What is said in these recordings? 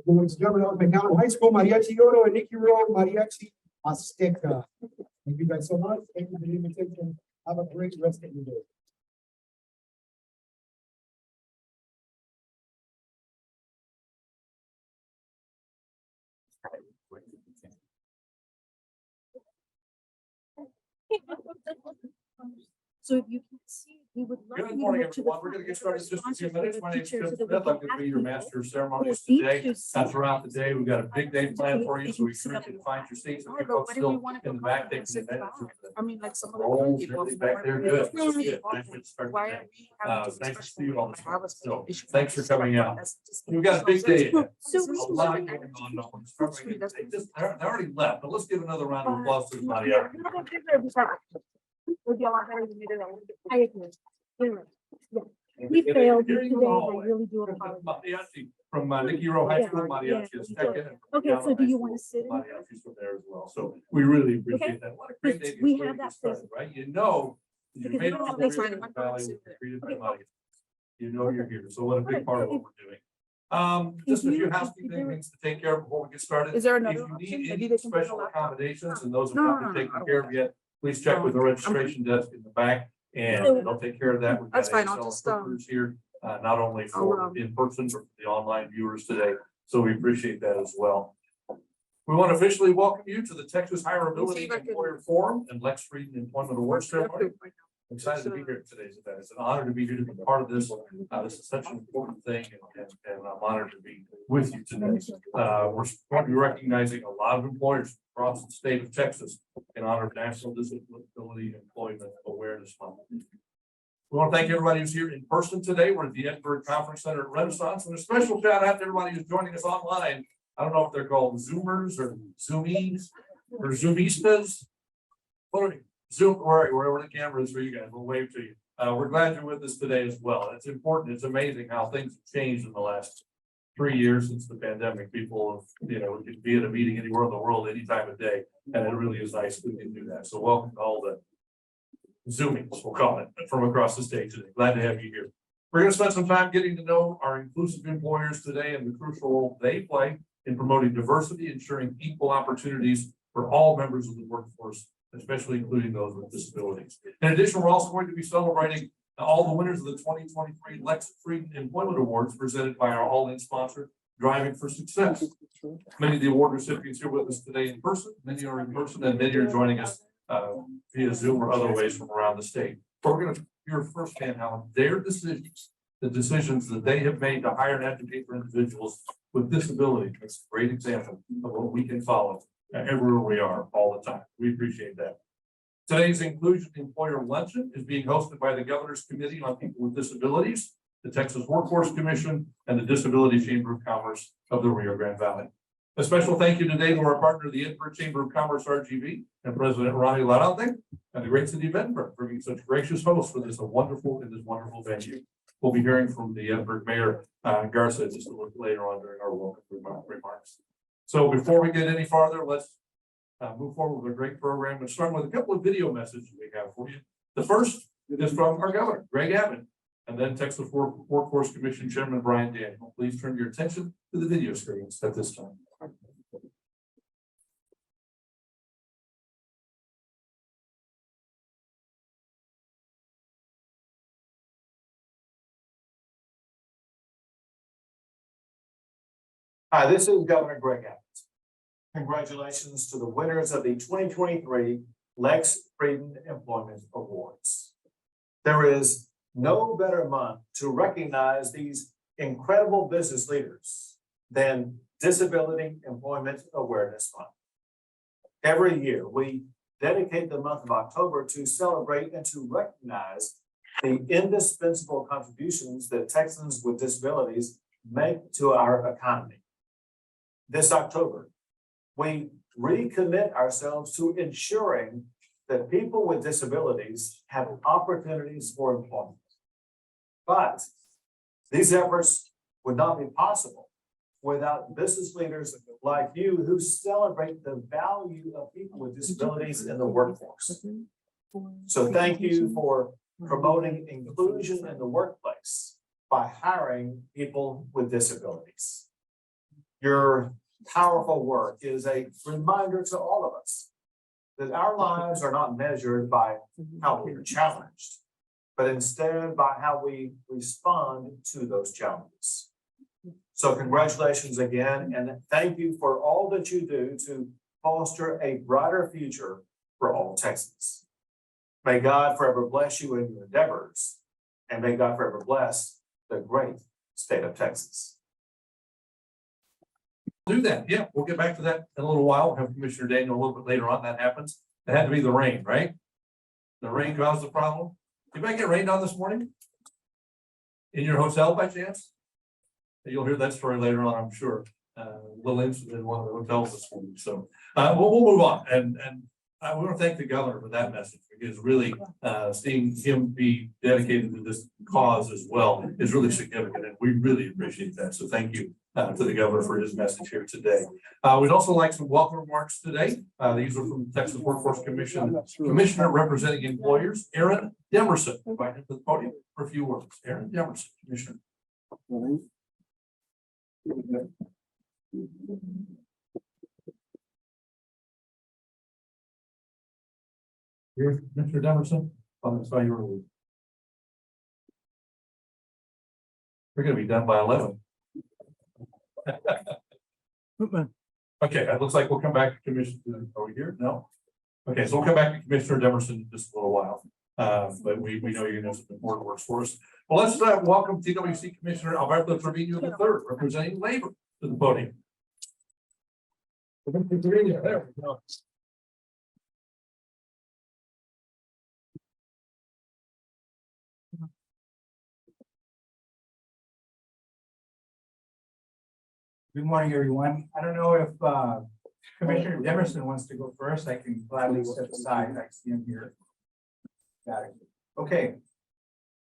Ladies and gentlemen, that was McAllen High School Mariachi Oro and Nikki Road Mariachi Azteca. Thank you guys so much. Thank you for the invitation. Have a great rest of your day. So if you can see, we would love. Good morning, everyone. We're going to get started in just a few minutes. My name is Tim Smith. I'm going to be your master of ceremonies today. Throughout the day, we've got a big day planned for you, so we encourage you to find your seats. If you folks still in the back, they can I mean, like some of roll the back there. Good. Nice to see you all. So thanks for coming out. We've got a big day. A lot going on. They already left, but let's give another round of applause to everybody out. We failed today. I really do apologize. Mariachi from Nikki Rowe High School. Mariachi is Okay, so do you want to sit in? Mariachi's from there as well. So we really appreciate that. What a great day. We have that place. Right? You know, you made it to Because the River Valley, treated by Mariachi. You know you're here. So what a big part of what we're doing. Just a few housekeeping things to take care of before we get started. Is there If another you option? need Maybe any they can special accommodations and those have not been taken care of yet, please check with the registration desk in the back and they'll take care of that. We've got That's fine. I'll Excel just, interpreters here, not only for in person, but for the online viewers today. So we appreciate that as well. We want to officially welcome you to the Texas HireAbility Employer Forum and Lex Frieden Employment Awards Ceremony. I'm excited to be here today. It's an honor to be here to be part of this. This is such an important thing, and I'm honored to be with you today. We're going to be recognizing a lot of employers across the state of Texas in honor of National Disability Employment Awareness Month. We want to thank everybody who's here in person today. We're at the Edinburg Conference Center at Renaissance, and a special shout out to everybody who's joining us online. I don't know if they're called Zoomers or Zoomies or Zoomistas. What are you? Zoom, wherever the camera is for you guys, we'll wave to you. We're glad you're with us today as well. It's important. It's amazing how things have changed in the last 3 years since the pandemic. People have, we can be at a meeting anywhere in the world, any time of day, and it really is nice that we can do that. So welcome to all the Zoomings, we'll call it, from across the state today. Glad to have you here. We're going to spend some time getting to know our inclusive employers today and the crucial role they play in promoting diversity, ensuring equal opportunities for all members of the workforce, especially including those with disabilities. In addition, we're also going to be celebrating all the winners of the 2023 Lex Frieden Employment Awards presented by our all-in sponsor, Driving for Success. Many of the award recipients here with us today in person, many are in person, and many are joining us via Zoom or other ways from around the state. But we're going to hear firsthand how their decisions, the decisions that they have made to hire and advocate for individuals with disabilities, is a great example of what we can follow everywhere we are all the time. We appreciate that. Today's Inclusion Employer Luncheon is being hosted by the Governor's Committee on People with Disabilities, the Texas Workforce Commission, and the Disability Chamber of Commerce of the Rio Grande Valley. A special thank you today to our partner, the Edinburg Chamber of Commerce, RGV, and President Ronnie Larante, and the great city of Edinburg for being such gracious hosts for this wonderful venue. We'll be hearing from the Edinburg Mayor Garza just a little later on during our welcome remarks. So before we get any farther, let's move forward with a great program and start with a couple of video messages we have for you. The first is from our governor, Greg Abbott, and then Texas Workforce Commission Chairman Brian Daniel. Please turn your attention to the video screens at this time. Hi, this is Governor Greg Abbott. Congratulations to the winners of the 2023 Lex Frieden Employment Awards. There is no better month to recognize these incredible business leaders than Disability Employment Awareness Month. Every year, we dedicate the month of October to celebrate and to recognize the indispensable contributions that Texans with disabilities make to our economy. This October, we recommit ourselves to ensuring that people with disabilities have opportunities for employment. But these efforts would not be possible without business leaders like you who celebrate the value of people with disabilities in the workforce. So thank you for promoting inclusion in the workplace by hiring people with disabilities. Your powerful work is a reminder to all of us that our lives are not measured by how we are challenged, but instead by how we respond to those challenges. So congratulations again, and thank you for all that you do to foster a brighter future for all Texans. May God forever bless you in your endeavors, and may God forever bless the great state of Texas. Do that. Yeah, we'll get back to that in a little while. We'll have Commissioner Daniel a little bit later on. That happens. It had to be the rain, right? The rain caused the problem. Did anybody get rained on this morning? In your hotel by chance? You'll hear that story later on, I'm sure. Little incident in one of the hotels this morning. So we'll move on. And I want to thank the governor for that message, because really seeing him be dedicated to this cause as well is really significant, and we really appreciate that. So thank you to the governor for his message here today. We'd also like some welcome remarks today. These are from the Texas Workforce Commission Commissioner representing employers, Aaron Demerson. Invite him to the podium for a few words. Aaron Demerson, Commissioner. Here, Mr. Demerson. Oh, that's why you were leaving. We're gonna be done by 11. Okay, it looks like we'll come back to Commissioner. Are we here? No. Okay, so we'll come back to Commissioner Demerson in just a little while. But we know you're gonna have some important works for us. Well, let's welcome TWC Commissioner Alberto Trevino III, representing labor, to the podium. There we go. Good morning, everyone. I don't know if Commissioner Demerson wants to go first. I can gladly step aside. I see him here. Got it. Okay.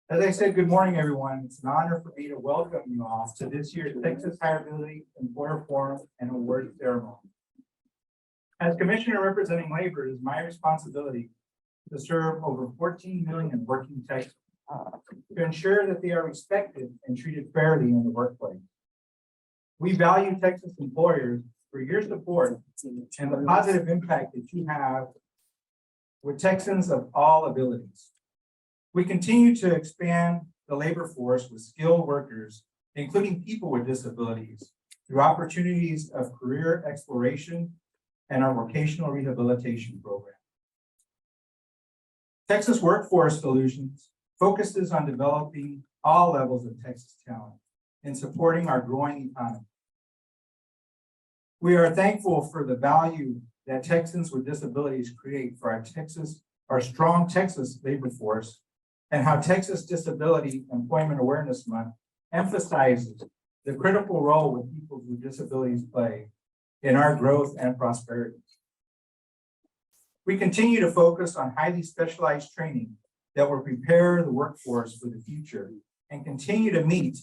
As I said, good morning, everyone. It's an honor for me to welcome you all to this year's Texas HireAbility Employer Forum and Award Ceremony. As Commissioner representing labor, it is my responsibility to serve over 14 million working Texans to ensure that they are respected and treated fairly in the workplace. We value Texas employers for your support and the positive impact that you have with Texans of all abilities. We continue to expand the labor force with skilled workers, including people with disabilities, through opportunities of career exploration and our vocational rehabilitation program. Texas Workforce Solutions focuses on developing all levels of Texas talent and supporting our growing economy. We are thankful for the value that Texans with disabilities create for our strong Texas labor force, and how Texas Disability Employment Awareness Month emphasizes the critical role that people with disabilities play in our growth and prosperity. We continue to focus on highly specialized training that will prepare the workforce for the future and continue to meet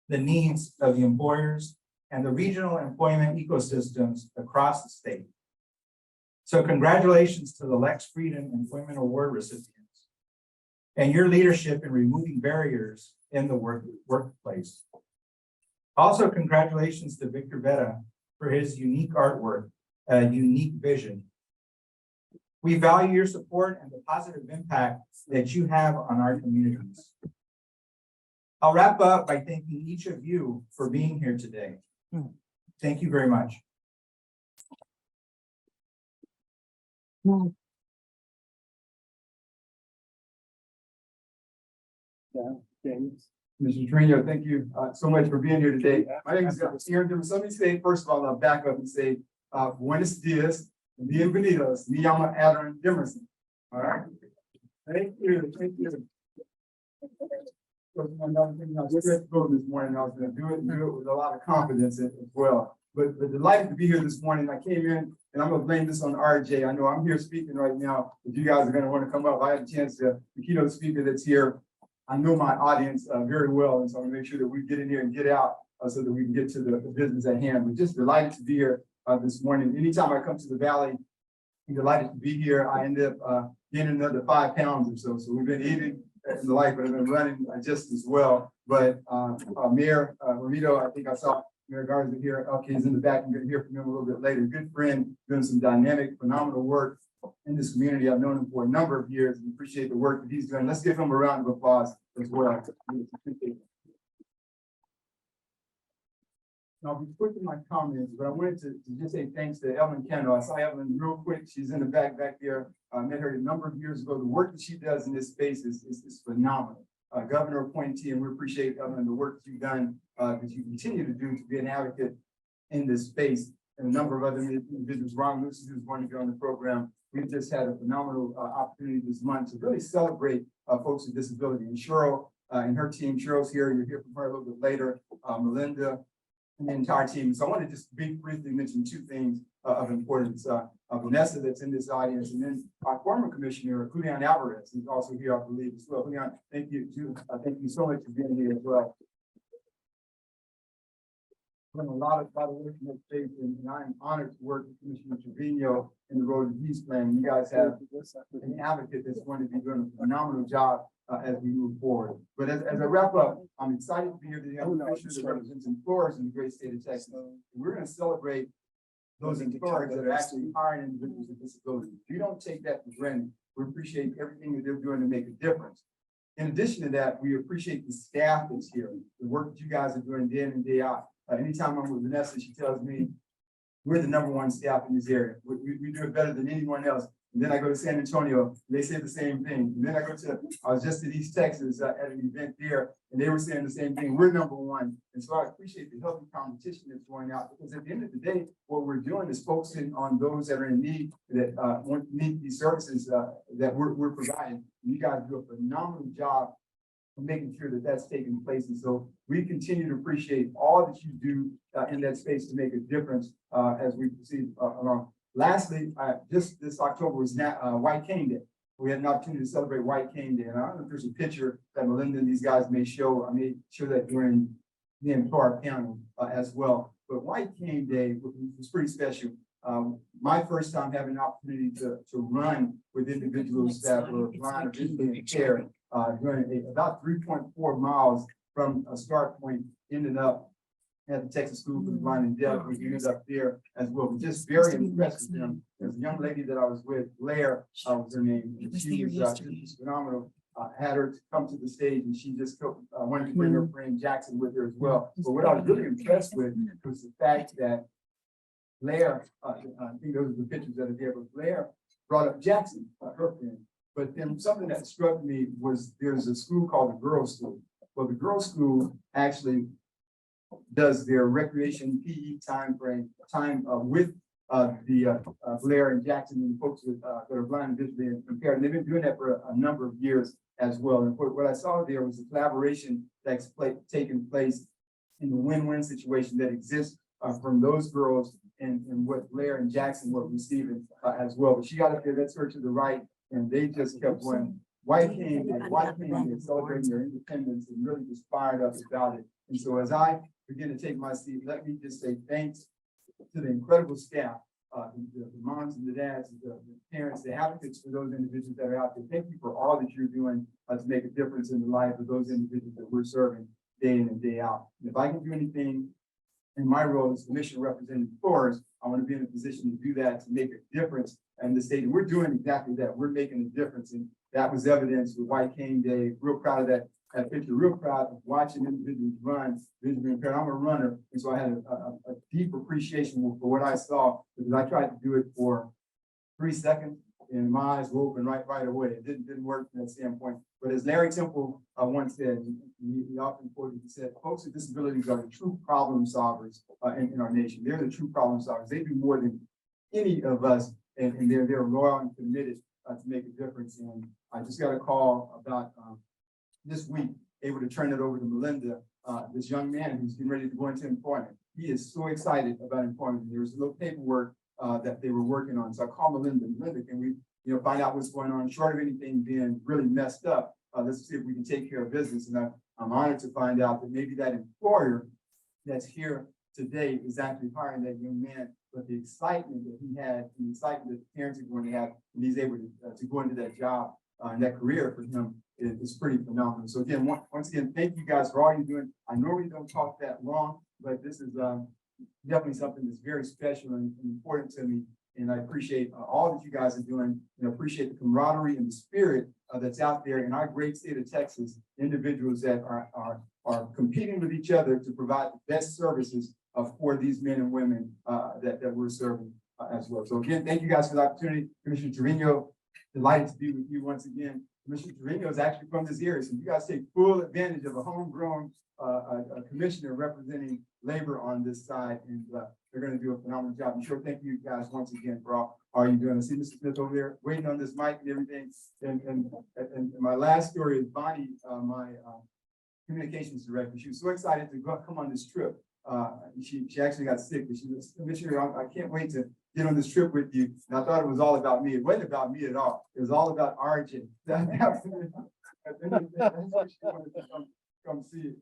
the needs of the employers and the regional employment ecosystems across the state. So congratulations to the Lex Frieden Employment Award recipients and your leadership in removing barriers in the workplace. Also, congratulations to Victor Betta for his unique artwork, unique vision. We value your support and the positive impact that you have on our communities. I'll wrap up by thanking each of you for being here today. Thank you very much. Mr. Trevino, thank you so much for being here today. My name is Aaron Demerson. Let me say, first of all, I'll back up and say, buenos dias, bienvenidos, me llamo Aaron Demerson. All right. Thank you. Thank you. Another thing I was going this morning, I was going to do it with a lot of confidence as well. But delighted to be here this morning. I came in, and I'm going to blame this on RJ. I know I'm here speaking right now, but you guys are going to want to come up. I had a chance to, the keynote speaker that's here, I know my audience very well, and so I'm going to make sure that we get in here and get out so that we can get to the business at hand. But just delighted to be here this morning. Anytime I come to the Valley, I'm delighted to be here. I end up gaining another 5 pounds or so. So we've been eating in the life, but I've been running just as well. But Mayor Ramito, I think I saw Mayor Garza here. Okay, he's in the back. You're gonna hear from him a little bit later. Good friend, doing some dynamic, phenomenal work in this community. I've known him for a number of years and appreciate the work that he's doing. Let's give him a round of applause as well. Now, I'll be quick in my comments, but I wanted to just say thanks to Evelyn Kendall. I saw Evelyn real quick. She's in the back there. I met her a number of years ago. The work that she does in this space is phenomenal. Governor appointee, and we appreciate, Evelyn, the work that you've done, that you continue to do to be an advocate in this space. And a number of other individuals, Ron Lucy, who's going to be on the program. We've just had a phenomenal opportunity this month to really celebrate folks with disability. And Cheryl and her team, Cheryl's here. You'll hear from her a little bit later. Melinda and the entire team. So I want to just briefly mention two things of importance. Vanessa, that's in this audience, and then our former commissioner, Julian Alvarez, who's also here, I believe, as well. Julian, thank you so much for being here as well. Done a lot of work in that space, and I'm honored to work with Commissioner Trevino in the Road to Peace plan. You guys have an advocate that's going to be doing a phenomenal job as we move forward. But as I wrap up, I'm excited to be here today. I'm a commissioner that represents employers in the great state of Texas. We're going to celebrate those employers that are actually hiring individuals with disabilities. We don't take that for granted. We appreciate everything that they're doing to make a difference. In addition to that, we appreciate the staff that's here, the work that you guys are doing day in and day out. Anytime I'm with Vanessa, she tells me we're the #1 staff in this area. We do it better than anyone else. And then I go to San Antonio, they say the same thing. And then I was just in East Texas at an event there, and they were saying the same thing. We're #1. And so I appreciate the healthy competition that's going out, because at the end of the day, what we're doing is focusing on those that are in need, that need these services that we're providing. You guys do a phenomenal job of making sure that that's taking place. And so we continue to appreciate all that you do in that space to make a difference as we proceed along. Lastly, just this October was White Cane Day. We had an opportunity to celebrate White Cane Day. And I don't know if there's a picture that Melinda and these guys may show. I may show that during the entire panel as well. But White Cane Day was pretty special. My first time having an opportunity to run with individuals that were blind or visually impaired, doing about 3.4 miles from a start point, ended up at the Texas School for the Blind and Deaf. We ended up there as well. We're just very impressed with them. There's a young lady that I was with, Blair, was her name. She was phenomenal. Had her to come to the stage, and she just wanted to bring her friend Jackson with her as well. But what I was really impressed with was the fact that Blair, I think those are the pictures that are there, but Blair brought up Jackson, her friend. But then something that struck me was there's a school called the Girls School. Well, the Girls School actually does their recreation PE time with Blair and Jackson and folks with, that are blind and visually impaired. And they've been doing that for a number of years as well. And what I saw there was a collaboration that's taking place in the win-win situation that exists from those girls and what Blair and Jackson were receiving as well. But she got up there, that's her to the right, and they just kept going. White Cane Day, celebrating their independence, and really just fired up about it. And so as I begin to take my seat, let me just say thanks to the incredible staff, the moms and the dads, the parents, the advocates for those individuals that are out there. Thank you for all that you're doing to make a difference in the life of those individuals that we're serving day in and day out. And if I can do anything in my role as commissioner representing employers, I want to be in a position to do that, to make a difference in the state. And we're doing exactly that. We're making a difference. And that was evidenced with White Cane Day. Real proud of that picture, real proud of watching individuals run visually impaired. I'm a runner, and so I had a deep appreciation for what I saw, because I tried to do it for 3 seconds, and my eyes were open right away. It didn't work from that standpoint. But as Larry Temple once said, he often quoted, he said, folks with disabilities are the true problem solvers in our nation. They're the true problem solvers. They do more than any of us, and they're loyal and committed to make a difference. And I just got a call about this week, able to turn it over to Melinda, this young man who's getting ready to go into employment. He is so excited about employment. There was a little paperwork that they were working on. So I called Melinda. Melinda, can we find out what's going on, short of anything being really messed up? Let's see if we can take care of business. And I'm honored to find out that maybe that employer that's here today is actually hiring that young man. But the excitement that he had, and the excitement that the parents are going to have, and he's able to go into that job and that career for him is pretty phenomenal. So again, once again, thank you guys for all you're doing. I normally don't talk that long, but this is definitely something that's very special and important to me. And I appreciate all that you guys are doing, and appreciate the camaraderie and the spirit that's out there in our great state of Texas. Individuals that are competing with each other to provide the best services for these men and women that we're serving as well. So again, thank you guys for the opportunity. Commissioner Trevino, delighted to be with you once again. Commissioner Trevino is actually from this area, so you guys take full advantage of a homegrown commissioner representing labor on this side, and they're going to do a phenomenal job. I'm sure. Thank you guys once again for all you're doing. I see Mr. Smith over there waiting on this mic and everything. And my last story is Bonnie, my communications director. She was so excited to come on this trip. She actually got sick, but she was, Commissioner, I can't wait to get on this trip with you. And I thought it was all about me. It wasn't about me at all. It was all about RJ. That's what she wanted to come see it.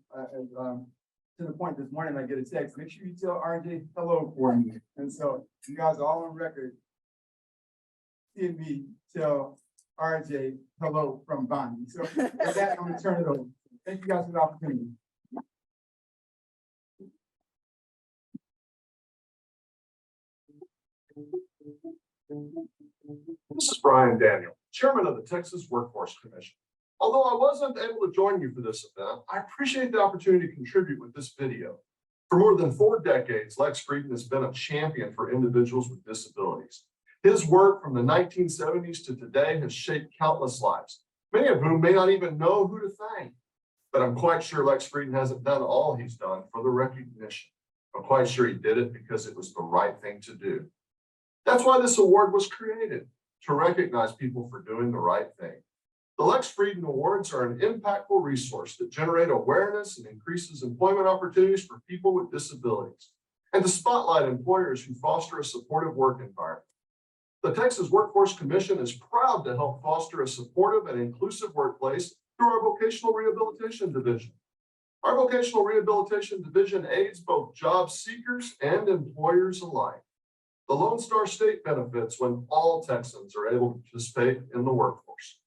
To the point this morning, I get a text, make sure you tell RJ hello for me. And so you guys are all on record seeing me tell RJ hello from Bonnie. So with that, I'm gonna turn it over. Thank you guys for the opportunity. This is Brian Daniel, Chairman of the Texas Workforce Commission. Although I wasn't able to join you for this event, I appreciate the opportunity to contribute with this video. For more than 4 decades, Lex Frieden has been a champion for individuals with disabilities. His work from the 1970s to today has shaped countless lives, many of whom may not even know who to thank. But I'm quite sure Lex Frieden hasn't done all he's done for the recognition. I'm quite sure he did it because it was the right thing to do. That's why this award was created, to recognize people for doing the right thing. The Lex Frieden Awards are an impactful resource that generate awareness and increases employment opportunities for people with disabilities, and to spotlight employers who foster a supportive work environment. The Texas Workforce Commission is proud to help foster a supportive and inclusive workplace through our Vocational Rehabilitation Division. Our Vocational Rehabilitation Division aids both job seekers and employers alike. The Lone Star State benefits when all Texans are able to participate in the workforce.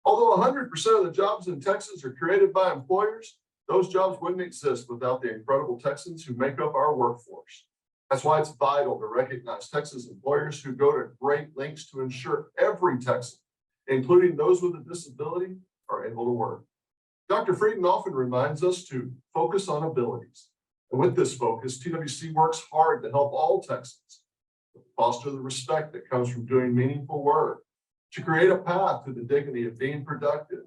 Although 100% of the jobs in Texas are created by employers, those jobs wouldn't exist without the incredible Texans who make up our workforce. That's why it's vital to recognize Texas employers who go to great lengths to ensure every Texan, including those with a disability, are able to work. Dr. Frieden often reminds us to focus on abilities. And with this focus, TWC works hard to help all Texans foster the respect that comes from doing meaningful work, to create a path to the dignity of being productive,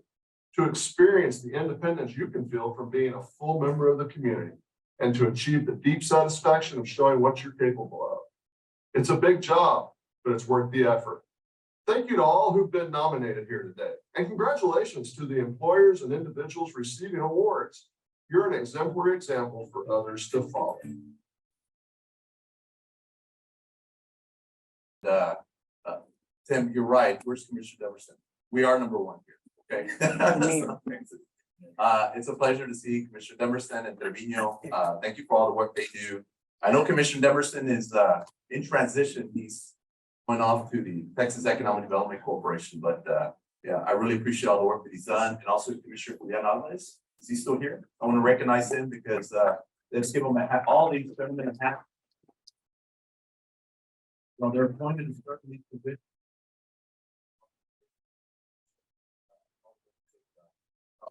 to experience the independence you can feel from being a full member of the community, and to achieve the deep satisfaction of showing what you're capable of. It's a big job, but it's worth the effort. Thank you to all who've been nominated here today, and congratulations to the employers and individuals receiving awards. You're an exemplary example for others to follow. Tim, you're right. Where's Commissioner Deverson? We are number 1 here. Okay. It's a pleasure to see Commissioner Deverson and Trevino. Thank you for all the work they do. I know Commissioner Deverson is in transition. He's went off to the Texas Economic Development Corporation, but yeah, I really appreciate all the work that he's done. And also Commissioner Julian Alvarez. Is he still here? I want to recognize him because let's give him all these 7 minutes. Well, they're appointed to start these positions.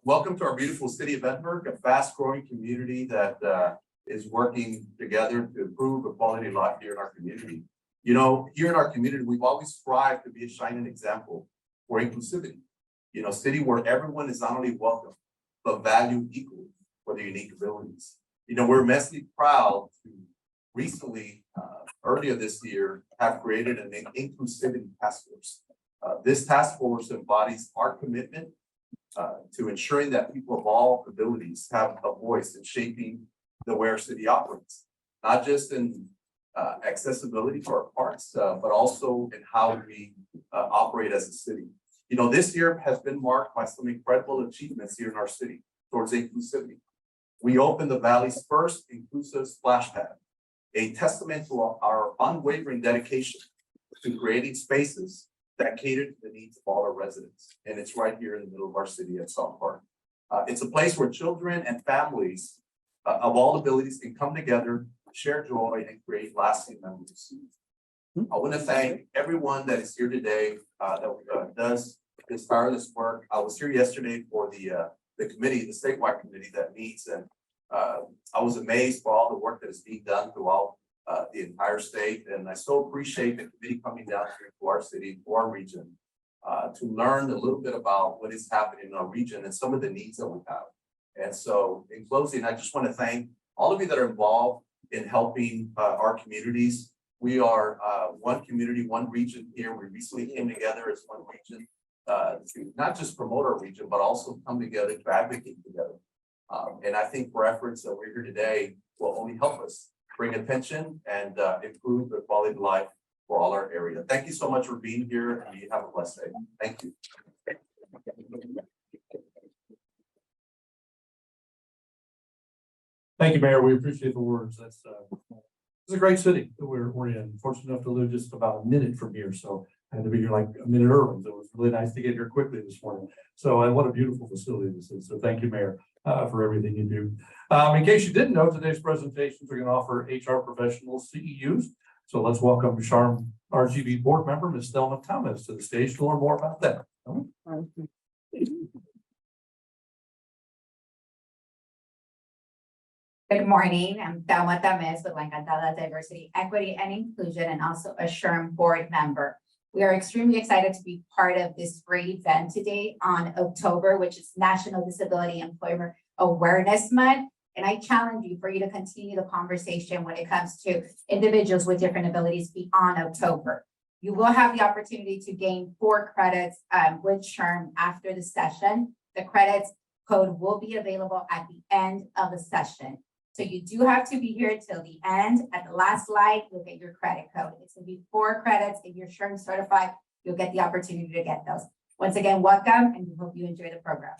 Welcome to our beautiful city of Edinburg, a fast-growing community that is working together to improve the quality of life here in our community. You know, here in our community, we've always strived to be a shining example for inclusivity. You know, city where everyone is not only welcome, but valued equally for their unique abilities. You know, we're immensely proud to recently, earlier this year, have created an inclusivity task force. This task force embodies our commitment to ensuring that people of all abilities have a voice in shaping the way our city operates, not just in accessibility to our parks, but also in how we operate as a city. You know, this year has been marked by some incredible achievements here in our city towards inclusivity. We opened the Valley's first inclusive splash pad, a testament to our unwavering dedication to creating spaces that cater to the needs of all our residents. And it's right here in the middle of our city at South Park. It's a place where children and families of all abilities can come together, share joy, and create lasting memories. I want to thank everyone that is here today that does this tireless work. I was here yesterday for the committee, the statewide committee that meets, and I was amazed by all the work that is being done throughout the entire state. And I so appreciate the committee coming down here to our city, to our region, to learn a little bit about what is happening in our region and some of the needs that we have. And so in closing, I just want to thank all of you that are involved in helping our communities. We are one community, one region here. We recently came together as one region to not just promote our region, but also come together to advocate together. And I think for efforts that we're here today will only help us bring attention and improve the quality of life for all our area. Thank you so much for being here, and you have a blessed day. Thank you. Thank you, Mayor. We appreciate the words. It's a great city that we're in. Fortunate enough to live just about a minute from here, so I had to be here like a minute early. So it was really nice to get here quickly this morning. So what a beautiful facility this is. So thank you, Mayor, for everything you do. In case you didn't know, today's presentations are going to offer HR professionals CEUs. So let's welcome Charm RGB board member, Ms. Thelma Thomas, to the stage to learn more about that. Good morning, I'm Thelma Tamez with La Encantada Diversity, Equity, and Inclusion, and also a SHRM board member. We are extremely excited to be part of this great event today on October, which is National Disability Employment Awareness Month. And I challenge you for you to continue the conversation when it comes to individuals with different abilities beyond October. You will have the opportunity to gain 4 credits with SHRM after the session. The credits code will be available at the end of the session. So you do have to be here till the end. At the last slide, you'll get your credit code. It's gonna be 4 credits. If you're SHRM certified, you'll get the opportunity to get those. Once again, welcome, and we hope you enjoy the program.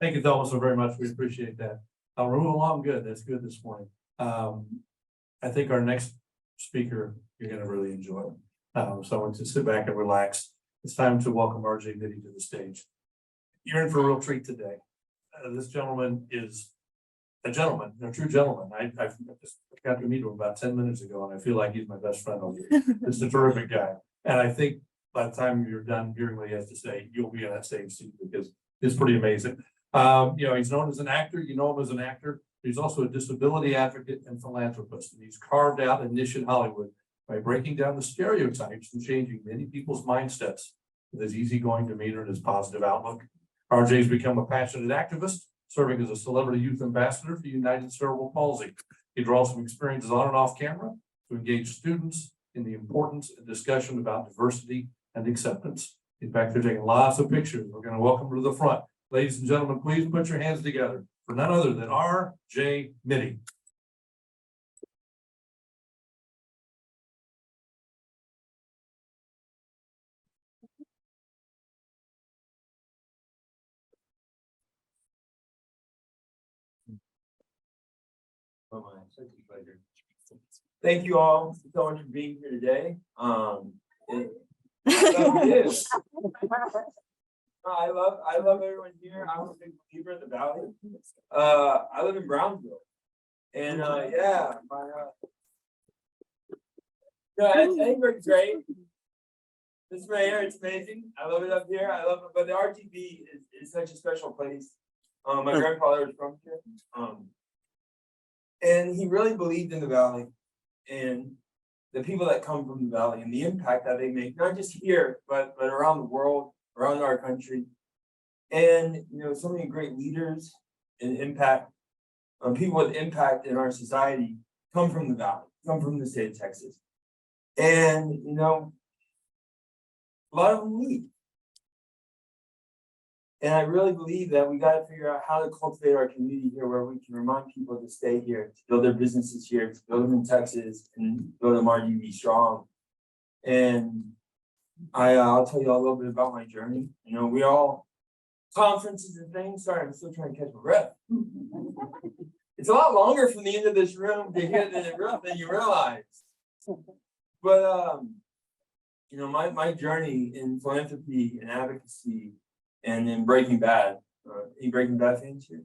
Thank you, Thelma, so very much. We appreciate that. We're moving along good. That's good this morning. I think our next speaker, you're gonna really enjoy. So I want to sit back and relax. It's time to welcome RJ Nitty to the stage. You're in for a real treat today. This gentleman is a gentleman, a true gentleman. I've just got to meet him about 10 minutes ago, and I feel like he's my best friend over here. Just a terrific guy. And I think by the time you're done hearing what he has to say, you'll be in that same seat because it's pretty amazing. He's known as an actor. You know him as an actor. He's also a disability advocate and philanthropist. And he's carved out a niche in Hollywood by breaking down the stereotypes and changing many people's mindsets with his easygoing demeanor and his positive outlook. RJ's become a passionate activist, serving as a celebrity youth ambassador for United Cerebral Palsy. He draws from experiences on and off camera to engage students in the importance and discussion about diversity and acceptance. In fact, they're taking lots of pictures. We're going to welcome her to the front. Ladies and gentlemen, please put your hands together for none other than RJ Nitty. Thank you all so much for being here today. It is. I love everyone here. I'm a big believer in the Valley. I live in Brownsville, and Edinburg's great. This is my hair. It's amazing. I love it up here. I love it, but the RGB is such a special place. My grandfather was from here, and he really believed in the Valley and the people that come from the Valley and the impact that they make, not just here, but around the world, around our country. And, so many great leaders and impact, people with impact in our society come from the Valley, come from the state of Texas. And, a lot of them leave. And I really believe that we got to figure out how to cultivate our community here, where we can remind people to stay here, to build their businesses here, to build them in Texas, and build them RGB strong. And I'll tell you all a little bit about my journey. We all conferences and things. Sorry, I'm still trying to catch my breath. It's a lot longer from the end of this room to get than you realize. But you know, my journey in philanthropy and advocacy and in Breaking Bad, any Breaking Bad fans here?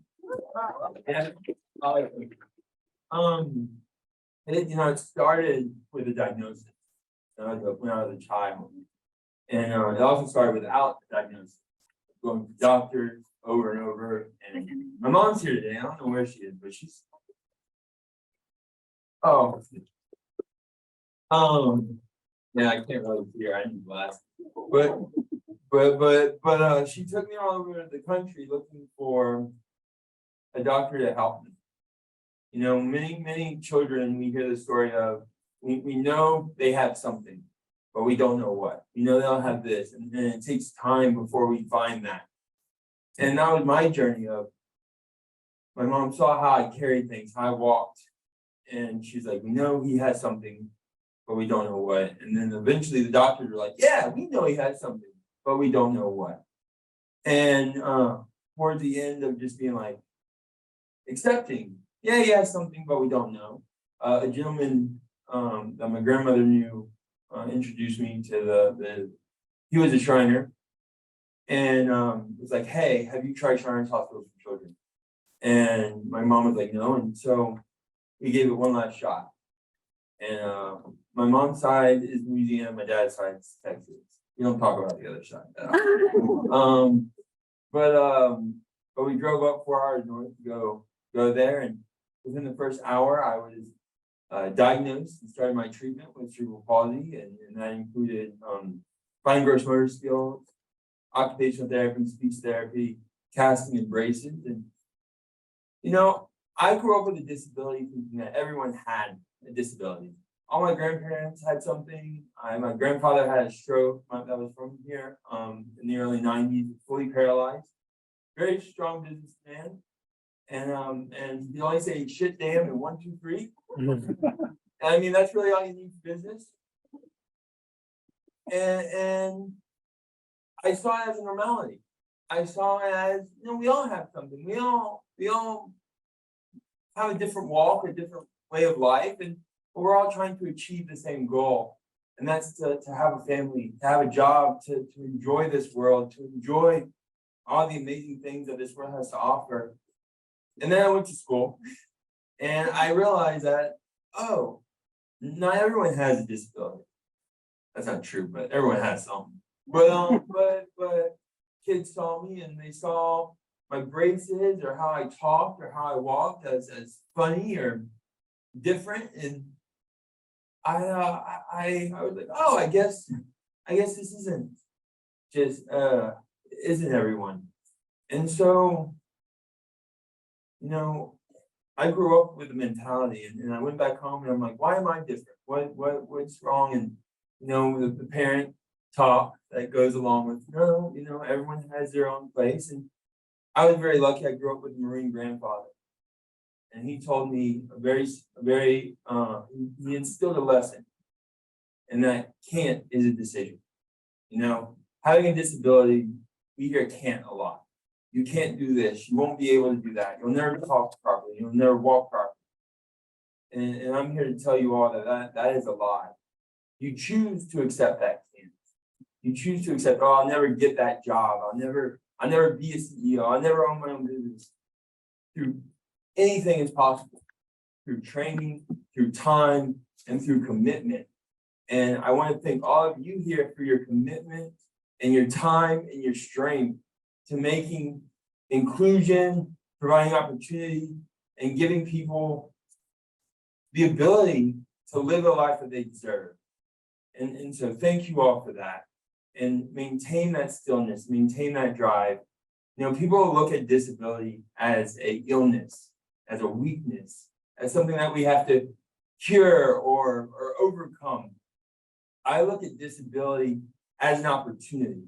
Yeah. It started with a diagnosis when I was a child. And it also started without a diagnosis, going to doctors over and over. And my mom's here today. I don't know where she is, but she's. Oh. Yeah, I can't really see her. I need glasses. But she took me all over the country looking for a doctor to help me. You know, many children, we hear the story of, we know they have something, but we don't know what. We know they'll have this, and it takes time before we find that. And that was my journey of, my mom saw how I carried things, how I walked. And she's like, we know he has something, but we don't know what. And then eventually the doctors were like, yeah, we know he has something, but we don't know what. And towards the end of just being like, accepting, yeah, he has something, but we don't know. A gentleman that my grandmother knew introduced me to he was a Shriner, and was like, hey, have you tried Shriners Hospitals for Children? And my mom was like, no, and so we gave it one last shot. And my mom's side is Louisiana, my dad's side is Texas. We don't talk about the other side. But we drove up 4 hours north to go there, and within the first hour, I was diagnosed and started my treatment with cerebral palsy, and that included fine gross motor skills, occupational therapy, speech therapy, casting and braces. And you know, I grew up with a disability thinking that everyone had a disability. All my grandparents had something. My grandfather had a stroke that was from here in the early 90s, fully paralyzed. Very strong businessman. And he always say shit damn and 1, 2, 3. I mean, that's really all you need for business. And I saw it as a normality. I saw it as, you know, we all have something. We all have a different walk, a different way of life, and we're all trying to achieve the same goal. And that's to have a family, to have a job, to enjoy this world, to enjoy all the amazing things that this world has to offer. And then I went to school and I realized that, oh, not everyone has a disability. That's not true, but everyone has something. But kids saw me and they saw my braces or how I talked or how I walked as funny or different. And I was like, oh, I guess this isn't just isn't everyone. And so, you know, I grew up with a mentality, and I went back home and I'm like, why am I different? What's wrong? And you know, the parent talk that goes along with, no, you know, everyone has their own place. And I was very lucky. I grew up with a Marine grandfather, and he told me he instilled a lesson, and that can't is a decision. You know, having a disability, we hear can't a lot. You can't do this. You won't be able to do that. You'll never talk properly. You'll never walk properly. And I'm here to tell you all that is a lie. You choose to accept that can't. You choose to accept, oh, I'll never get that job. I'll never be a CEO. I'll never own my own business. Through anything is possible. Through training, through time, and through commitment. And I want to thank all of you here for your commitment and your time and your strength to making inclusion, providing opportunity, and giving people the ability to live a life that they deserve. And so thank you all for that. And maintain that stillness, maintain that drive. You know, people will look at disability as an illness, as a weakness, as something that we have to cure or overcome. I look at disability as an opportunity,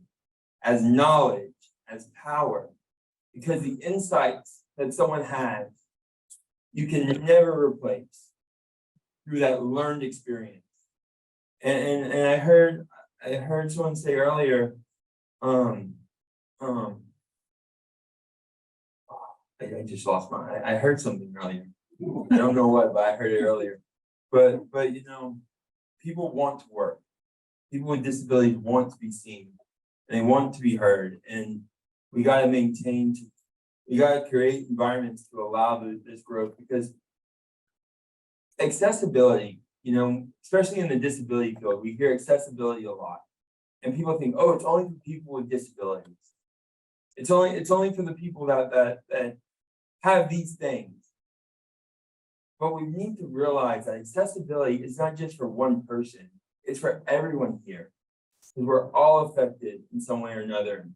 as knowledge, as power, because the insights that someone has, you can never replace through that learned experience. And I heard someone say earlier, I just lost I heard something earlier. I don't know what, but I heard it earlier. But you know, people want to work. people with disabilities want to be seen and they want to be heard. And we gotta we gotta create environments to allow this growth, because accessibility, you know, especially in the disability field, we hear accessibility a lot. And people think, oh, it's only for people with disabilities. It's only for the people that have these things. But we need to realize that accessibility is not just for one person, it's for everyone here. Because we're all affected in some way or another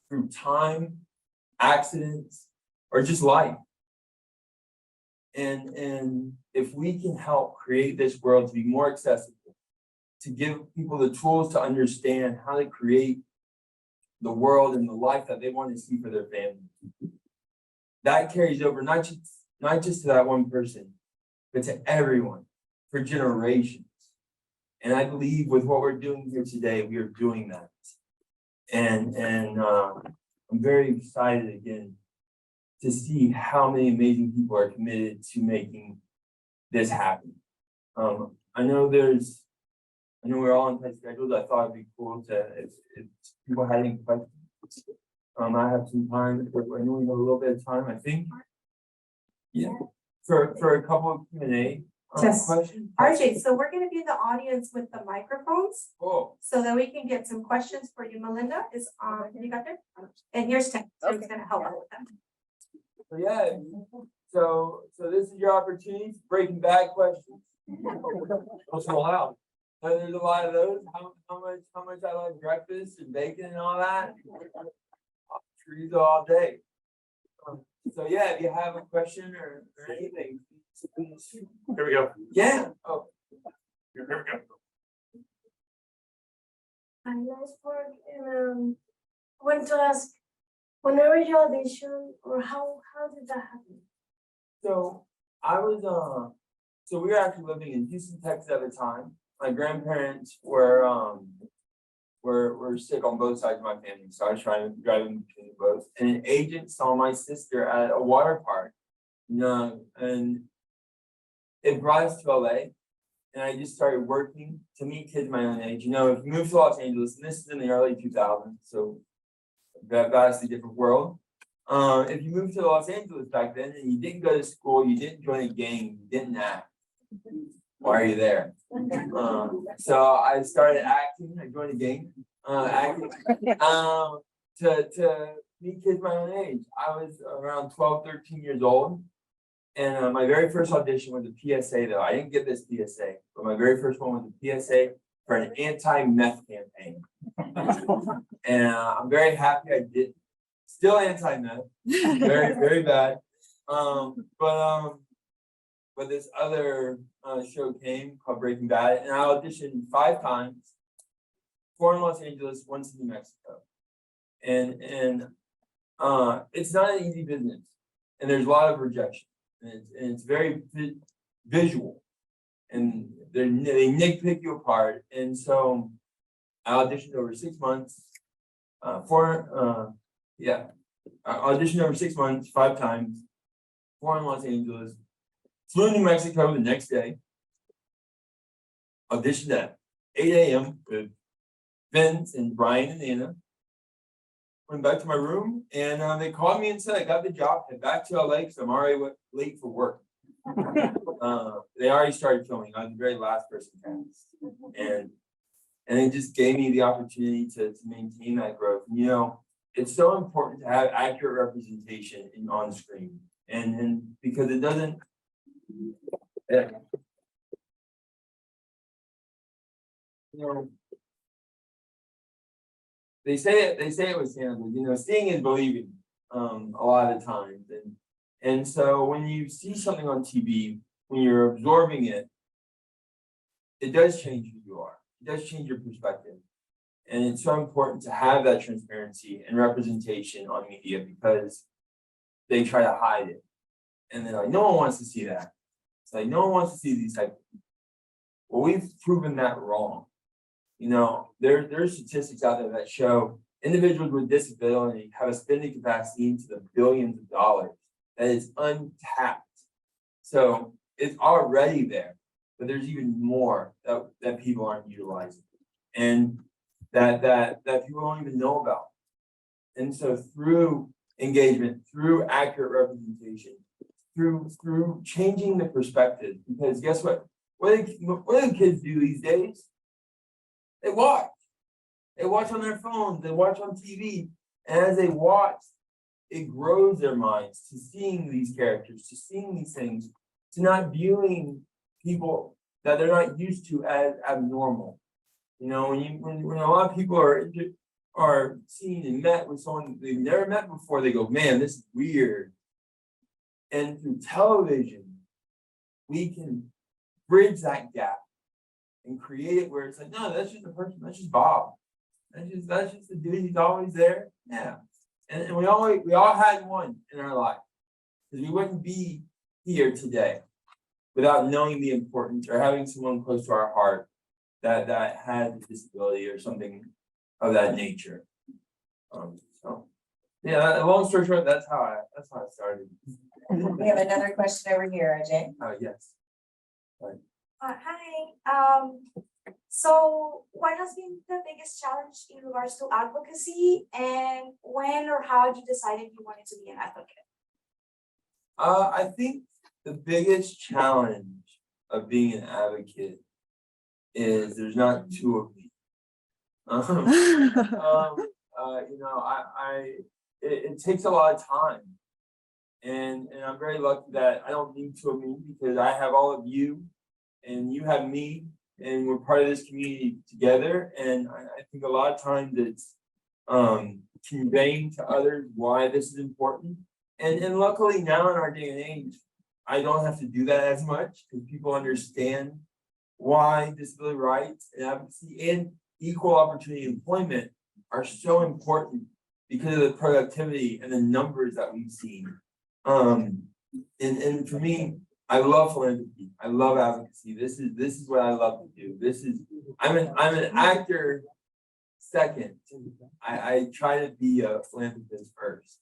through time, accidents, or just life. And if we can help create this world to be more accessible, to give people the tools to understand how to create the world and the life that they want to see for their family, that carries over not just to that one person, but to everyone for generations. And I believe with what we're doing here today, we are doing that. And I'm very excited again to see how many amazing people are committed to making this happen. I know we're all on tight schedules. I thought it'd be cool to, if people had any questions. I have some time. I know we have a little bit of time, I think. Yeah, for a couple of Q&A Yes. questions. RJ, so we're gonna be in the audience with the microphones Cool. so that we can get some questions for you. Melinda is you got there? And here's Tim, so he's gonna help out with that. So yeah, so this is your opportunity, Breaking Bad questions. Those are allowed. There's a lot of those. How much I like breakfast and bacon and all that. Trees all day. So yeah, if you have a question or anything. Here we go. Yeah. Oh, Here we go. I last work and want to ask, whenever you audition, or how did that happen? so I was so we were actually living in Houston, Texas at the time. My grandparents were sick on both sides of my family, so I was trying to drive in between both. And an agent saw my sister at a water park, you know, and it brought us to LA. And I just started working to meet kids my own age. You know, if you move to Los Angeles, and this is in the early 2000s, so a vastly different world. If you moved to Los Angeles back then and you didn't go to school, you didn't join a gang, you didn't act, why are you there? So I started acting. I joined a gang, acting, to meet kids my own age. I was around 12, 13 years old. And my very first audition was a PSA, though. I didn't get this PSA, but my very first one was a PSA for an anti-meth campaign. And I'm very happy I did. Still anti-meth, very, very bad. But this other show came called Breaking Bad, and I auditioned 5 times, 4 in Los Angeles, 1 in New Mexico. And it's not an easy business, and there's a lot of rejection. And it's very visual, and they nitpick you apart. And so I auditioned over 6 months, I auditioned over 6 months, 5 times, 4 in Los Angeles, flew to New Mexico the next day, auditioned at 8 a.m. with Vince and Brian and Anna. Went back to my room, and they called me and said I got the job. Head back to LA because I'm already late for work. They already started filming. I was the very last person cast, and it just gave me the opportunity to maintain that growth. And, you know, it's so important to have accurate representation on screen, and because it doesn't. Yeah. You know, they say it was Hannibal, you know, seeing is believing, a lot of the times. And so when you see something on TV, when you're absorbing it, it does change who you are. It does change your perspective. And it's so important to have that transparency and representation on media, because they try to hide it. And they're like, no one wants to see that. It's like, no one wants to see these type of things. Well, we've proven that wrong. You know, there's statistics out there that show individuals with disability have a spending capacity into the billions of dollars that is untapped. So it's already there, but there's even more that people aren't utilizing. and that people don't even know about. And so through engagement, through accurate representation, through changing the perspective, because guess what? What do the kids do these days? They watch. They watch on their phones, they watch on TV, and as they watch, it grows their minds to seeing these characters, to seeing these things, to not viewing people that they're not used to as abnormal. You know, when a lot of people are seen and met with someone they've never met before, they go, man, this is weird. And through television, we can bridge that gap and create it where it's like, no, that's just a person, that's just Bob. That's just the dude, he's always there. Yeah. And we all had one in our life. Because we wouldn't be here today without knowing the importance or having someone close to our heart that had a disability or something of that nature. So yeah, long story short, that's how I started. We have another question over here, Ajay. Yes. Hi, so what has been the biggest challenge in regards to advocacy, and when or how you decided you wanted to be an advocate? I think the biggest challenge of being an advocate is there's not two of me. You know, it takes a lot of time. And I'm very lucky that I don't need two of me, because I have all of you and you have me, and we're part of this community together. And I think a lot of times it's conveying to others why this is important. And luckily now in our day and age, I don't have to do that as much, because people understand why disability rights and advocacy and equal opportunity employment are so important because of the productivity and the numbers that we've seen. And for me, I love philanthropy. I love advocacy. This is what I love to do. I'm an actor second. I try to be a philanthropist first.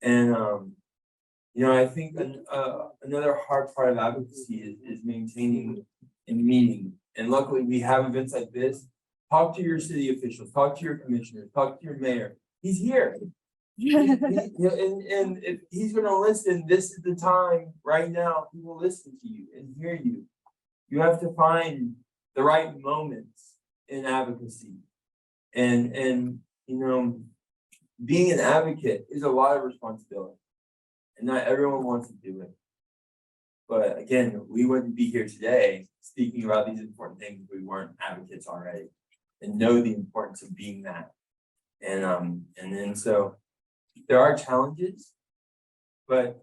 And you know, I think another hard part of advocacy is maintaining and meeting. And luckily we have events like this. Talk to your city officials, talk to your commissioners, talk to your mayor. He's here. And if he's going to listen, this is the time right now. He will listen to you and hear you. You have to find the right moments in advocacy. And you know, being an advocate is a lot of responsibility, and not everyone wants to do it. But again, we wouldn't be here today speaking about these important things if we weren't advocates already and know the importance of being that. And then so there are challenges, but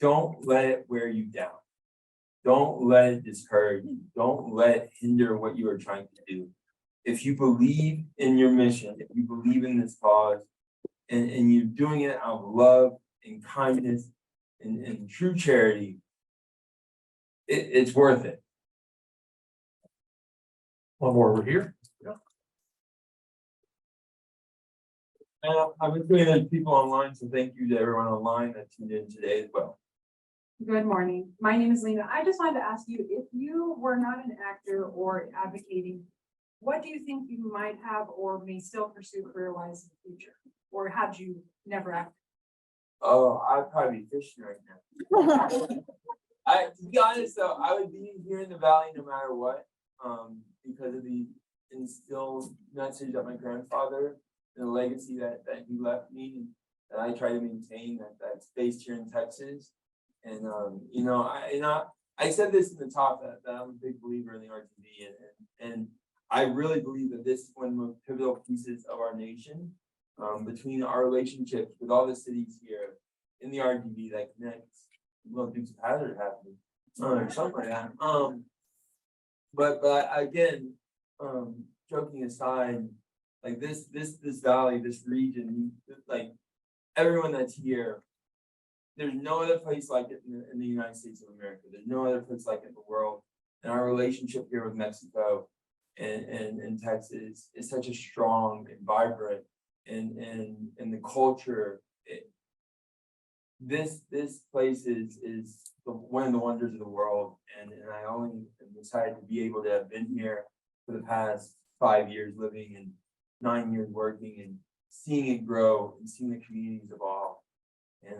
don't let it wear you down. Don't let it discourage you. Don't let it hinder what you are trying to do. If you believe in your mission, if you believe in this cause, and you're doing it out of love and kindness and true charity, it's worth it. One more over here. And I've been doing there's people online, so thank you to everyone online that tuned in today as well. Good morning. My name is Lena. I just wanted to ask you, if you were not an actor or advocating, what do you think you might have or may still pursue career-wise in the future? Or had you never acted? Oh, I'd probably be fishing right now. To be honest though, I would be here in the valley no matter what, because of the instilled message that my grandfather and the legacy that he left me, and that I try to maintain, that's based here in Texas. And you know, I said this in the talk that I'm a big believer in the RTV, and I really believe that this is one of the most pivotal pieces of our nation, between our relationships with all the cities here in the RGB that connects. Well, Dukes of Hazzard happening, or something like that. But again, joking aside, like this valley, this region, like everyone that's here, there's no other place like it in the United States of America. There's no other place like it in the world. And our relationship here with Mexico and Texas is such a strong and vibrant, and the culture. This place is one of the wonders of the world, and I only am excited to be able to have been here for the past 5 years living and 9 years working and seeing it grow and seeing the communities evolve. And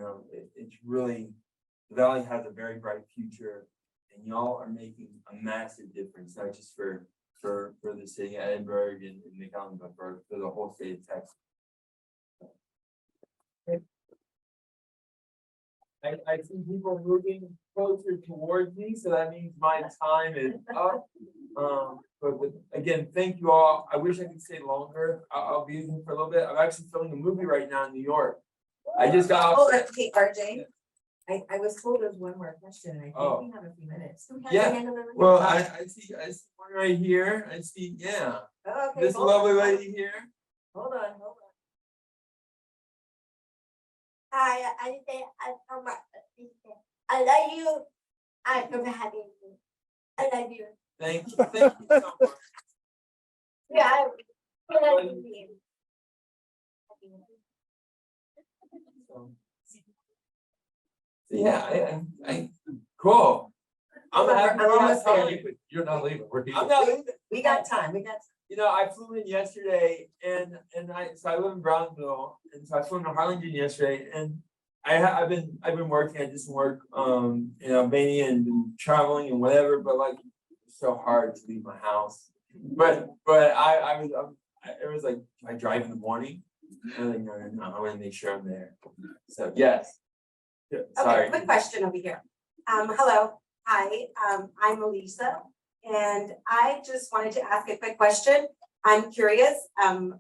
it's really, the Valley has a very bright future, and y'all are making a massive difference, not just for the city of Edinburg and McAllen, but for the whole state of Texas. I see people moving closer towards me, so that means my time is up. But again, thank you all. I wish I could stay longer. I'll be here for a little bit. I'm actually filming a movie right now in New York. I just got off. Hold on, okay, RJ. I was told there's one more question, and I Oh. think we have a few minutes. Yeah. Well, I see one right here. I see, yeah. Oh, okay, This hold lovely on. lady here. Hold on, hold on. Hi, I say I love you. I'm from having you. I love you. Thank you so much. Yeah, I love you. Yeah, I cool. I'm happy. I'm almost there. You're not leaving. We're here. I'm not leaving. We got time, we got time. You know, I flew in yesterday and I live in Brownsville, and so I flew into Harlingen yesterday, and I've been working. I did some work in Albania and been traveling and whatever, but like it's so hard to leave my house. But it was like, I drive in the morning. I'm like, no, I want to make sure I'm there. So yes. Yeah, sorry. Okay, quick question over here. Hello, hi, I'm Elisa, and I just wanted to ask a quick question. I'm curious, I'll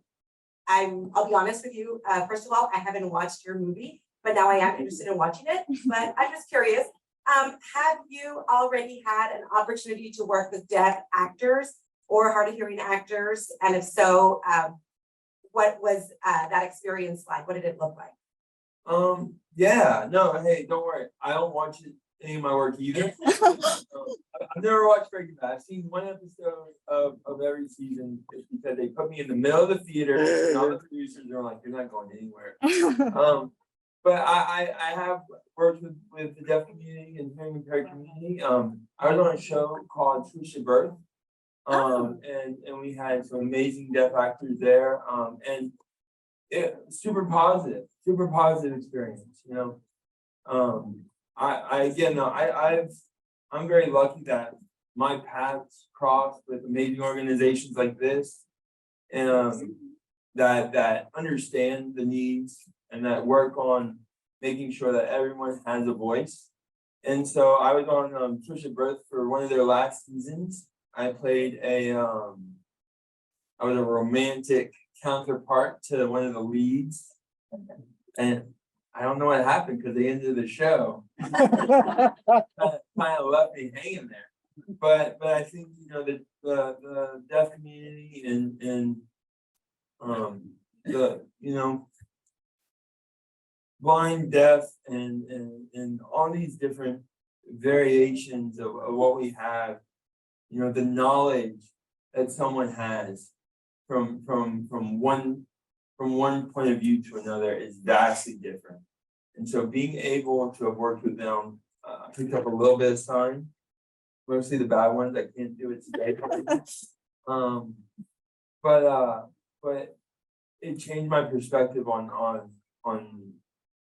be honest with you, first of all, I haven't watched your movie, but now I am interested in watching it, but I'm just curious. Have you already had an opportunity to work with deaf actors or hard of hearing actors? And if so, what was that experience like? What did it look like? Yeah, no, hey, don't worry. I don't watch any of my work either. I've never watched Breaking Bad. I've seen one episode of every season because they put me in the middle of the theater and all the producers are like, you're not going anywhere. But I have worked with the deaf community and hearing impaired community. I was on a show called Trisha Birth. And we had some amazing deaf actors there. And super positive experience, you know. I'm very lucky that my paths cross with amazing organizations like this, and that understand the needs and that work on making sure that everyone has a voice. And so I was on Trisha Birth for one of their last seasons. I played I was a romantic counterpart to one of the leads, and I don't know what happened because they ended the show. Kind of left me hanging there. But I think, you know, the deaf community and the, you know, blind, deaf, and all these different variations of what we have, you know, the knowledge that someone has from one point of view to another is vastly different. And so being able to have worked with them, I picked up a little bit of sign, mostly the bad ones. I can't do it today. But it changed my perspective on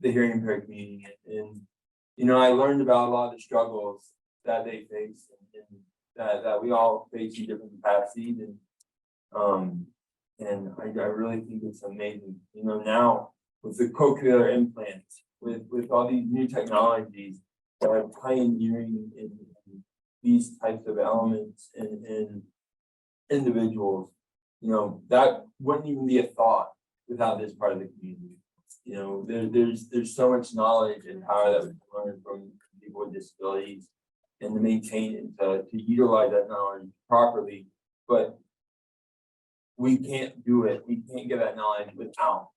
the hearing impaired community. And you know, I learned about a lot of the struggles that they face and that we all face in different capacities. And I really think it's amazing. You know, now with the cochlear implants, with all these new technologies that are pioneering in these types of elements in individuals, you know, that wouldn't even be a thought without this part of the community. You know, there's so much knowledge and power that we can learn from people with disabilities, and to maintain and to utilize that knowledge properly. But we can't do it. We can't get that knowledge without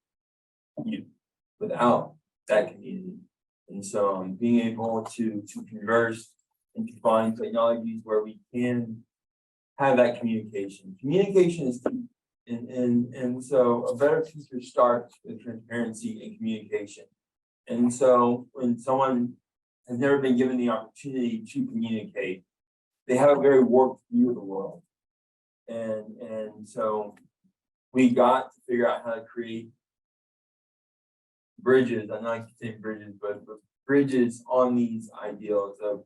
you, without that community. And so being able to converse and to find technologies where we can have that communication. Communication is key. And so a better future starts with transparency and communication. And so when someone has never been given the opportunity to communicate, they have a very warped view of the world. And so we got to figure out how to create bridges, I'm not saying bridges, but bridges on these ideals of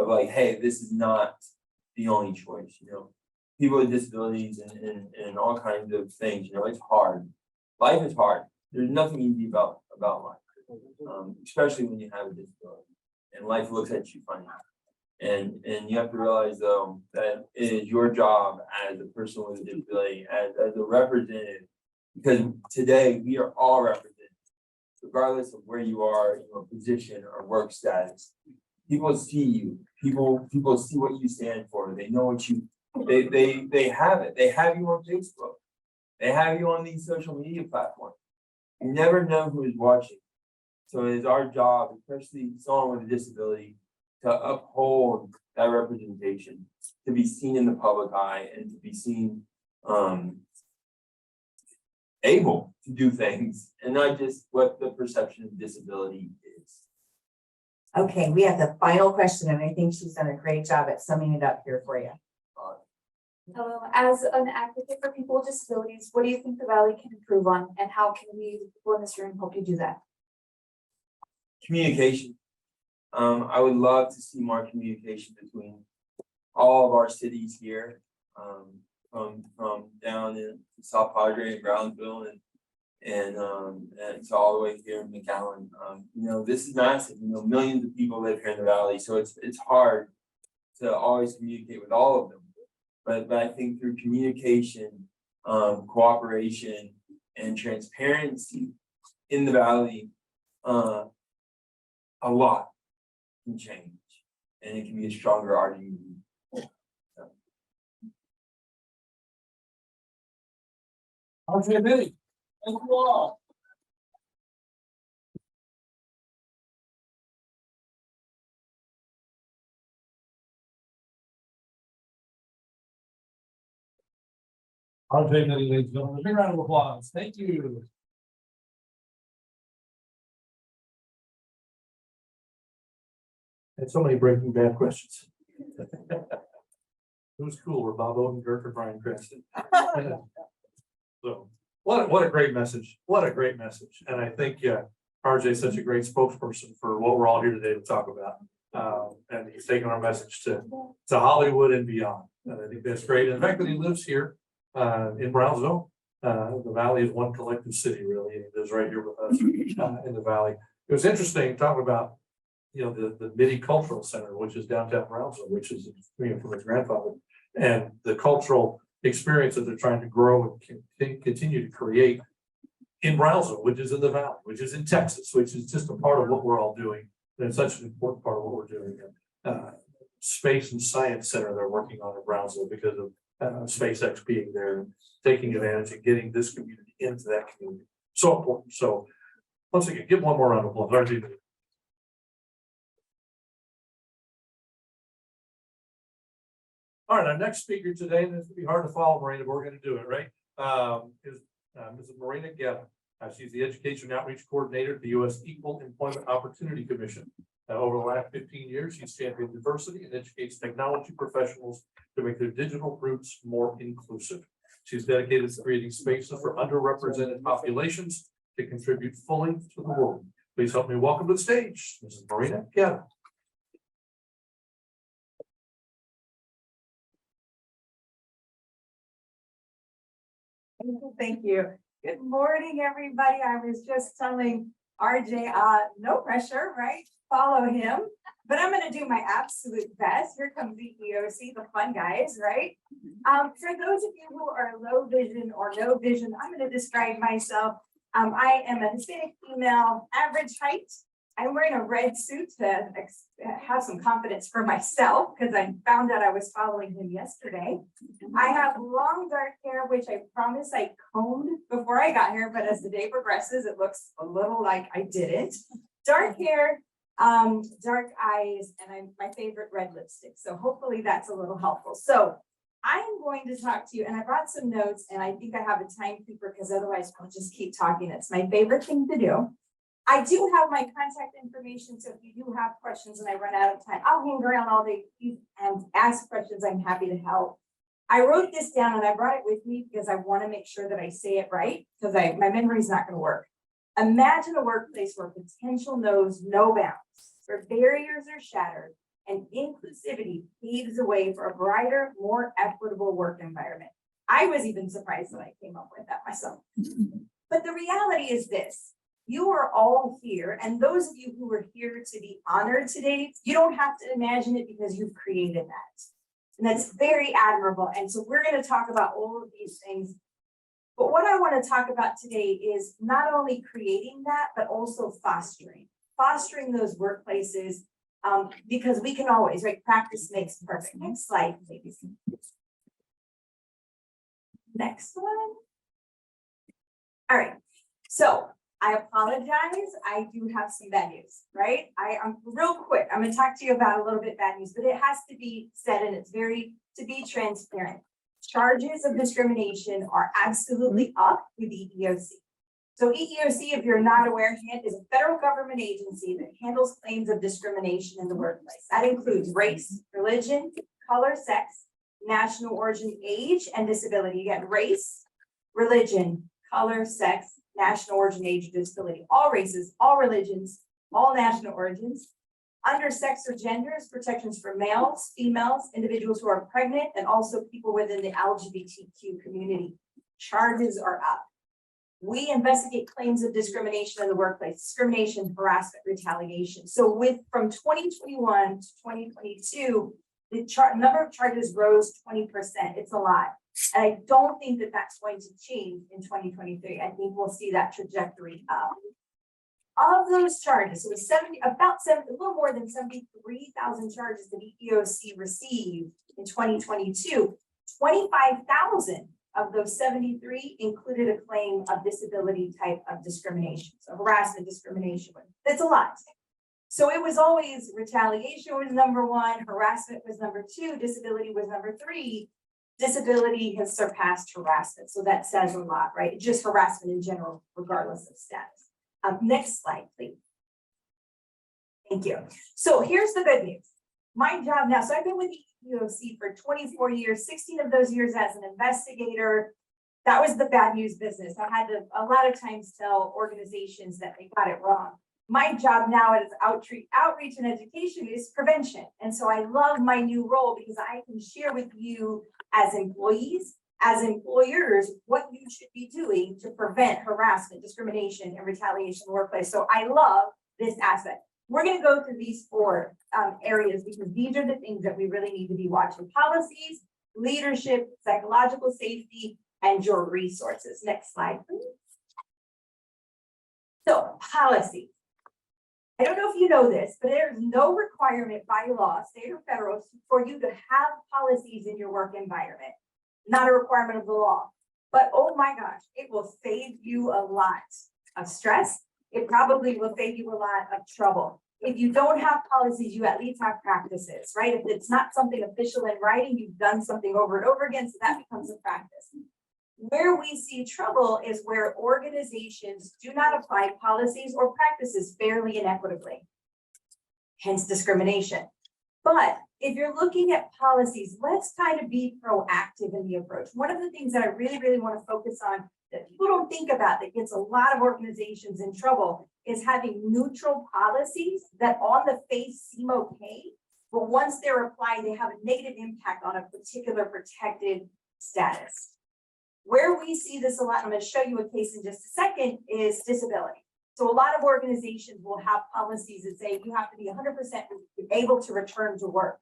like, hey, this is not the only choice, you know. People with disabilities and all kinds of things, you know, it's hard. Life is hard. There's nothing easy about life, especially when you have a disability and life looks at you funny. And you have to realize though, that it is your job as a person with a disability, as a representative, because today we are all represented, regardless of where you are in your position or work status. People see you, people see what you stand for, they know what you, they have it, they have you on Facebook, they have you on these social media platforms. You never know who is watching. So it is our job, especially someone with a disability, to uphold that representation, to be seen in the public eye and to be seen able to do things and not just what the perception of disability is. Okay, we have the final question, and I think she's done a great job at summing it up here for you. As an advocate for people with disabilities, what do you think the Valley can improve on, and how can we, the people in this room, help you do that? Communication. I would love to see more communication between all of our cities here, from down in South Padre and Brownsville and so all the way here in McAllen. You know, this is massive. You know, millions of people live here in the Valley, so it's hard to always communicate with all of them. But I think through communication, cooperation, and transparency in the Valley, a lot can change, and it can be a stronger argument. Okay, Vinny, thank you all. RJ, ladies and gentlemen, a big round of applause. Thank you. Had so many Breaking Bad questions. Who's cooler, Bob Odenkirk or Bryan Cranston? So, what a great message. What a great message. And I think, RJ is such a great spokesperson for what we're all here today to talk about. And he's taking our message to Hollywood and beyond. And I think that's great. And the fact that he lives here in Brownsville, the Valley is one collective city, really. He lives right here with us in the Valley. It was interesting talking about, you know, the Midi Cultural Center, which is downtown Brownsville, which is, you know, from his grandfather, and the cultural experience that they're trying to grow and continue to create in Brownsville, which is in the Valley, which is in Texas, which is just a part of what we're all doing. And it's such an important part of what we're doing. Space and Science Center they're working on in Brownsville because of SpaceX being there and taking advantage and getting this community into that community. So important. So once again, give one more round of applause. RJ. All right, our next speaker today, and this will be hard to follow, Marina, but we're going to do it, right? Is Mrs. Marina Getta. She's the Education Outreach Coordinator at the U.S. Equal Employment Opportunity Commission. Over the last 15 years, she's championed diversity and educates technology professionals to make their digital roots more inclusive. She's dedicated to creating spaces for underrepresented populations to contribute fully to the world. Please help me welcome to the stage, Mrs. Marina Getta. Thank you. Good morning, everybody. I was just telling RJ, no pressure, right? Follow him, but I'm going to do my absolute best. Here comes the EOC, the fun guys, right? For those of you who are low vision or no vision, I'm going to describe myself. I am a Hispanic female, average height. I'm wearing a red suit to have some confidence for myself because I found out I was following him yesterday. I have long dark hair, which I promise I combed before I got here, but as the day progresses, it looks a little like I didn't. Dark hair, dark eyes, and my favorite red lipstick. So hopefully that's a little helpful. So I'm going to talk to you, and I brought some notes, and I think I have a timekeeper because otherwise I'll just keep talking. It's my favorite thing to do. I do have my contact information, so if you do have questions and I run out of time, I'll hang around all day and ask questions. I'm happy to help. I wrote this down and I brought it with me because I want to make sure that I say it right, because my memory is not going to work. Imagine a workplace where potential knows no bounds, where barriers are shattered, and inclusivity paves the way for a brighter, more equitable work environment. I was even surprised that I came up with that myself. But the reality is this: you are all here, and those of you who are here to be honored today, you don't have to imagine it because you've created that. And that's very admirable. And so we're going to talk about all of these things. But what I want to talk about today is not only creating that, but also fostering those workplaces, because we can always, right? Practice makes perfect. Next slide, please. Next one. All right. So I apologize. I do have some bad news, right? I'm real quick. I'm going to talk to you about a little bit bad news, but it has to be said, and it's to be transparent. Charges of discrimination are absolutely up with the EEOC. So EEOC, if you're not aware, is a federal government agency that handles claims of discrimination in the workplace. That includes race, religion, color, sex, national origin, age, and disability. Again, race, religion, color, sex, national origin, age, disability. All races, all religions, all national origins. Under sex or genders, protections for males, females, individuals who are pregnant, and also people within the LGBTQ community. Charges are up. We investigate claims of discrimination in the workplace, discrimination, harassment, retaliation. So from 2021 to 2022, the number of charges rose 20%. It's a lot. And I don't think that that's going to change in 2023. I think we'll see that trajectory up. Of those charges, it was a little more than 73,000 charges that EEOC received in 2022. 25,000 of those 73 included a claim of disability type of discrimination. So harassment, discrimination, that's a lot. So it was always retaliation was number one, harassment was number two, disability was number three. Disability has surpassed harassment. So that says a lot, right? Just harassment in general, regardless of status. Next slide, please. Thank you. So here's the good news. My job now, so I've been with the EEOC for 24 years, 16 of those years as an investigator. That was the bad news business. I had to a lot of times tell organizations that they got it wrong. My job now as outreach and education is prevention. And so I love my new role because I can share with you as employees, as employers, what you should be doing to prevent harassment, discrimination, and retaliation in the workplace. So I love this aspect. We're going to go through these four areas because these are the things that we really need to be watching: policies, leadership, psychological safety, and your resources. Next slide, please. So policy. I don't know if you know this, but there's no requirement by law, state or federal, for you to have policies in your work environment. Not a requirement of the law, but oh my gosh, it will save you a lot of stress. It probably will save you a lot of trouble. If you don't have policies, you at least have practices, right? If it's not something official in writing, you've done something over and over again, so that becomes a practice. Where we see trouble is where organizations do not apply policies or practices fairly and equitably, hence discrimination. But if you're looking at policies, let's kind of be proactive in the approach. One of the things that I really, really want to focus on that people don't think about that gets a lot of organizations in trouble is having neutral policies that on the face seem okay, but once they're applied, they have a negative impact on a particular protected status. Where we see this a lot, I'm going to show you a case in just a second, is disability. So a lot of organizations will have policies that say you have to be 100% able to return to work.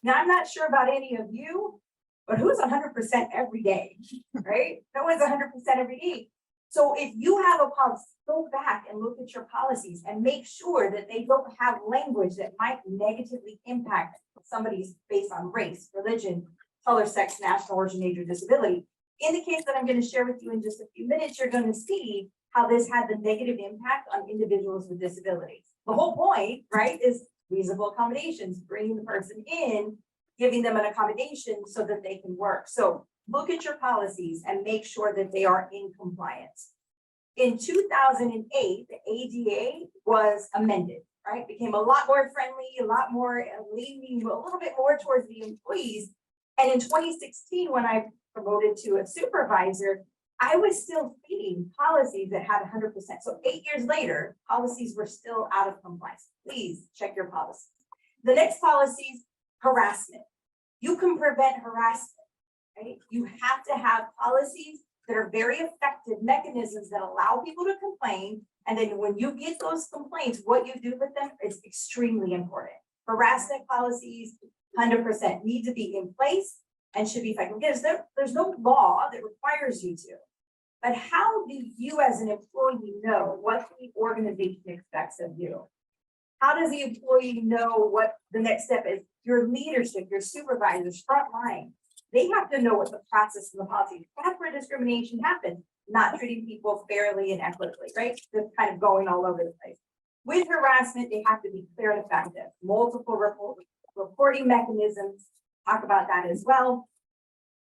Now, I'm not sure about any of you, but who's 100% every day, right? No one's 100% every day. So if you have a policy, go back and look at your policies and make sure that they don't have language that might negatively impact somebody's based on race, religion, color, sex, national origin, age, or disability. In the case that I'm going to share with you in just a few minutes, you're going to see how this had the negative impact on individuals with disabilities. The whole point, right, is reasonable accommodations, bringing the person in, giving them an accommodation so that they can work. So look at your policies and make sure that they are in compliance. In 2008, the ADA was amended, right? Became a lot more friendly, a lot more leaning, a little bit more towards the employees. And in 2016, when I promoted to a supervisor, I was still feeding policies that had 100%. So 8 years later, policies were still out of compliance. Please check your policy. The next policy is harassment. You can prevent harassment, right? You have to have policies that are very effective mechanisms that allow people to complain. And then when you get those complaints, what you do with them is extremely important. Harassment policies, 100% need to be in place and should be effective. Because there's no law that requires you to. But how do you as an employee know what the organization expects of you? How does the employee know what the next step is? Your leadership, your supervisors, front line, they have to know what the process and the policy. That's where discrimination happens, not treating people fairly and equitably, right? Just kind of going all over the place. With harassment, they have to be clear and effective. Multiple reporting mechanisms, talk about that as well.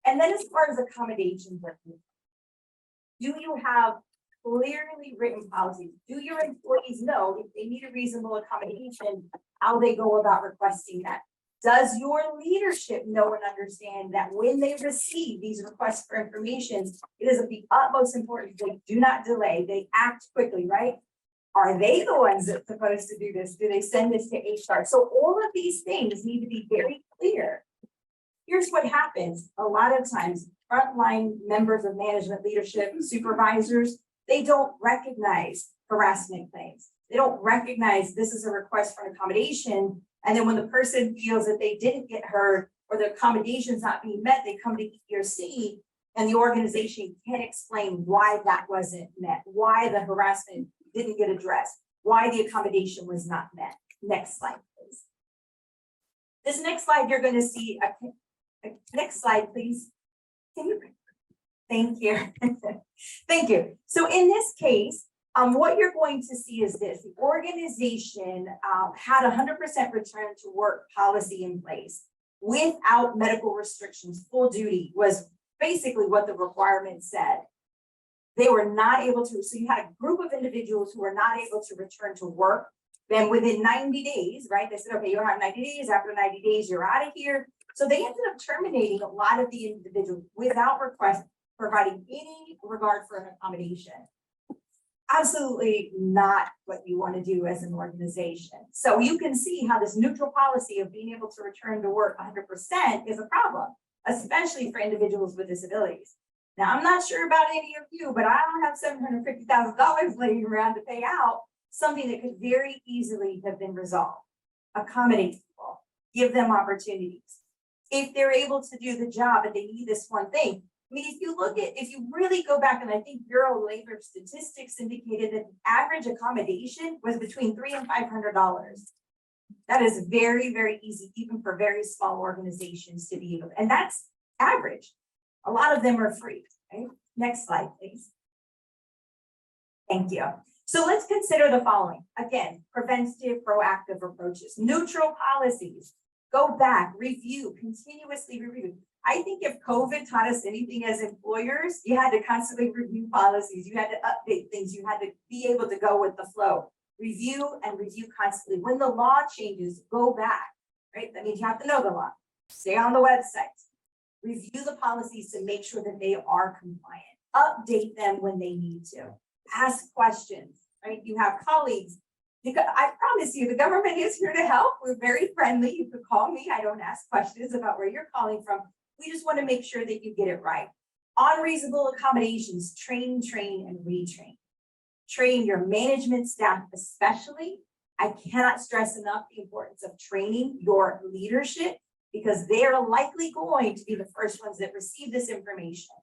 And then as far as accommodations, do you have clearly written policies? Do your employees know if they need a reasonable accommodation, how they go about requesting that? Does your leadership know and understand that when they receive these requests for information, it is of the utmost importance they do not delay, they act quickly, right? Are they the ones that's supposed to do this? Do they send this to HR? So all of these things need to be very clear. Here's what happens. A lot of times, frontline members of management, leadership, supervisors, they don't recognize harassment claims. They don't recognize this is a request for an accommodation. And then when the person feels that they didn't get heard or the accommodation's not being met, they come to ERC and the organization can't explain why that wasn't met, why the harassment didn't get addressed, why the accommodation was not met. Next slide, please. This next slide, you're going to see next slide, please. Can you? Thank you. Thank you. So in this case, what you're going to see is this: the organization had 100% return to work policy in place without medical restrictions. Full duty was basically what the requirement said. They were not able to. So you had a group of individuals who were not able to return to work. Then within 90 days, right? They said, okay, you have 90 days. After 90 days, you're out of here. So they ended up terminating a lot of the individuals without request, providing any regard for an accommodation. Absolutely not what you want to do as an organization. So you can see how this neutral policy of being able to return to work 100% is a problem, especially for individuals with disabilities. Now, I'm not sure about any of you, but I don't have $750,000 laying around to pay out, something that could very easily have been resolved. Accommodate people, give them opportunities. If they're able to do the job and they need this one thing. I mean, if you really go back, and I think Bureau of Labor statistics indicated that the average accommodation was between $300 and $500. That is very, very easy, even for very small organizations to be able to, and that's average. A lot of them are free, right? Next slide, please. Thank you. So let's consider the following. Again, preventative, proactive approaches, neutral policies. Go back, review, continuously review. I think if COVID taught us anything as employers, you had to constantly review policies. You had to update things. You had to be able to go with the flow. Review and review constantly. When the law changes, go back, right? That means you have to know the law. Stay on the website. Review the policies to make sure that they are compliant. Update them when they need to. Ask questions, right? You have colleagues. I promise you, the government is here to help. We're very friendly. You could call me. I don't ask questions about where you're calling from. We just want to make sure that you get it right. Unreasonable accommodations, train, and retrain. Train your management staff, especially. I cannot stress enough the importance of training your leadership because they're likely going to be the first ones that receive this information.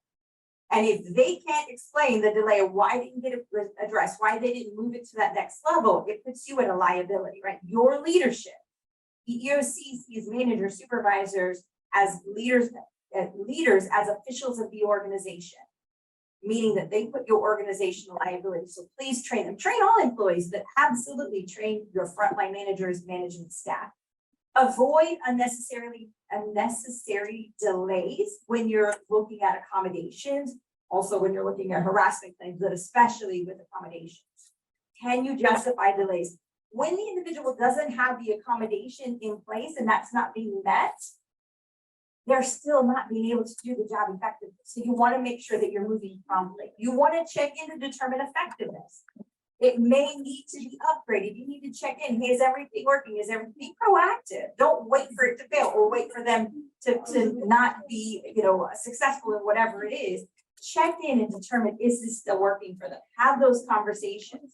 And if they can't explain the delay of why they didn't get it addressed, why they didn't move it to that next level, it puts you at a liability, right? Your leadership, the EOC sees managers, supervisors as leaders as officials of the organization, meaning that they put your organizational liability. So please train them. Train all employees, but absolutely train your frontline managers, management staff. Avoid unnecessary delays when you're looking at accommodations. Also, when you're looking at harassment claims, but especially with accommodations. Can you justify delays? When the individual doesn't have the accommodation in place and that's not being met, they're still not being able to do the job effectively. So you want to make sure that you're moving promptly. You want to check in to determine effectiveness. It may need to be upgraded. You need to check in. Hey, is everything working? Is everything be proactive? Don't wait for it to fail or wait for them to not be, successful in whatever it is. Check in and determine, is this still working for them? Have those conversations.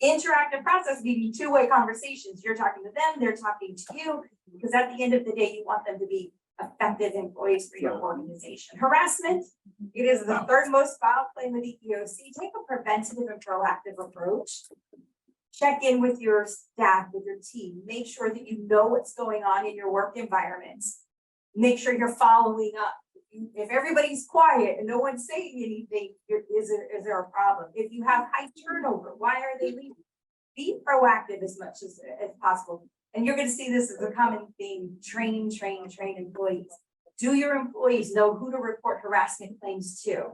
Interactive process, meaning two-way conversations. You're talking to them, they're talking to you, because at the end of the day, you want them to be effective employees for your organization. Harassment, it is the third most filed claim of the EEOC. Take a preventative and proactive approach. Check in with your staff, with your team. Make sure that you know what's going on in your work environments. Make sure you're following up. If everybody's quiet and no one's saying anything, is there a problem? If you have high turnover, why are they leaving? Be proactive as much as possible. And you're going to see this as a common theme: train employees. Do your employees know who to report harassment claims to?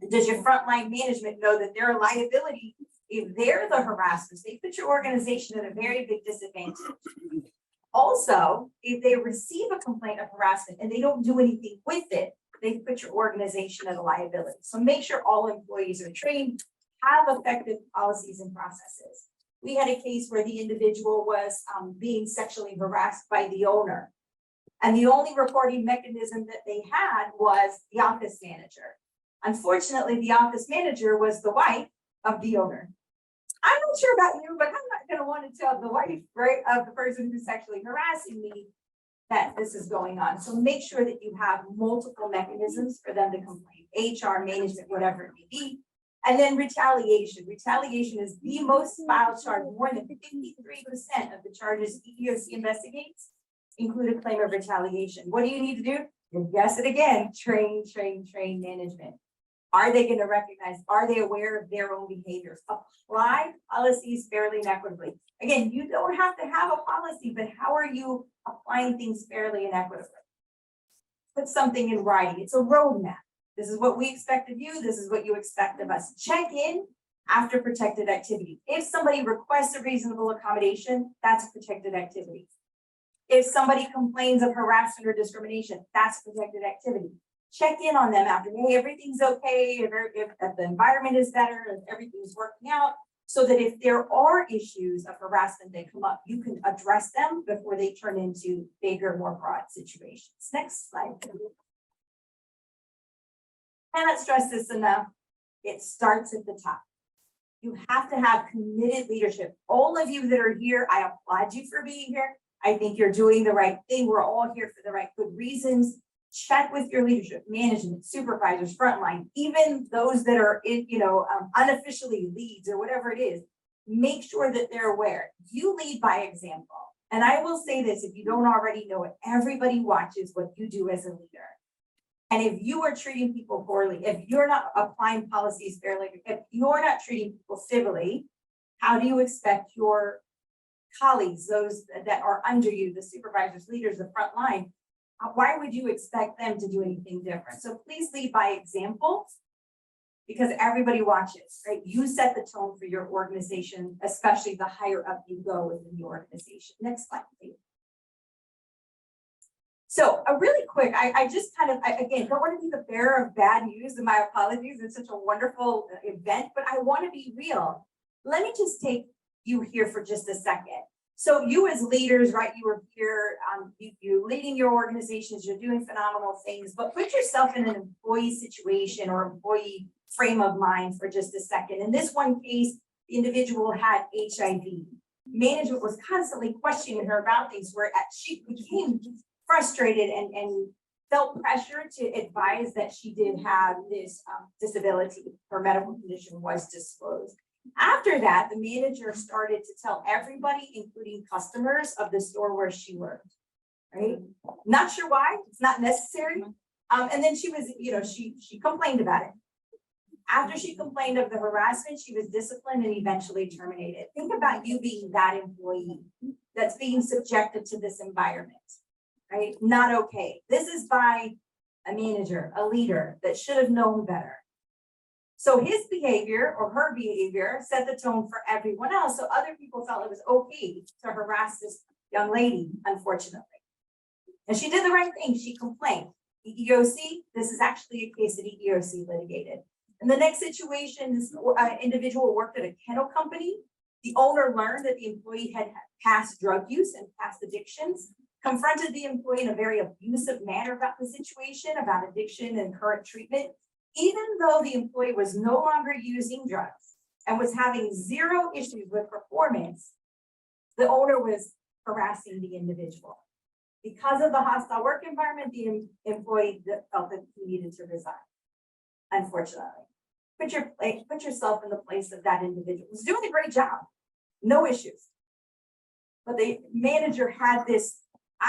Does your frontline management know that they're a liability if they're the harassers? They put your organization at a very big disadvantage. Also, if they receive a complaint of harassment and they don't do anything with it, they put your organization at a liability. So make sure all employees are trained, have effective policies and processes. We had a case where the individual was being sexually harassed by the owner. And the only reporting mechanism that they had was the office manager. Unfortunately, the office manager was the wife of the owner. I'm not sure about you, but I'm not going to want to tell the wife, right, of the person who's sexually harassing me that this is going on. So make sure that you have multiple mechanisms for them to complain, HR, management, whatever it may be. And then retaliation. Retaliation is the most filed charge. More than 53% of the charges EEOC investigates include a claim of retaliation. What do you need to do? You guess it again, train management. Are they going to recognize? Are they aware of their own behaviors? Apply policies fairly and equitably. Again, you don't have to have a policy, but how are you applying things fairly and equitably? Put something in writing. It's a roadmap. This is what we expect of you. This is what you expect of us. Check in after protected activity. If somebody requests a reasonable accommodation, that's a protected activity. If somebody complains of harassment or discrimination, that's protected activity. Check in on them after, hey, everything's okay, if the environment is better, if everything's working out, so that if there are issues of harassment that come up, you can address them before they turn into bigger, more broad situations. Next slide. Cannot stress this enough. It starts at the top. You have to have committed leadership. All of you that are here, I applaud you for being here. I think you're doing the right thing. We're all here for the right good reasons. Check with your leadership, management, supervisors, frontline, even those that are in, unofficially leads or whatever it is. Make sure that they're aware. You lead by example. And I will say this, if you don't already know it, everybody watches what you do as a leader. And if you are treating people poorly, if you're not applying policies fairly, if you're not treating people civilly, how do you expect your colleagues, those that are under you, the supervisors, leaders, the front line, why would you expect them to do anything different? So please lead by example, because everybody watches, right? You set the tone for your organization, especially the higher up you go within the organization. Next slide, please. So really quick, I just again, don't want to be the bearer of bad news, and my apologies. It's such a wonderful event, but I want to be real. Let me just take you here for just a second. So you as leaders, right, you were here, you're leading your organizations, you're doing phenomenal things, but put yourself in an employee situation or employee frame of mind for just a second. In this one case, the individual had HIV. Management was constantly questioning her about things where she became frustrated and felt pressure to advise that she did have this disability. Her medical condition was disclosed. After that, the manager started to tell everybody, including customers of the store where she worked, right? Not sure why, it's not necessary. And then she was, she complained about it. After she complained of the harassment, she was disciplined and eventually terminated. Think about you being that employee that's being subjected to this environment, right? Not okay. This is by a manager, a leader that should have known better. So his behavior or her behavior set the tone for everyone else. So other people felt it was okay to harass this young lady, unfortunately. And she did the right thing, she complained. EEOC, this is actually a case that EEOC litigated. In the next situation, this individual worked at a kennel company. The owner learned that the employee had past drug use and past addictions, confronted the employee in a very abusive manner about the situation, about addiction and current treatment, even though the employee was no longer using drugs and was having zero issues with performance. The owner was harassing the individual. Because of the hostile work environment, the employee felt that he needed to resign. Unfortunately, put yourself in the place of that individual who's doing a great job, no issues. But the manager had this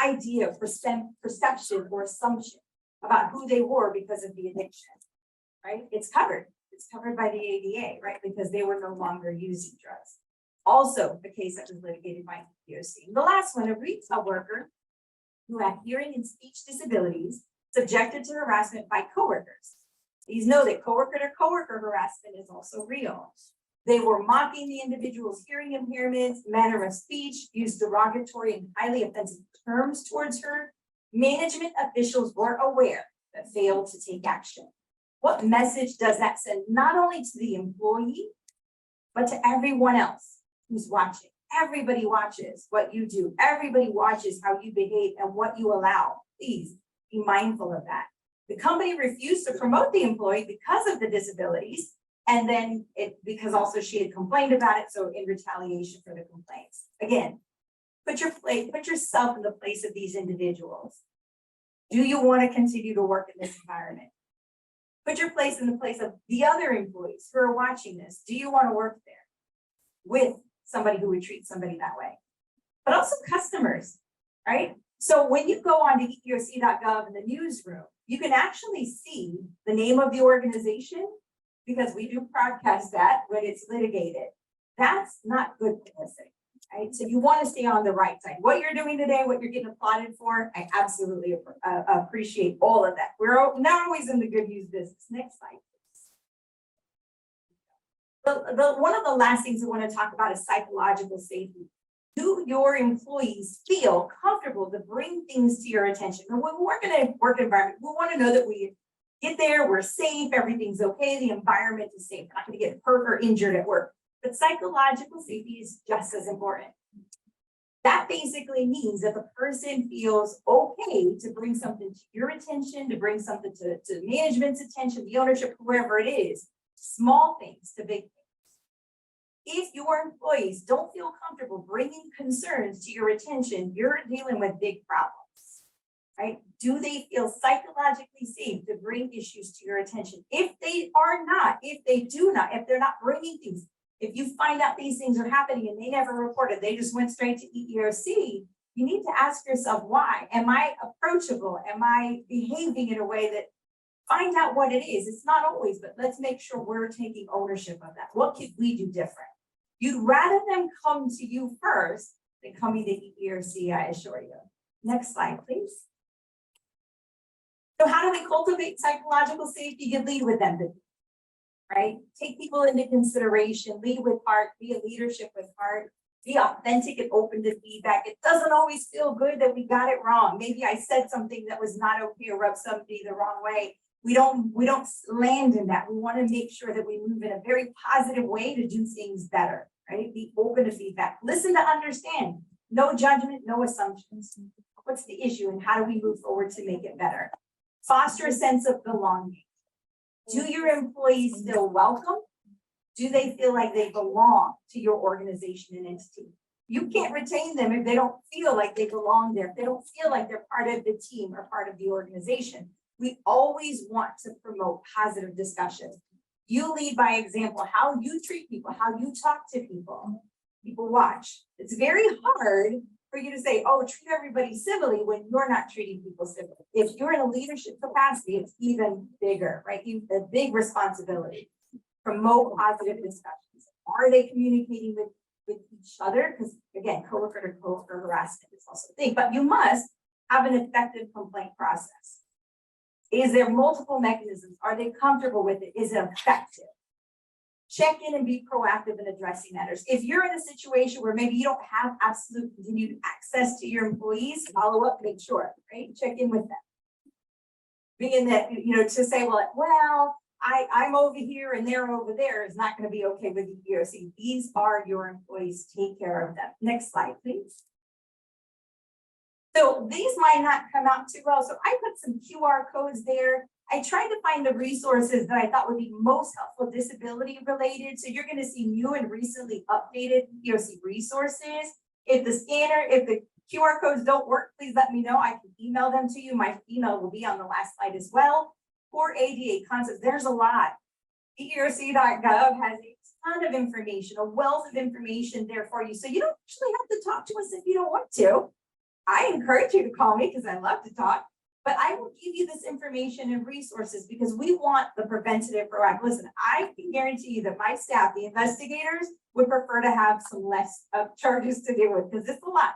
idea, perception or assumption about who they were because of the addiction, right? It's covered by the ADA, right? Because they were no longer using drugs. Also, the case that was litigated by EEOC. The last one, a retail worker who had hearing and speech disabilities subjected to harassment by coworkers. Please know that coworker to coworker harassment is also real. They were mocking the individual's hearing impairments, manner of speech, used derogatory and highly offensive terms towards her. Management officials were aware but failed to take action. What message does that send not only to the employee, but to everyone else who's watching? Everybody watches what you do. Everybody watches how you behave and what you allow. Please be mindful of that. The company refused to promote the employee because of the disabilities. And then because also she had complained about it. So in retaliation for the complaints, again, put yourself in the place of these individuals. Do you want to continue to work in this environment? Put your place in the place of the other employees who are watching this. Do you want to work there with somebody who would treat somebody that way? But also customers, right? So when you go on to EEOC.gov in the newsroom, you can actually see the name of the organization, because we do broadcast that when it's litigated. That's not good publicity, right? So you want to stay on the right side. What you're doing today, what you're getting applauded for, I absolutely appreciate all of that. We're not always in the good news business. Next slide. One of the last things we want to talk about is psychological safety. Do your employees feel comfortable to bring things to your attention? And when we work in a work environment, we want to know that we get there, we're safe, everything's okay, the environment is safe, we're not going to get hurt or injured at work. But psychological safety is just as important. That basically means that the person feels okay to bring something to your attention, to bring something to management's attention, the ownership, whoever it is, small things to big things. If your employees don't feel comfortable bringing concerns to your attention, you're dealing with big problems. Right? Do they feel psychologically safe to bring issues to your attention? If they are not, if they do not, if they're not bringing things, if you find out these things are happening and they never reported, they just went straight to EEOC, you need to ask yourself why. Am I approachable? Am I behaving in a way that find out what it is? It's not always, but let's make sure we're taking ownership of that. What could we do different? You'd rather them come to you first than coming to EEOC, I assure you. Next slide, please. So how do we cultivate psychological safety? You lead with empathy, right? Take people into consideration, lead with heart, be a leadership with heart, be authentic and open to feedback. It doesn't always feel good that we got it wrong. Maybe I said something that was not okay or rubbed somebody the wrong way. We don't land in that. We want to make sure that we move in a very positive way to do things better, right? Be open to feedback, listen to understand, no judgment, no assumptions. What's the issue and how do we move forward to make it better? Foster a sense of belonging. Do your employees feel welcome? Do they feel like they belong to your organization and entity? You can't retain them if they don't feel like they belong there, if they don't feel like they're part of the team or part of the organization. We always want to promote positive discussion. You lead by example, how you treat people, how you talk to people. People watch. It's very hard for you to say, oh, treat everybody civilly when you're not treating people civilly. If you're in a leadership capacity, it's even bigger, right? You have a big responsibility. Promote positive discussions. Are they communicating with each other? Because again, coworker to coworker harassment is also a thing, but you must have an effective complaint process. Is there multiple mechanisms? Are they comfortable with it? Is it effective? Check in and be proactive in addressing matters. If you're in a situation where maybe you don't have absolute continued access to your employees, follow up, make sure, right? Check in with them. Being that, to say, well, I'm over here and they're over there is not gonna be okay with the EOC. These are your employees, take care of them. Next slide, please. So these might not come out too well. So I put some QR codes there. I tried to find the resources that I thought would be most helpful disability related. So you're gonna see new and recently updated EOC resources. If the QR codes don't work, please let me know. I can email them to you. My email will be on the last slide as well. For ADA concepts, there's a lot. EOC.gov has a ton of information, a wealth of information there for you. So you don't actually have to talk to us if you don't want to. I encourage you to call me because I love to talk, but I will give you this information and resources because we want the preventative proactive. Listen, I can guarantee you that my staff, the investigators, would prefer to have some less charges to deal with because it's a lot.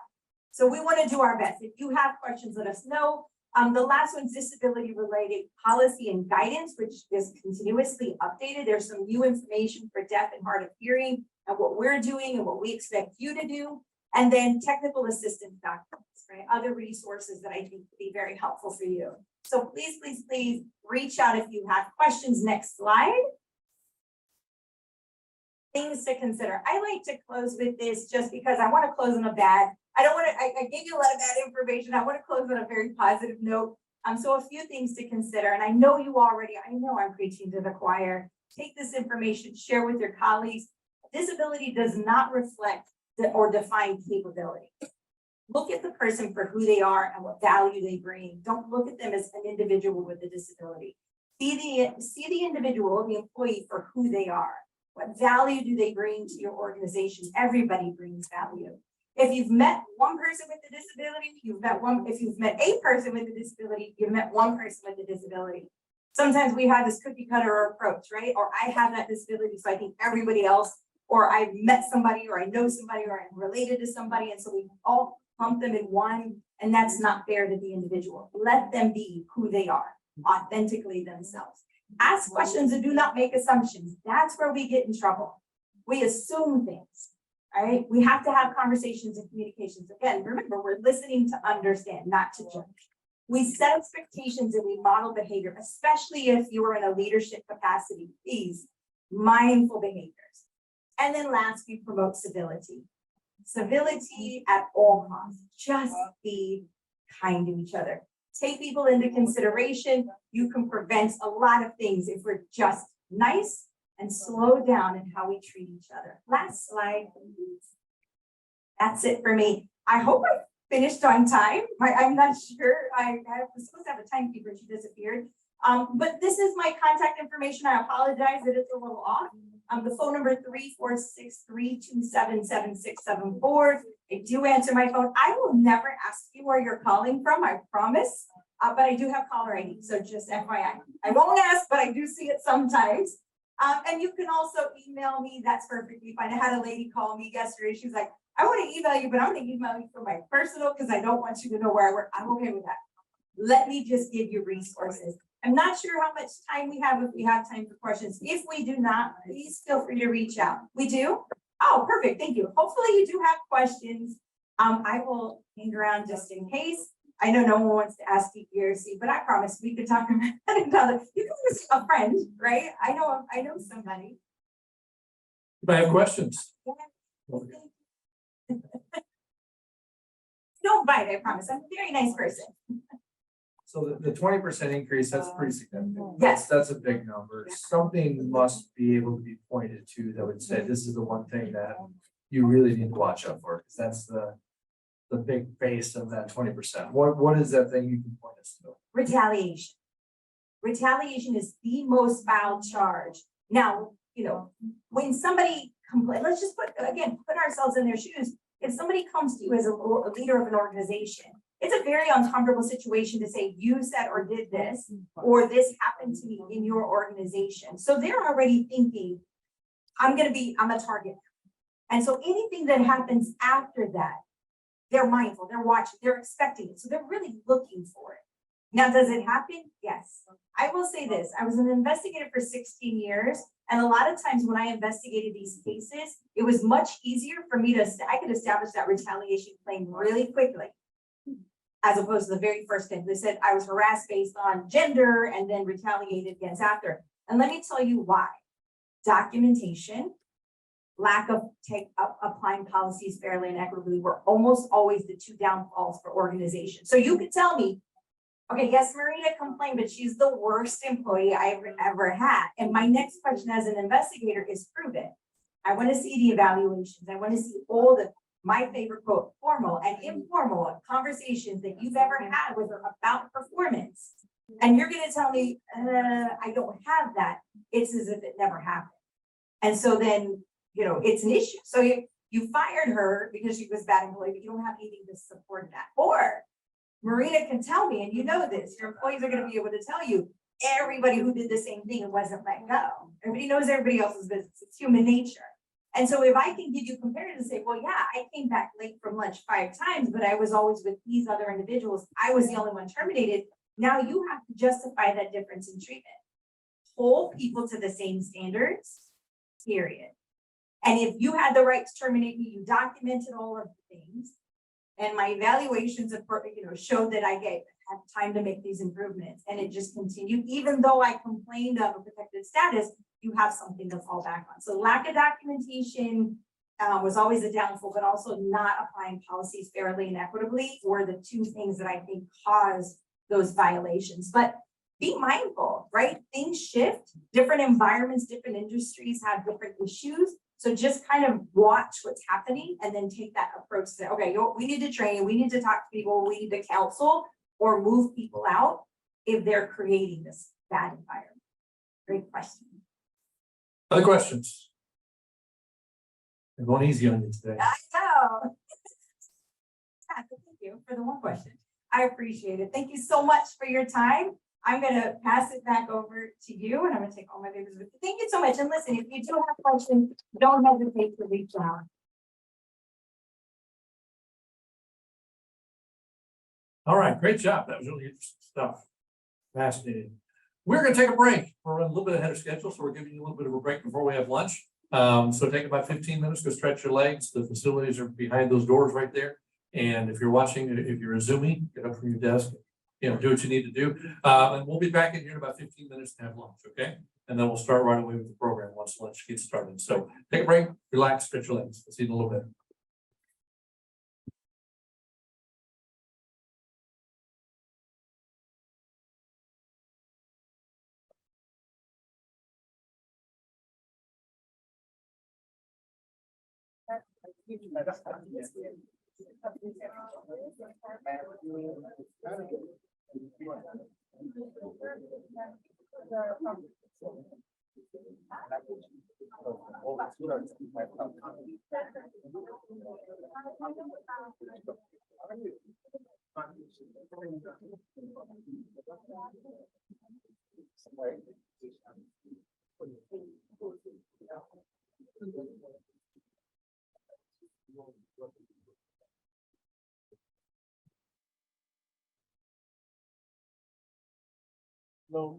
So we want to do our best. If you have questions, let us know. The last one's disability related policy and guidance, which is continuously updated. There's some new information for deaf and hard of hearing and what we're doing and what we expect you to do. And then technical assistance documents, right? Other resources that I think would be very helpful for you. So please, please, please reach out if you have questions. Next slide. Things to consider. I like to close with this just because I want to close on a bad. I gave you a lot of bad information. I want to close on a very positive note. So a few things to consider, and I know I'm preaching to the choir. Take this information, share with your colleagues. Disability does not reflect or define capability. Look at the person for who they are and what value they bring. Don't look at them as an individual with a disability. See the individual, the employee for who they are. What value do they bring to your organization? Everybody brings value. If you've met one person with a disability, if you've met a person with a disability, you've met one person with a disability. Sometimes we have this cookie cutter approach, right? Or I have that disability, so I think everybody else, or I've met somebody, or I know somebody, or I'm related to somebody, and so we all lump them in one, and that's not fair to the individual. Let them be who they are, authentically themselves. Ask questions and do not make assumptions. That's where we get in trouble. We assume things. All right, we have to have conversations and communications. Again, remember, we're listening to understand, not to judge. We set expectations and we model behavior, especially if you are in a leadership capacity. Please, mindful behaviors. And then last, we promote civility. Civility at all costs. Just be kind to each other. Take people into consideration. You can prevent a lot of things if we're just nice and slow down in how we treat each other. Last slide, please. That's it for me. I hope I finished on time. I'm not sure. I was supposed to have a timekeeper and she disappeared. But this is my contact information. I apologize that it's a little off. The phone number 346-327-7674. I do answer my phone. I will never ask you where you're calling from, I promise. But I do have caller ID, so just FYI. I won't ask, but I do see it sometimes. And you can also email me. That's perfectly fine. I had a lady call me yesterday. She was like, I want to email you, but I'm going to email you from my personal because I don't want you to know where I work. I'm okay with that. Let me just give you resources. I'm not sure how much time we have, if we have time for questions. If we do not, please feel free to reach out. We do? Oh, perfect. Thank you. Hopefully you do have questions. I will hang around just in case. I know no one wants to ask ERC, but I promise we could talk about another. You can use a friend, right? I know somebody. You might have questions. Don't bite, I promise. I'm a very nice person. So the 20% increase, that's pretty significant. Yes. That's a big number. Something must be able to be pointed to that would say, this is the one thing that you really need to watch out for, because that's the big face of that 20%. What is that thing you can point us to? Retaliation. Retaliation is the most foul charge. Now, when somebody complains, let's just put ourselves in their shoes. If somebody comes to you as a leader of an organization, it's a very uncomfortable situation to say you said or did this, or this happened to me in your organization. So they're already thinking, I'm a target. And so anything that happens after that, they're mindful, they're watching, they're expecting it. So they're really looking for it. Now, does it happen? Yes. I will say this. I was an investigator for 16 years. And a lot of times when I investigated these cases, it was much easier for me I could establish that retaliation claim really quickly. as opposed to the very first thing. They said I was harassed based on gender and then retaliated against after. And let me tell you why. Documentation, lack of applying policies fairly and equitably were almost always the two downfalls for organizations. So you could tell me, okay, yes, Marina complained, but she's the worst employee I've ever had. And my next question as an investigator is prove it. I want to see the evaluations. I want to see all the, my favorite quote, formal and informal conversations that you've ever had with her about performance. And you're going to tell me, I don't have that. It's as if it never happened. And so then, you know, it's an issue. So you fired her because she was a bad employee, but you don't have anything to support that. Or Marina can tell me, and you know this, your employees are going to be able to tell you everybody who did the same thing and wasn't let go. Everybody knows everybody else's business. It's human nature. And so if I can give you comparative and say, well, yeah, I came back late from lunch 5 times, but I was always with these other individuals. I was the only one terminated. Now you have to justify that difference in treatment. Hold people to the same standards, period. And if you had the right to terminate me, you documented all of the things. And my evaluations of, showed that I had time to make these improvements, and it just continued. Even though I complained of a protected status, you have something to fall back on. So lack of documentation was always a downfall, but also not applying policies fairly and equitably were the two things that I think caused those violations. But be mindful, right? Things shift, different environments, different industries have different issues. So just kind of watch what's happening and then take that approach to say, okay, we need to train, we need to talk to people, we need to counsel or move people out if they're creating this bad environment. Great question. Other questions? I'm going easy on you today. I know. Thank you for the one question. I appreciate it. Thank you so much for your time. I'm going to pass it back over to you, and I'm going to take all my papers with you. Thank you so much. And listen, if you do have questions, don't hesitate to reach out. All right, great job. That was really interesting stuff. Fascinating. We're going to take a break. We're running a little bit ahead of schedule, so we're giving you a little bit of a break before we have lunch. So take about 15 minutes to stretch your legs. The facilities are behind those doors right there. And if you're watching, if you're Zooming, get up from your desk, do what you need to do. And we'll be back in here in about 15 minutes to have lunch, okay? And then we'll start right away with the program once lunch gets started. So take a break, relax, stretch your legs. See you in a little bit. No.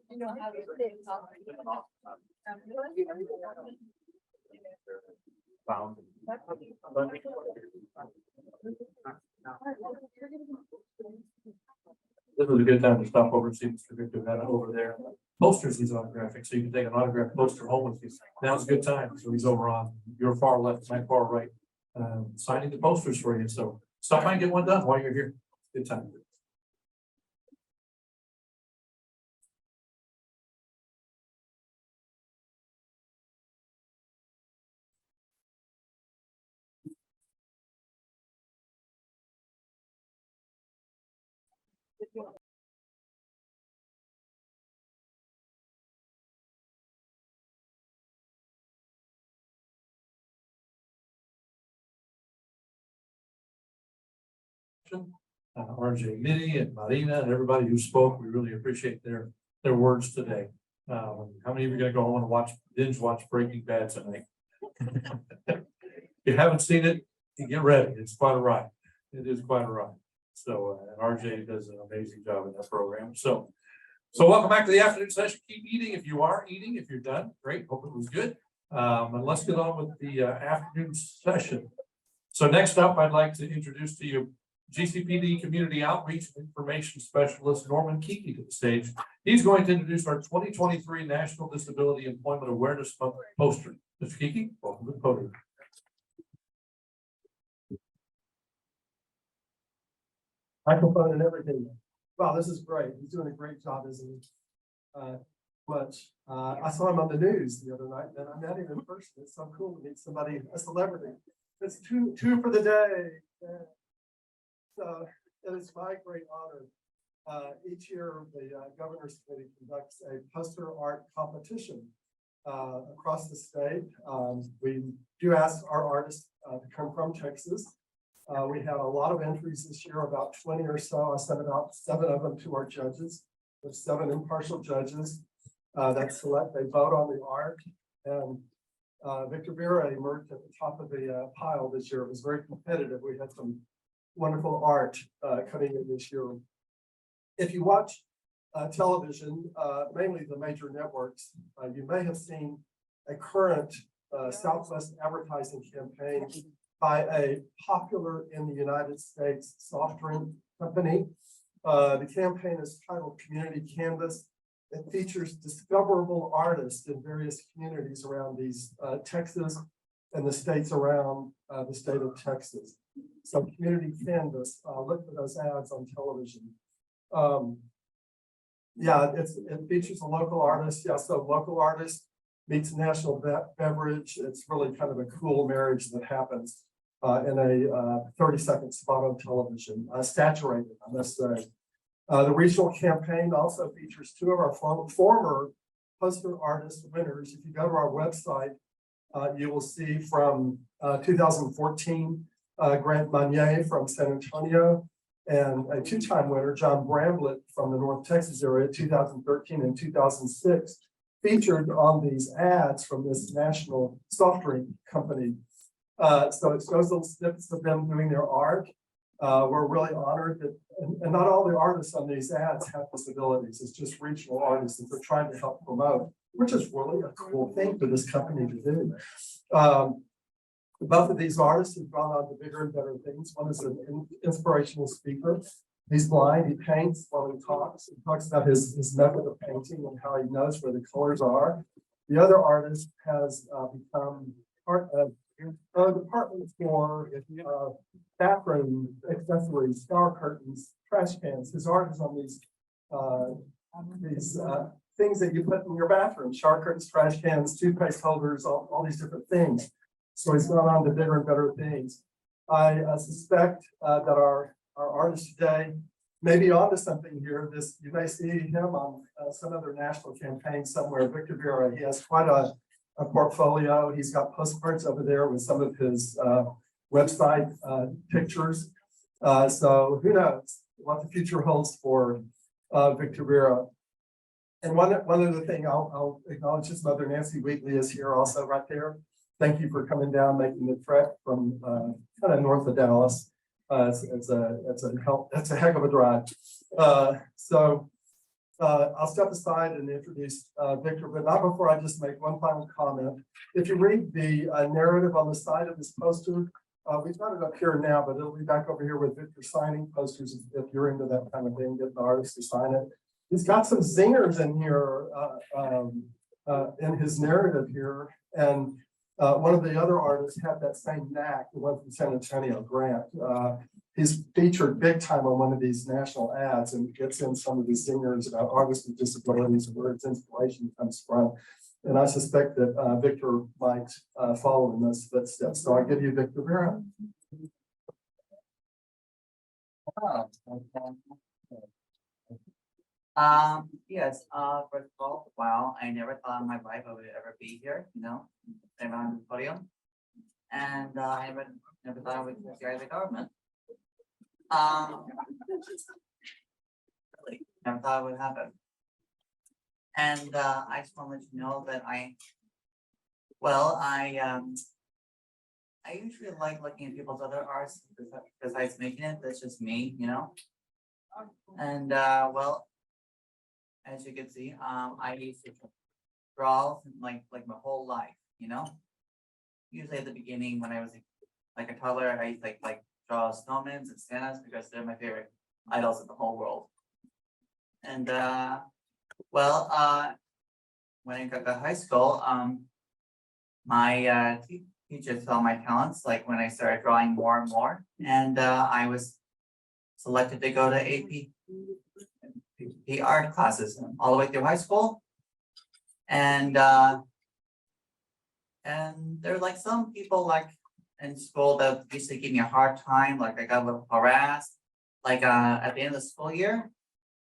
You know how these things are. Found. This was a good time to stop over and see Mr. Victor had it over there. Posters he's autographing, so you can take an autographed poster home with you. Now's a good time. So he's over on your far left, my far right, signing the posters for you. So stop by and get one done while you're here. Good time. RJ Mitty and Marina and everybody who spoke, we really appreciate their words today. How many of you are gonna go home and binge watch Breaking Bad tonight? If you haven't seen it, you get ready. It's quite a ride. It is quite a ride. So RJ does an amazing job in that program. So So welcome back to the afternoon session. Keep eating if you are eating. If you're done, great. Hope it was good. And let's get on with the afternoon session. So next up, I'd like to introduce to you GCPD Community Outreach and Information Specialist Norman Kiki to the stage. He's going to introduce our 2023 National Disability Employment Awareness Month poster. Mr. Kiki, welcome to the podium. Microphone and everything. Wow, this is great. He's doing a great job, isn't he? I saw him on the news the other night, and I met him in person. It's so cool to meet somebody, a celebrity. It's two for the day. Yeah. So it is my great honor. Each year, the Governor's Committee conducts a poster art competition across the state. We do ask our artists to come from Texas. We had a lot of entries this year, about 20 or so. I sent out 7 of them to our judges. There's 7 impartial judges that select, they vote on the art. And Victor Vera emerged at the top of the pile this year. It was very competitive. We had some wonderful art coming in this year. If you watch television, mainly the major networks, you may have seen a current Southwest advertising campaign by a popular in the United States soft drink company. The campaign is titled Community Canvas. It features discoverable artists in various communities around these Texas and the states around the state of Texas. So Community Canvas, look for those ads on television. Yeah, it features a local artist. Yeah, so local artist meets national beverage. It's really kind of a cool marriage that happens in a 30-second spot on television, saturated, I must say. The regional campaign also features 2 of our former poster artist winners. If you go to our website, you will see from 2014, Grant Manier from San Antonio, and a 2-time winner, John Bramblett from the North Texas area, 2013 and 2006, featured on these ads from this national soft drink company. So it shows little snippets of them doing their art. We're really honored that, and not all the artists on these ads have disabilities. It's just regional artists that they're trying to help promote, which is really a cool thing for this company to do. Both of these artists have gone on to bigger and better things. One is an inspirational speaker. He's blind, he paints while he talks. He talks about his method of painting and how he knows where the colors are. The other artist has become part of a department for bathroom accessories, shower curtains, trash cans. His art is on these things that you put in your bathroom: shower curtains, trash cans, toothpaste holders, all these different things. So he's gone on to bigger and better things. I suspect that our artist today may be onto something here. You may see him on some other national campaign somewhere. Victor Vera, he has quite a portfolio. He's got postcards over there with some of his website pictures. So who knows what the future holds for Victor Vera. And one other thing, I'll acknowledge his mother, Nancy Wheatley, is here also right there. Thank you for coming down, making the trek from kind of north of Dallas. It's a heck of a drive. I'll step aside and introduce Victor, but not before I just make one final comment. If you read the narrative on the side of this poster, we've got it up here now, but it'll be back over here with Victor signing posters if you're into that kind of thing, get the artist to sign it. He's got some zingers in here in his narrative here. And one of the other artists had that same knack, the one from San Antonio, Grant. He's featured big time on one of these national ads and gets in some of these zingers about artists with disabilities and where its inspiration comes from. And I suspect that Victor might follow in those footsteps. So I give you Victor Vera. Yes, first of all, wow, I never thought in my life I would ever be here, stand on the podium. And I never thought I would share the government. Really, never thought it would happen. And I just want to let you know that I usually like looking at people's other arts besides making it. That's just me, And as you can see, I used to draw like my whole life, you know? Usually at the beginning, when I was like a toddler, I used to like draw snowmen and Santas because they're my favorite idols in the whole world. And when I got to high school, my teacher saw my talents, like when I started drawing more and more, and I was selected to go to AP art classes all the way through high school. And there are like some people like in school that used to give me a hard time, like I got a little harassed. Like at the end of the school year,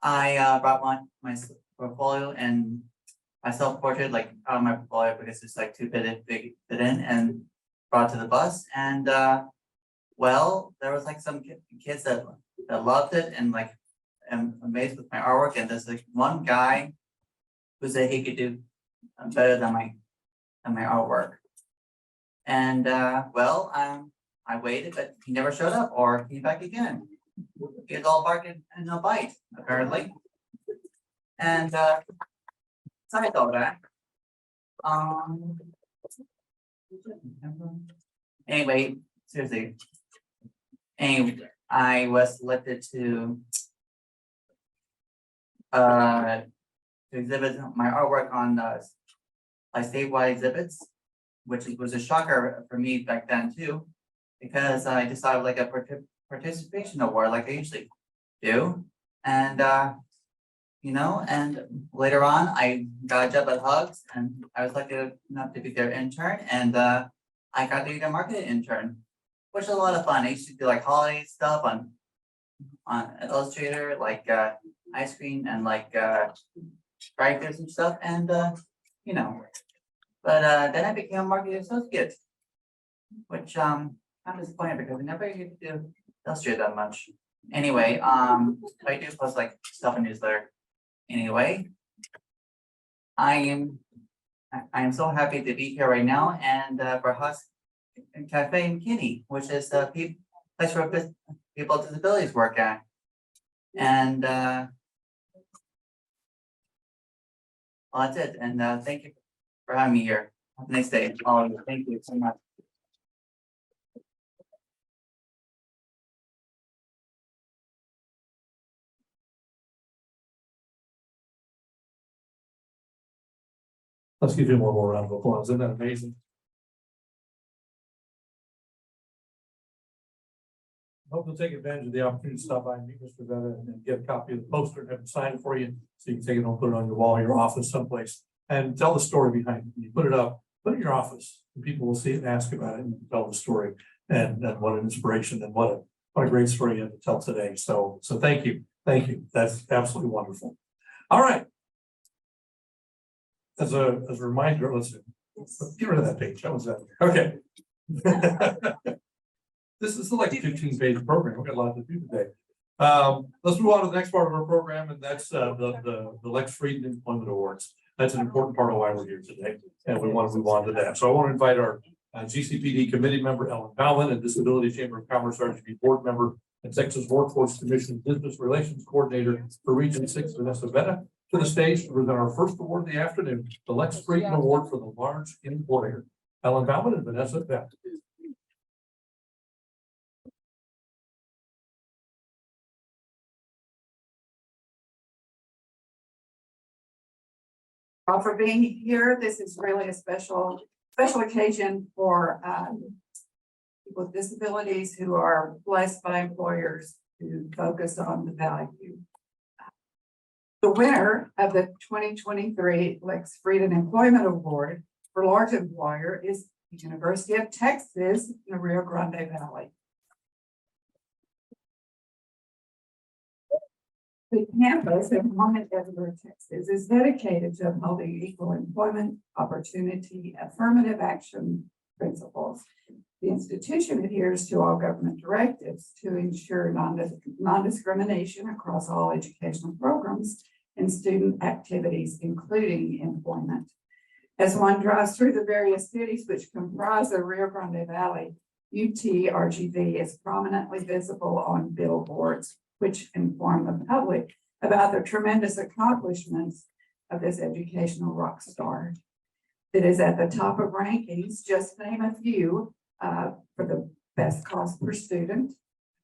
I brought my portfolio and my self-portrait like out of my portfolio because it's like too big to fit in, and brought to the bus. And well, there was like some kids that loved it and like am amazed with my artwork. And there's like one guy who said he could do better than my artwork. And I waited, but he never showed up or came back again. He was all bark and no bite, apparently. And besides all that, anyway, seriously. Anyway, I was selected to exhibit my artwork on like statewide exhibits, which was a shocker for me back then too, because I decided like a participation award like I usually do. And you know, and later on I got a job at Hugs and I was lucky enough to be their intern, and I got to be their marketing intern, which was a lot of fun. I used to do like holiday stuff on Illustrator, like ice cream and like writers and stuff, and you know, but then I became a marketing associate, which I'm disappointed because I never get to illustrate that much. Anyway, I do post like stuff in newsletter. Anyway, I am so happy to be here right now, and for Husk Cafe in Kinney, which is the place where people with disabilities work at. And well, that's it. And thank you for having me here. Have a nice day, all of you. Thank you so much. Let's give him one more round of applause. Isn't that amazing? Hope you'll take advantage of the opportunity to stop by and meet Mr. Vetta and get a copy of the poster and have him sign it for you, so you can take it home, put it on your wall in your office someplace, and tell the story behind it. When you put it up, put it in your office, and people will see it and ask about it and tell the story, and what an inspiration and what a great story you have to tell today. So thank you. That's absolutely wonderful. All right. As a reminder, let's get rid of that page. That was that. Okay. This is like a 15-page program. We've got a lot to do today. Let's move on to the next part of our program, and that's the Lex Frieden Employment Awards. That's an important part of why we're here today, and we want to move on to that. So I want to invite our GCPD committee member, Ellen Bowman, and Disability Chamber of Commerce RGB board member and Texas Workforce Commission Business Relations Coordinator for Region 6, Vanessa Vetta, to the stage to present our first award of the afternoon, the Lex Frieden Award for the Large Employer. Ellen Bowman and Vanessa Vetta. For being here. This is really a special occasion for people with disabilities who are blessed by employers to focus on the value. The winner of the 2023 Lex Frieden Employment Award for Large Employer is the University of Texas in the Rio Grande Valley. The campus in Edinburg, Texas is dedicated to upholding equal employment opportunity, affirmative action principles. The institution adheres to all government directives to ensure non-discrimination across all educational programs and student activities, including employment. As one drives through the various cities which comprise the Rio Grande Valley, UTRGV is prominently visible on billboards, which inform the public about the tremendous accomplishments of this educational rock star that is at the top of rankings, just to name a few, for the best cost per student,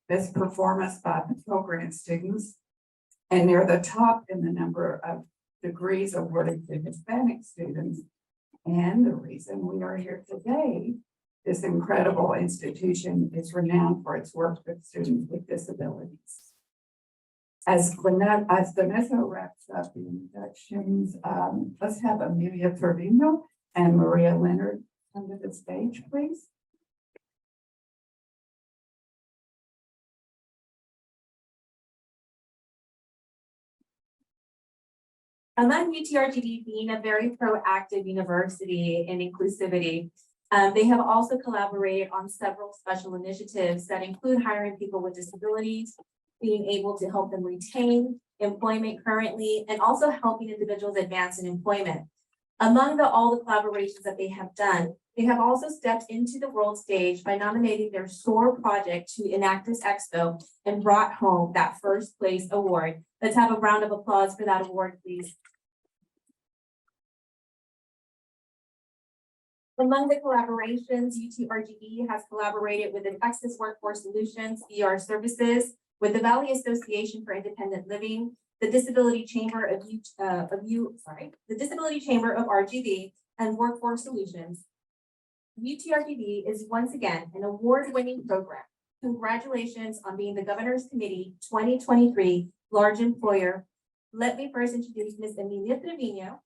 best performance by Pell Grant students, and near the top in the number of degrees awarded to Hispanic students. And the reason we are here today, this incredible institution is renowned for its work with students with disabilities. As Vanessa wraps up the introductions, let's have Amelia Trevino and Maria Leonard come to the stage, please. Among UTRGV being a very proactive university in inclusivity, they have also collaborated on several special initiatives that include hiring people with disabilities, being able to help them retain employment currently, and also helping individuals advance in employment. Among all the collaborations that they have done, they have also stepped into the world stage by nominating their SOAR project to Enactus Expo and brought home that first place award. Let's have a round of applause for that award, please. Among the collaborations, UTRGV has collaborated with the Texas Workforce Solutions, ER Services, with the Valley Association for Independent Living, the Disability Chamber of the Disability Chamber of RGV, and Workforce Solutions. UTRGV is once again an award-winning program. Congratulations on being the Governor's Committee 2023 Large Employer. Let me first introduce Ms. Amelia Trevino.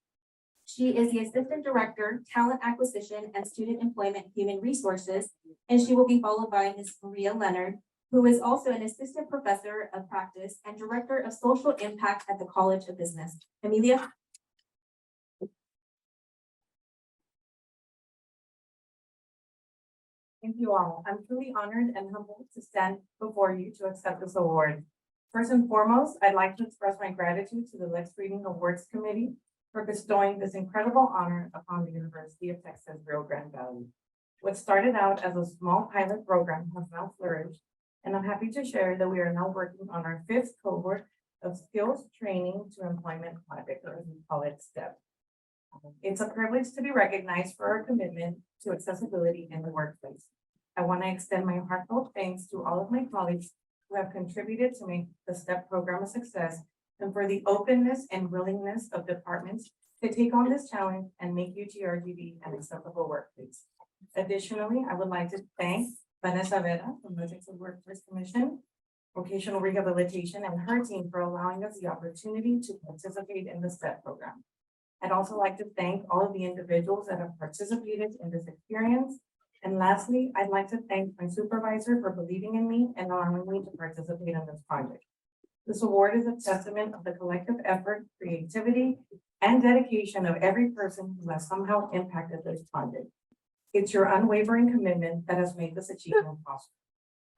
She is the Assistant Director, Talent Acquisition and Student Employment Human Resources, and she will be followed by Ms. Maria Leonard, who is also an Assistant Professor of Practice and Director of Social Impact at the College of Business. Amelia. Thank you all. I'm truly honored and humbled to stand before you to accept this award. First and foremost, I'd like to express my gratitude to the Lex Frieden Awards Committee for bestowing this incredible honor upon the University of Texas Rio Grande Valley. What started out as a small pilot program has now flourished, and I'm happy to share that we are now working on our 5th cohort of skills training to employment project, or as we call it, STEP. It's a privilege to be recognized for our commitment to accessibility in the workplace. I want to extend my heartfelt thanks to all of my colleagues who have contributed to make the STEP program a success, and for the openness and willingness of departments to take on this challenge and make UTRGV an acceptable workplace. Additionally, I would like to thank Vanessa Vera from the Texas Workforce Commission, Vocational Rehabilitation, and her team for allowing us the opportunity to participate in the STEP program. I'd also like to thank all of the individuals that have participated in this experience. And lastly, I'd like to thank my supervisor for believing in me and allowing me to participate in this project. This award is a testament of the collective effort, creativity, and dedication of every person who has somehow impacted this project. It's your unwavering commitment that has made this achievement possible.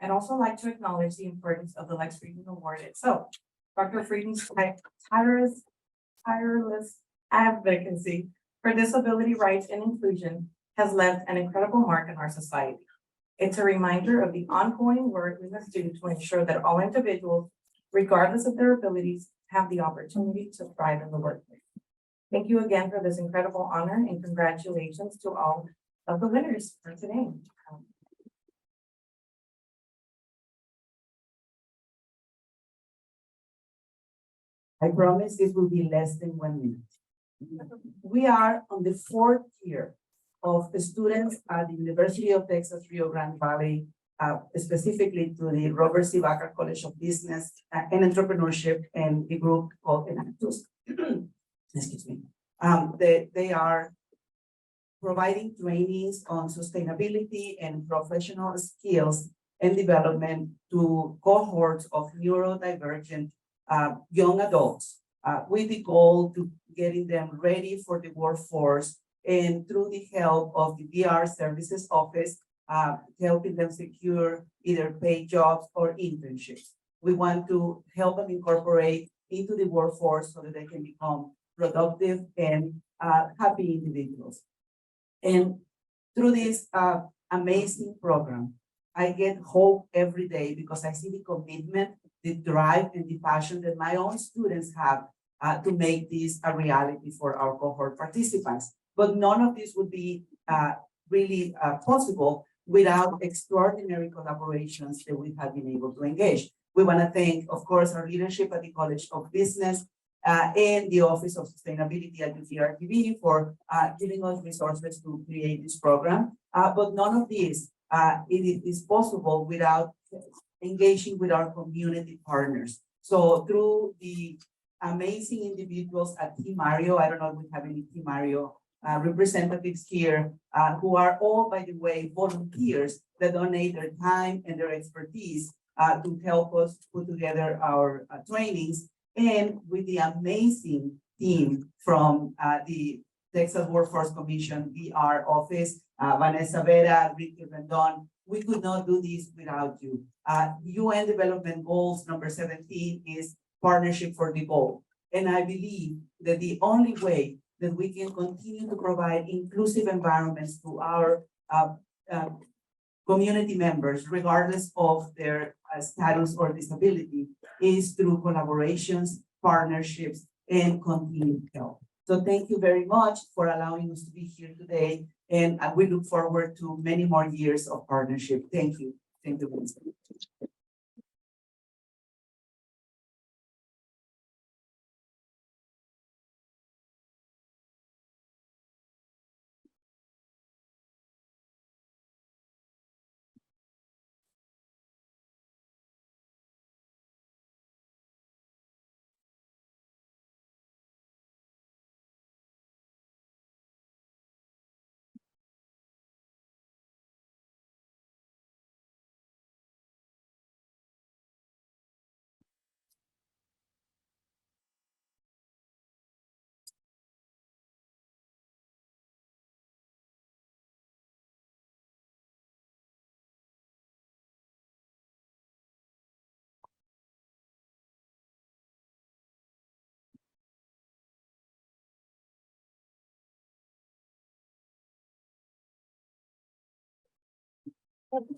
I'd also like to acknowledge the importance of the Lex Frieden Award itself. Dr. Frieden's tireless advocacy for disability rights and inclusion has left an incredible mark in our society. It's a reminder of the ongoing work we must do to ensure that all individuals, regardless of their abilities, have the opportunity to thrive in the workplace. Thank you again for this incredible honor, and congratulations to all of the winners for today. I promise this will be less than 1 minute. We are on the 4th year of students at the University of Texas Rio Grande Valley, specifically to the Robert C. Baca College of Business and Entrepreneurship, and the group called Enactus. Excuse me. They are providing trainings on sustainability and professional skills and development to cohorts of neurodivergent young adults, with the goal to getting them ready for the workforce, and through the help of the VR Services Office, helping them secure either paid jobs or internships. We want to help them incorporate into the workforce so that they can become productive and happy individuals. And through this amazing program, I get hope every day because I see the commitment the drive and the passion that my own students have to make this a reality for our cohort participants. But none of this would be really possible without extraordinary collaborations that we have been able to engage. We want to thank, of course, our leadership at the College of Business and the Office of Sustainability at UTRGV for giving us resources to create this program. But none of this it is possible without engaging with our community partners. So through the amazing individuals at Team Mario, I don't know if we have any Team Mario representatives here, who are all, by the way, volunteers that donate their time and their expertise to help us put together our trainings, and with the amazing team from the Texas Workforce Commission VR office, Vanessa Vera, Ricky Rendon. We could not do this without you. UN Development Goals number 17 is partnership for the goal. And I believe that the only way that we can continue to provide inclusive environments to our community members, regardless of their status or disability, is through collaborations, partnerships, and continued help. So thank you very much for allowing us to be here today. And we look forward to many more years of partnership. Thank you. Thank you, Vincent. Let's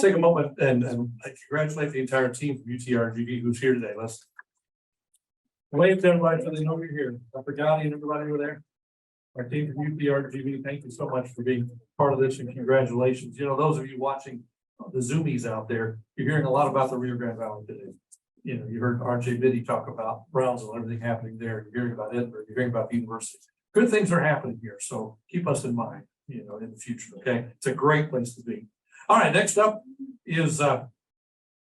take a moment and congratulate the entire team from UTRGV who's here today. Let's wave to everybody so they know you're here. Dr. Gotti and everybody over there. Our team from UTRGV, thank you so much for being part of this and congratulations. You know, those of you watching the Zoomies out there, you're hearing a lot about the Rio Grande Valley today. You know, you heard RJ Biddy talk about Brownsville, everything happening there. You're hearing about Edinburg, you're hearing about the university. Good things are happening here, so keep us in mind, you know, in the future, okay? It's a great place to be. All right, next up is the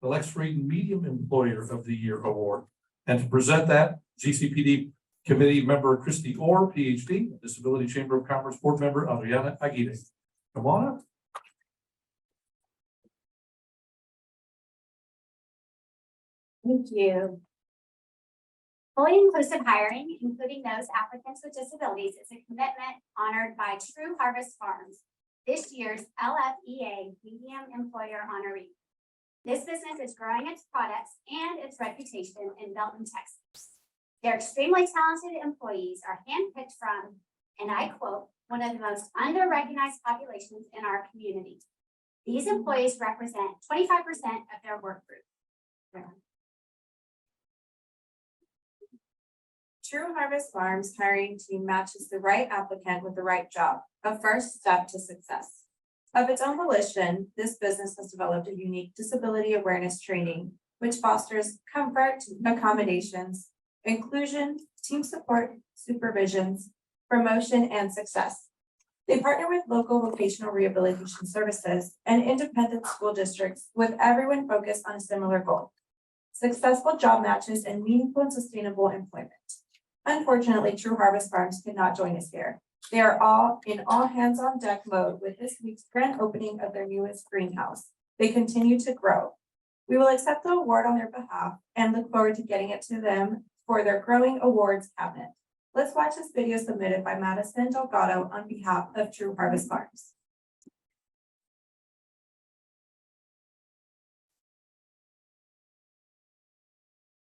Lex Frieden Medium Employer of the Year Award. And to present that, GCPD Committee Member Christy Orr, PhD, Disability Chamber of Commerce Board Member Adriana Aguirre. Come on up. Thank you. Fully inclusive hiring, including those applicants with disabilities, is a commitment honored by True Harvest Farms, this year's LFEA Medium Employer Honoree. This business is growing its products and its reputation in Belton, Texas. Their extremely talented employees are handpicked from, and I quote, one of the most under-recognized populations in our community. These employees represent 25% of their work group. True Harvest Farms hiring team matches the right applicant with the right job, a first step to success. Of its own volition, this business has developed a unique disability awareness training, which fosters comfort, accommodations, inclusion, team support, supervisions, promotion, and success. They partner with local vocational rehabilitation services and independent school districts, with everyone focused on a similar goal: successful job matches and meaningful and sustainable employment. Unfortunately, True Harvest Farms could not join us here. They are all in all hands on deck mode with this week's grand opening of their newest greenhouse. They continue to grow. We will accept the award on their behalf and look forward to getting it to them for their growing awards cabinet. Let's watch this video submitted by Madison Delgado on behalf of True Harvest Farms.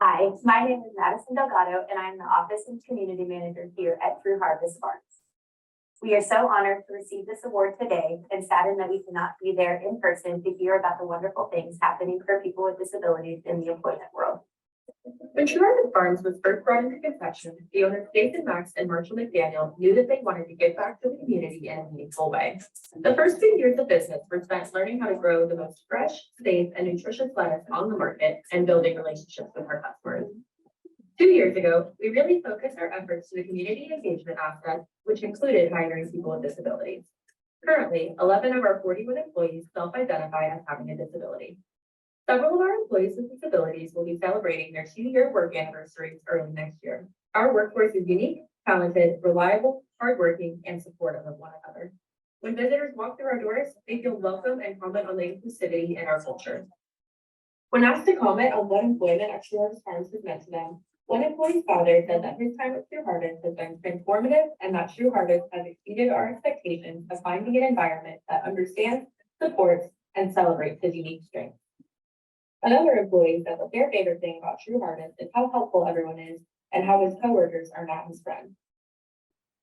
Hi, my name is Madison Delgado, and I'm the Office and Community Manager here at True Harvest Farms. We are so honored to receive this award today and saddened that we cannot be there in person to hear about the wonderful things happening for people with disabilities in the employment world. When True Harvest Farms was first brought into conception, the owners Jason Max and Marshall McDaniel knew that they wanted to give back to the community in a meaningful way. The first few years of business were spent learning how to grow the most fresh, safe, and nutritious lettuce on the market and building relationships with our customers. 2 years ago, we really focused our efforts to the community engagement aspect, which included hiring people with disabilities. Currently, 11 of our 41 employees self-identify as having a disability. Several of our employees with disabilities will be celebrating their 2-year work anniversaries early next year. Our workforce is unique, talented, reliable, hardworking, and supportive of one another. When visitors walk through our doors, they feel welcome and comment on the inclusivity in our culture. When asked to comment on what employment at True Harvest Farms has meant to them, one employee's father said that his time at True Harvest has been transformative and that True Harvest has exceeded our expectations of finding an environment that understands, supports, and celebrates his unique strengths. Another employee said that their favorite thing about True Harvest is how helpful everyone is and how his coworkers are not his friends.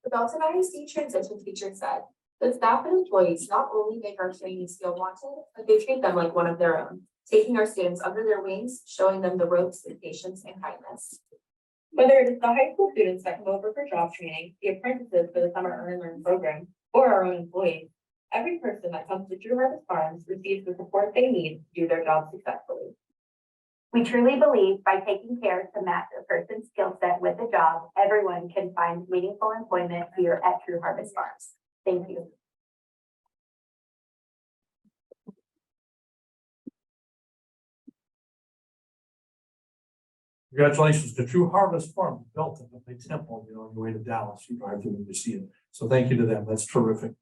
The Belton ISD transition teacher said, the staff and employees not only make our trainees feel wanted, but they treat them like one of their own, taking our students under their wings, showing them the ropes with patience and kindness. Whether it is the high school students that come over for job training, the apprentices for the summer Earn and Learn program, or our own employees, every person that comes to True Harvest Farms receives the support they need to do their job successfully. We truly believe by taking care to match a person's skill set with a job, everyone can find meaningful employment here at True Harvest Farms. Thank you. Congratulations to True Harvest Farm, Belton, a big temple, on your way to Dallas, you drive through and you see it. So thank you to them, that's terrific.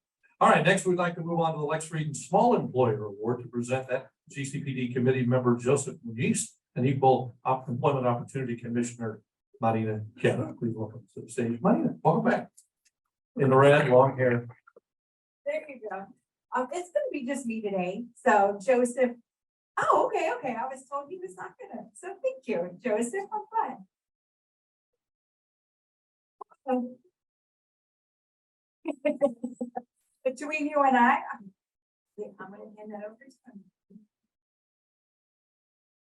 All right, next we'd like to move on to the Lex Frieden Small Employer Award to present that GCPD committee member Joseph Muniz and Equal Employment Opportunity Commissioner Marina Kenna. Please welcome to the stage. Marina, welcome back. In the red, long hair. There you go. It's gonna be just me today. So Joseph. Oh, okay. I was told he was not gonna. So thank you, Joseph. I'm fine. Between you and I'm gonna hand that over to him.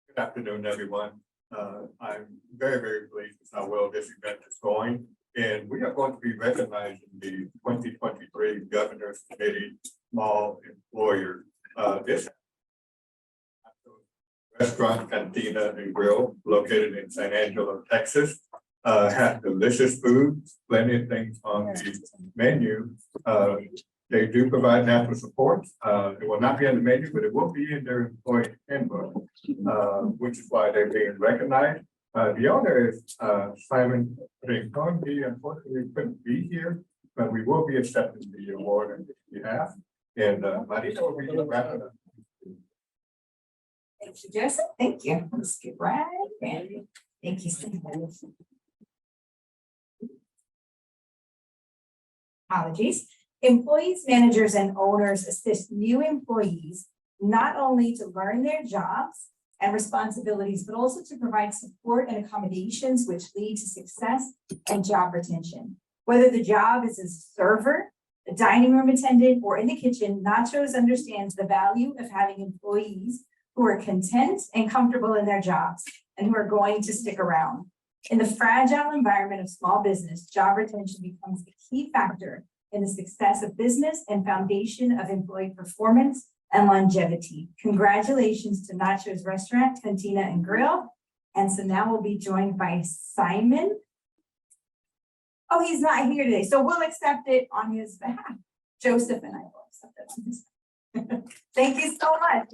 Good afternoon, everyone. I'm very, very pleased with how well this event is going. And we are going to be recognizing the 2023 Governor's Committee Small Employer. This restaurant, cantina, and grill located in San Angelo, Texas, has delicious food, plenty of things on the menu. They do provide natural support. It will not be on the menu, but it will be in their employee handbook, which is why they're being recognized. The owner is Simon Rincon. He unfortunately couldn't be here, but we will be accepting the award on his behalf. And Marina will be wrapping up. Thank you, Joseph. Thank you. Let's get right in. Thank you so much. Apologies. Employees, managers, and owners assist new employees not only to learn their jobs and responsibilities, but also to provide support and accommodations which lead to success and job retention. Whether the job is as a server, a dining room attendant, or in the kitchen, Nachos understands the value of having employees who are content and comfortable in their jobs and who are going to stick around. In the fragile environment of small business, job retention becomes a key factor in the success of business and foundation of employee performance and longevity. Congratulations to Nachos Restaurant, Cantina, and Grill. And so now we'll be joined by Simon. Oh, he's not here today, so we'll accept it on his behalf. Joseph and I will accept it on his behalf. Thank you so much.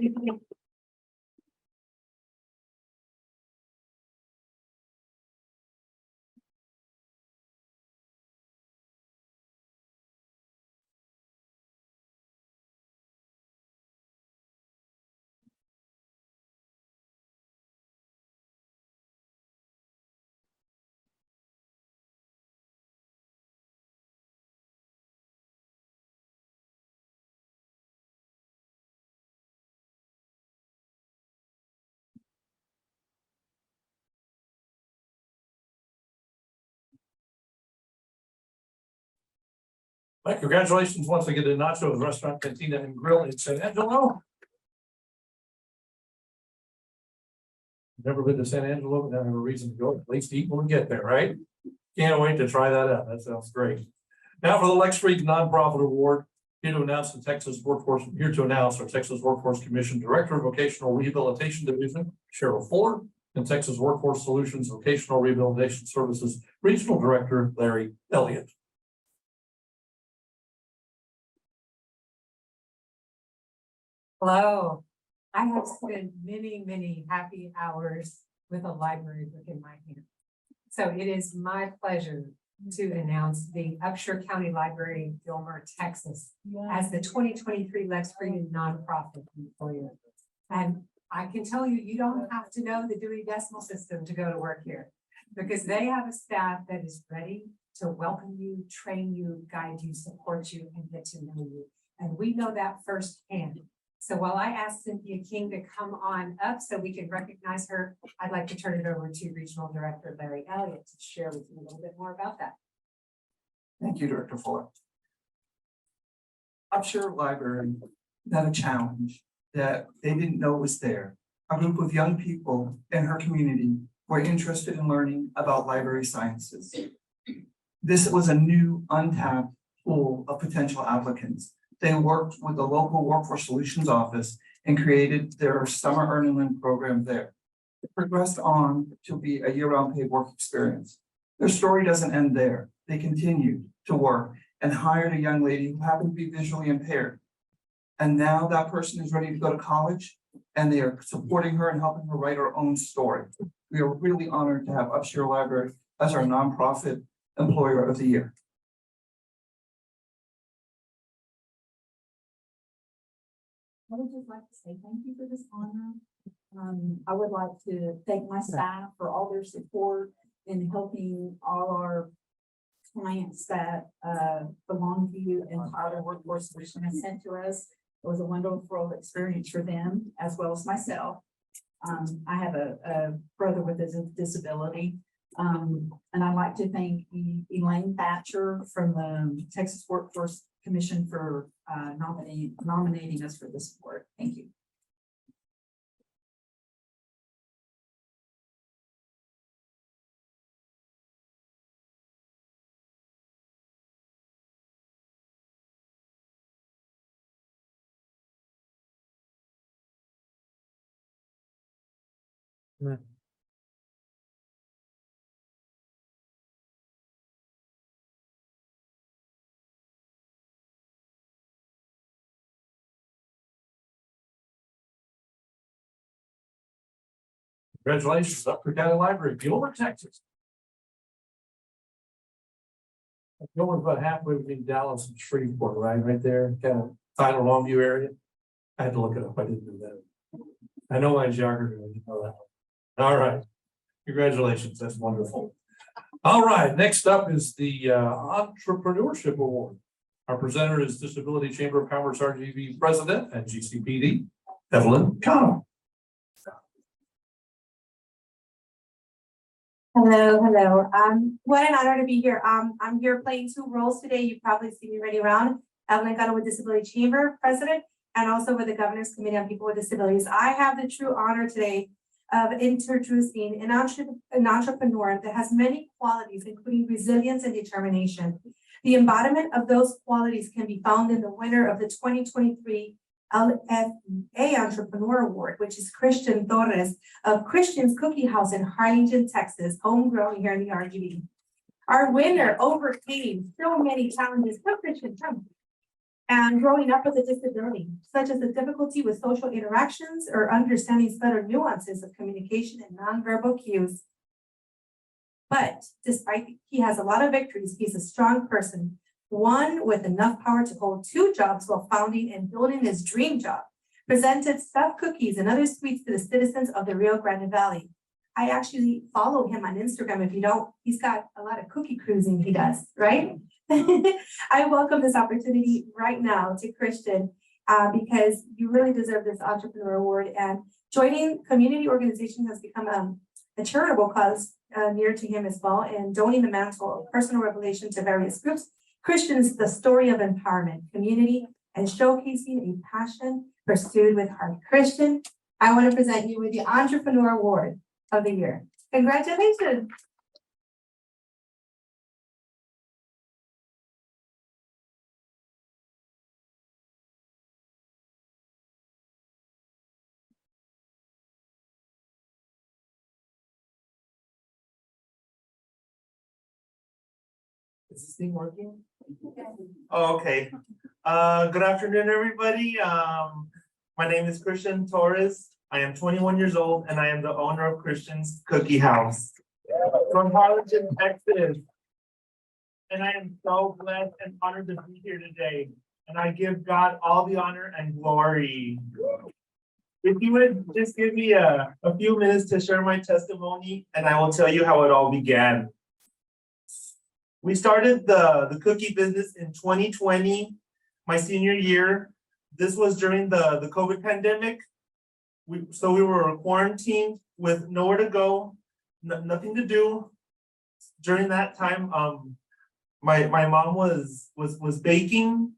Well, congratulations once again to Nacho's Restaurant, Cantina and Grill in San Angelo. Never been to San Angelo, but now I have a reason to go, at least eat when we get there, right? Can't wait to try that out. That sounds great. Now for the Lex Frieden Nonprofit Award, here to announce our Texas Workforce Commission Director of Vocational Rehabilitation Division, Cheryl Fuller, and Texas Workforce Solutions Vocational Rehabilitation Services Regional Director, Larry Elliott. Hello, I have spent many happy hours with a library book in my hand. So it is my pleasure to announce the Upshur County Library in Gilmer, Texas, as the 2023 Lex Frieden Nonprofit Employer. And I can tell you, you don't have to know the Dewey Decimal System to go to work here, because they have a staff that is ready to welcome you, train you, guide you, support you, and get to know you. And we know that firsthand. So while I ask Cynthia King to come on up so we can recognize her, I'd like to turn it over to Regional Director Larry Elliott to share with you a little bit more about that. Thank you, Director Fuller. Upshur Library had a challenge that they didn't know was there. A group of young people in her community were interested in learning about library sciences. This was a new, untapped pool of potential applicants. They worked with the local Workforce Solutions office and created their summer earn and learn program there. It progressed on to be a year-round paid work experience. Their story doesn't end there. They continued to work and hired a young lady who happened to be visually impaired. And now that person is ready to go to college, and they are supporting her and helping her write her own story. We are really honored to have Upshur Library as our nonprofit employer of the year. I would just like to say thank you for this honor. I would like to thank my staff for all their support in helping all our clients that belong to you and Tyler Workforce Solution has sent to us. It was a wonderful experience for them as well as myself. I have a brother with a disability. And I'd like to thank Elaine Thatcher from the Texas Workforce Commission for nominating us for this award. Thank you. Congratulations, Upshur County Library, Gilmer, Texas. Gilmer's about halfway between Dallas and Shreveport, right there, kind of Tyler Longview area. I had to look it up. I didn't do that. I know my geography. I didn't know that. All right. Congratulations. That's wonderful. All right. Next up is the Entrepreneurship Award. Our presenter is Disability Chamber of Commerce RGV President and GCPD, Evelyn Connell. Hello. What an honor to be here. I'm here playing two roles today. You've probably seen me running around. Evelyn Connell with Disability Chamber President, and also with the Governor's Committee on People with Disabilities. I have the true honor today of introducing an entrepreneur that has many qualities, including resilience and determination. The embodiment of those qualities can be found in the winner of the 2023 LFA Entrepreneur Award, which is Christian Torres of Christian's Cookie House in Harlingen, Texas, homegrown here in the RGV. Our winner overcame so many challenges. Come, Christian, come. And growing up with a disability, such as the difficulty with social interactions or understanding subtle nuances of communication and nonverbal cues. But despite he has a lot of victories, he's a strong person, one with enough power to hold two jobs while founding and building his dream job. Presented stuffed cookies and other sweets to the citizens of the Rio Grande Valley. I actually follow him on Instagram. If you don't, he's got a lot of cookie cruising he does, right? I welcome this opportunity right now to Christian because you really deserve this entrepreneur award, and joining community organization has become a charitable cause near to him as well, and donating the mantle of personal revelation to various groups Christians, the story of empowerment, community, and showcasing a passion pursued with heart. Christian, I want to present you with the Entrepreneur Award of the Year. Congratulations. Is this thing working? Oh, okay. Good afternoon, everybody. My name is Christian Torres. I am 21 years old and I am the owner of Christian's Cookie House from Harlingen, Texas. And I am so blessed and honored to be here today. And I give God all the honor and glory. If you would just give me a few minutes to share my testimony, and I will tell you how it all began. We started the cookie business in 2020, my senior year. This was during the COVID pandemic. So we were quarantined with nowhere to go, nothing to do. During that time, my mom was baking,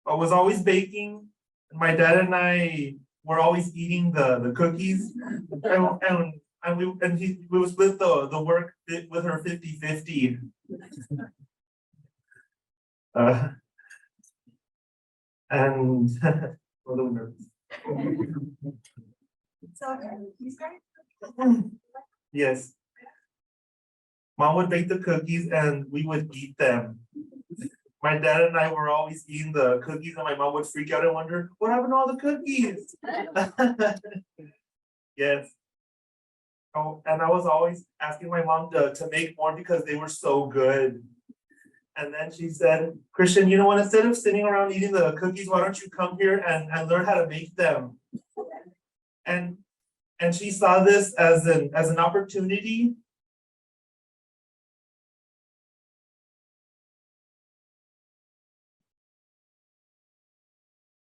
was always baking. My dad and I were always eating the cookies, and we would split the work with her 50-50. And a little nervous. Yes. Mom would bake the cookies and we would eat them. My dad and I were always eating the cookies and my mom would freak out and wonder, what happened to all the cookies? Yes. Oh, and I was always asking my mom to make more because they were so good. And then she said, Christian, you know what, instead of sitting around eating the cookies, why don't you come here and learn how to make them? And she saw this as an opportunity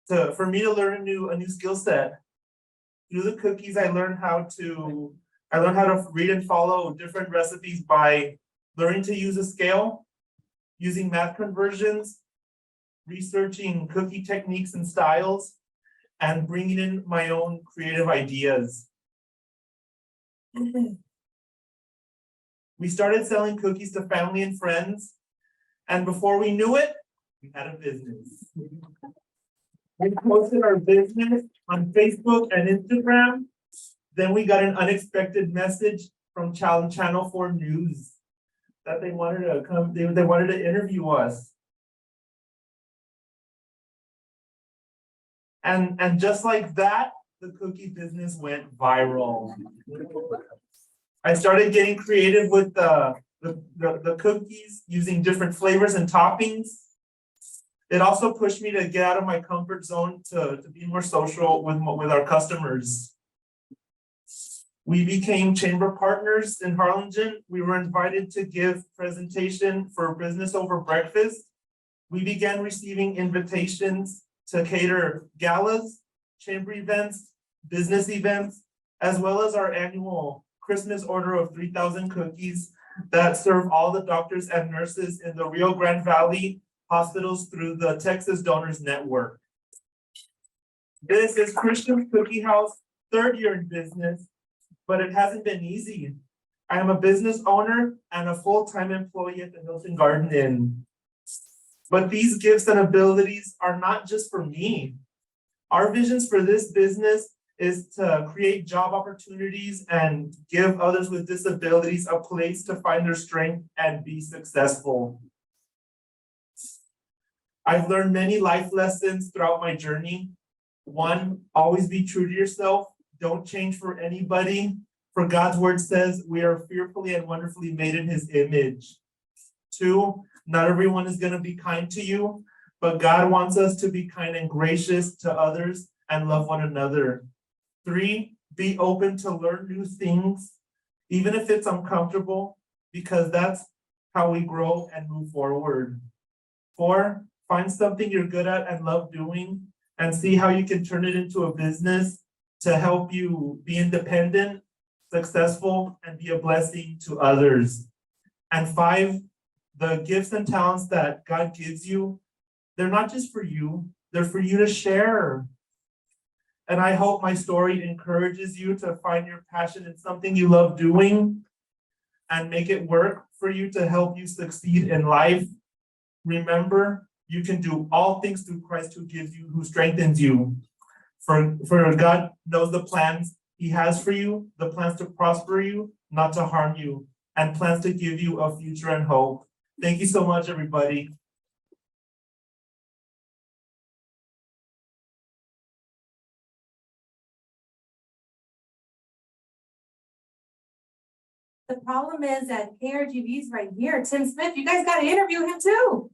for me to learn a new skill set. Through the cookies, I learned how to read and follow different recipes by learning to use a scale, using math conversions, researching cookie techniques and styles, and bringing in my own creative ideas. We started selling cookies to family and friends, and before we knew it, we had a business. We posted our business on Facebook and Instagram. Then we got an unexpected message from Channel 4 News that they wanted to come, they wanted to interview us. And just like that, the cookie business went viral. I started getting creative with the cookies, using different flavors and toppings. It also pushed me to get out of my comfort zone to be more social with our customers. We became chamber partners in Harlingen. We were invited to give presentation for Business Over Breakfast. We began receiving invitations to cater galas, chamber events, business events, as well as our annual Christmas order of 3,000 cookies that serve all the doctors and nurses in the Rio Grande Valley hospitals through the Texas Donors Network. This is Christian's Cookie House, third year in business, but it hasn't been easy. I am a business owner and a full-time employee at the Hilton Garden Inn. But these gifts and abilities are not just for me. Our visions for this business is to create job opportunities and give others with disabilities a place to find their strength and be successful. I've learned many life lessons throughout my journey. One, always be true to yourself. Don't change for anybody. For God's word says we are fearfully and wonderfully made in his image. Two, not everyone is going to be kind to you, but God wants us to be kind and gracious to others and love one another. Three, be open to learn new things, even if it's uncomfortable, because that's how we grow and move forward. Four, find something you're good at and love doing and see how you can turn it into a business to help you be independent, successful, and be a blessing to others. And five, the gifts and talents that God gives you, they're not just for you, they're for you to share. And I hope my story encourages you to find your passion in something you love doing and make it work for you to help you succeed in life. Remember, you can do all things through Christ who strengthens you. For God knows the plans He has for you, the plans to prosper you, not to harm you, and plans to give you a future and hope. Thank you so much, everybody. The problem is that KRGV's right here. Tim Smith, you guys gotta interview him too.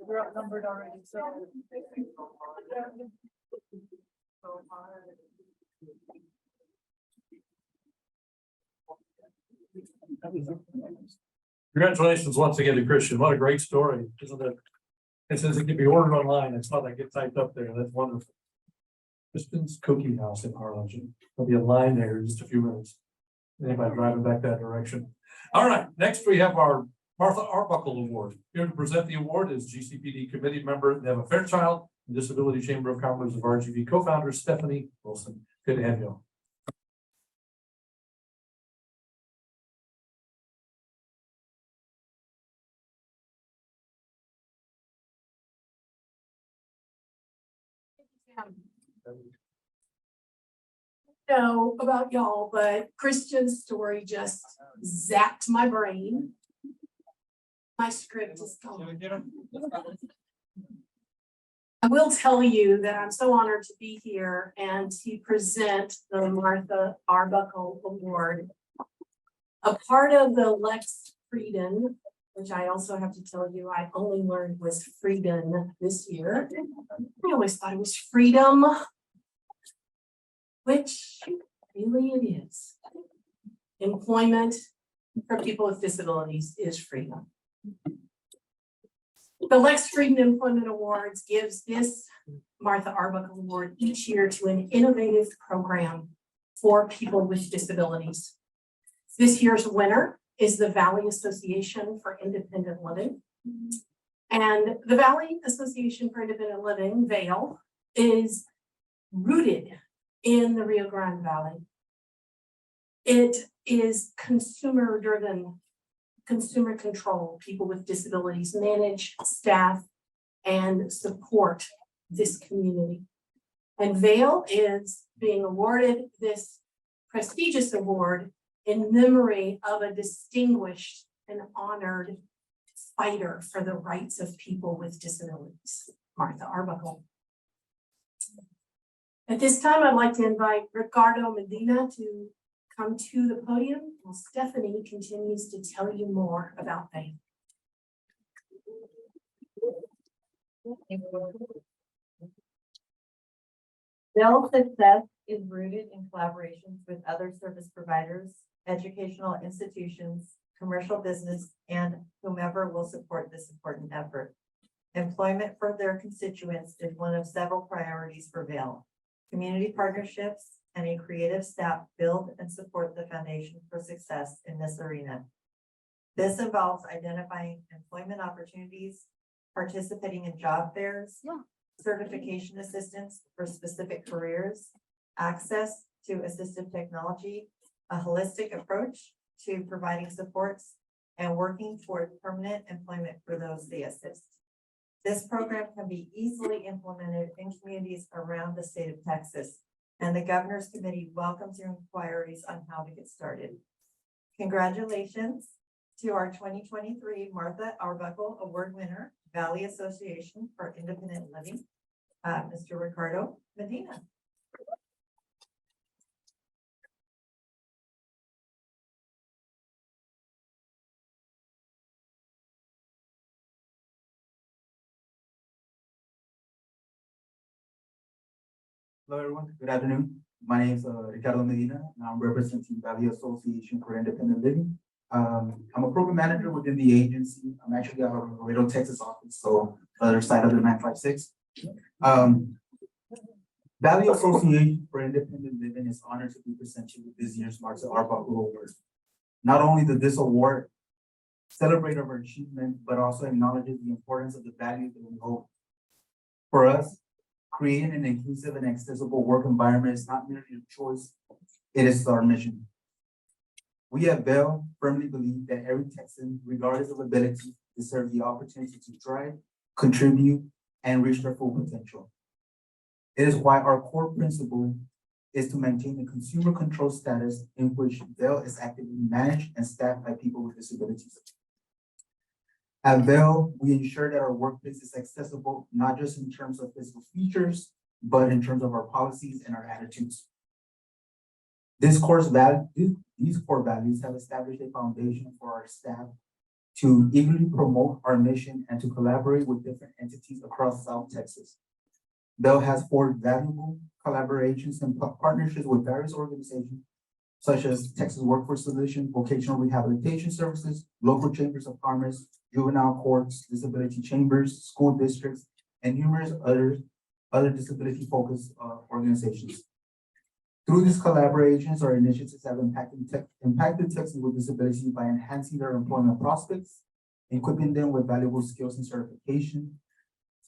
We're outnumbered already, so. Congratulations once again to Christian. What a great story, isn't it? It says it can be ordered online. I saw that get typed up there. That's wonderful. Christian's Cookie House in Harlingen. There'll be a line there in just a few minutes. Anybody driving back that direction. All right, next we have our Martha Arbuckle Award. Here to present the award is GCPD committee member Neva Fairchild and Disability Chamber of Commerce of RGV co-founder Stephanie Wilson. Good to have you. Know about y'all, but Christian's story just zapped my brain. My script is gone. I will tell you that I'm so honored to be here and to present the Martha Arbuckle Award. A part of the Lex Frieden, which I also have to tell you, I only learned was Frieden this year. I always thought it was freedom, which really it is. Employment for people with disabilities is freedom. The Lex Frieden Employment Awards gives this Martha Arbuckle Award each year to an innovative program for people with disabilities. This year's winner is the Valley Association for Independent Living. And the Valley Association for Independent Living, VAIL, is rooted in the Rio Grande Valley. It is consumer-driven, consumer control. People with disabilities manage, staff, and support this community. And VAIL is being awarded this prestigious award in memory of a distinguished and honored fighter for the rights of people with disabilities, Martha Arbuckle. At this time, I'd like to invite Ricardo Medina to come to the podium while Stephanie continues to tell you more about VAIL. VAIL's success is rooted in collaborations with other service providers, educational institutions, commercial business, and whomever will support this important effort. Employment for their constituents is one of several priorities for VAIL. Community partnerships and a creative staff build and support the foundation for success in this arena. This involves identifying employment opportunities, participating in job fairs, certification assistance for specific careers, access to assistive technology, a holistic approach to providing supports, and working toward permanent employment for those they assist. This program can be easily implemented in communities around the state of Texas, and the Governor's Committee welcomes your inquiries on how to get started. Congratulations to our 2023 Martha Arbuckle Award winner, Valley Association for Independent Living, Mr. Ricardo Medina. Hello, everyone. Good afternoon. My name is Ricardo Medina, and I'm representing Valley Association for Independent Living. I'm a program manager within the agency. I'm actually out of Laredo, Texas office, so the other side of the 956. Valley Association for Independent Living is honored to be presented with this year's Martha Arbuckle Award. Not only does this award celebrate our achievement, but also acknowledges the importance of the values that we hold. For us, creating an inclusive and accessible work environment is not merely a choice, it is our mission. We at Bell firmly believe that every Texan, regardless of ability, deserves the opportunity to thrive, contribute, and reach their full potential. It is why our core principle is to maintain a consumer control status in which Bell is actively managed and staffed by people with disabilities. At Bell, we ensure that our workplace is accessible, not just in terms of physical features, but in terms of our policies and our attitudes. These core values have established a foundation for our staff to eagerly promote our mission and to collaborate with different entities across South Texas. Bell has forged valuable collaborations and partnerships with various organizations such as Texas Workforce Solutions, Vocational Rehabilitation Services, local chambers of commerce, juvenile courts, disability chambers, school districts, and numerous other disability-focused organizations. Through these collaborations, our initiatives have impacted Texans with disabilities by enhancing their employment prospects, equipping them with valuable skills and certification,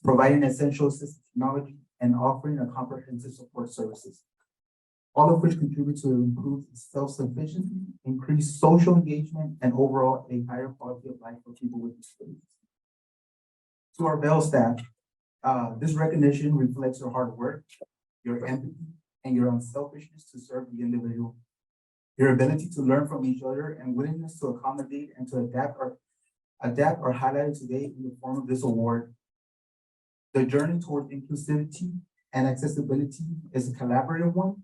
providing essential assistive technology, and offering a comprehensive support services, all of which contribute to improve self-sufficiency, increase social engagement, and overall a higher quality of life for people with disabilities. To our Bell staff, this recognition reflects your hard work, your empathy, and your unselfishness to serve the individual. Your ability to learn from each other and willingness to accommodate and to adapt are highlighted today in the form of this award. The journey toward inclusivity and accessibility is a collaborative one,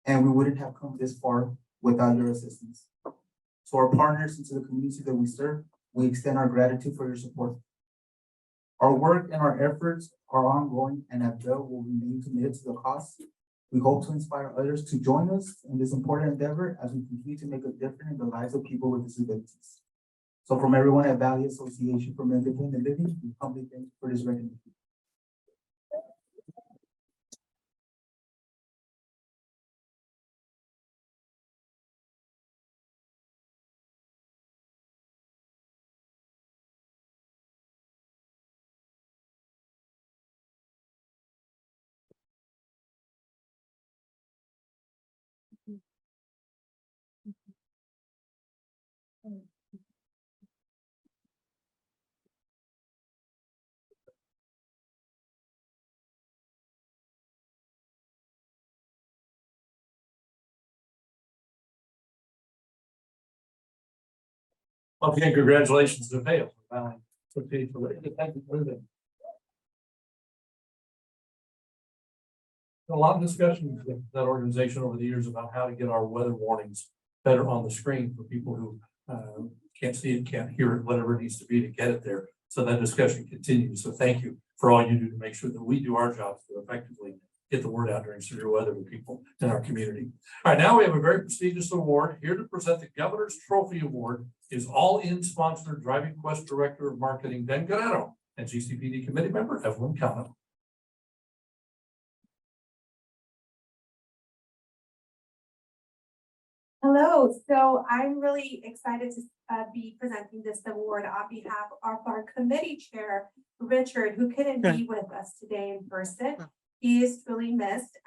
and we wouldn't have come this far without your assistance. To our partners and to the community that we serve, we extend our gratitude for your support. Our work and our efforts are ongoing, and at Bell will remain committed to the cause. We hope to inspire others to join us in this important endeavor as we continue to make a difference in the lives of people with disabilities. So from everyone at Valley Association for Independent Living, we humbly thank you for this recognition. Once again, congratulations to Vale. Okay, for the independent living. A lot of discussion with that organization over the years about how to get our weather warnings better on the screen for people who can't see it, can't hear it, whatever it needs to be to get it there. So that discussion continues. So thank you for all you do to make sure that we do our jobs to effectively get the word out during severe weather to people in our community. All right, now we have a very prestigious award here to present the Governor's Trophy Award is All-In sponsor, Driving Quest Director of Marketing, Dan Guerrero, and GCPD Committee Member, Evelyn Cano. Hello, so I'm really excited to be presenting this award on behalf of our committee chair, Richard, who couldn't be with us today in person. He is truly missed.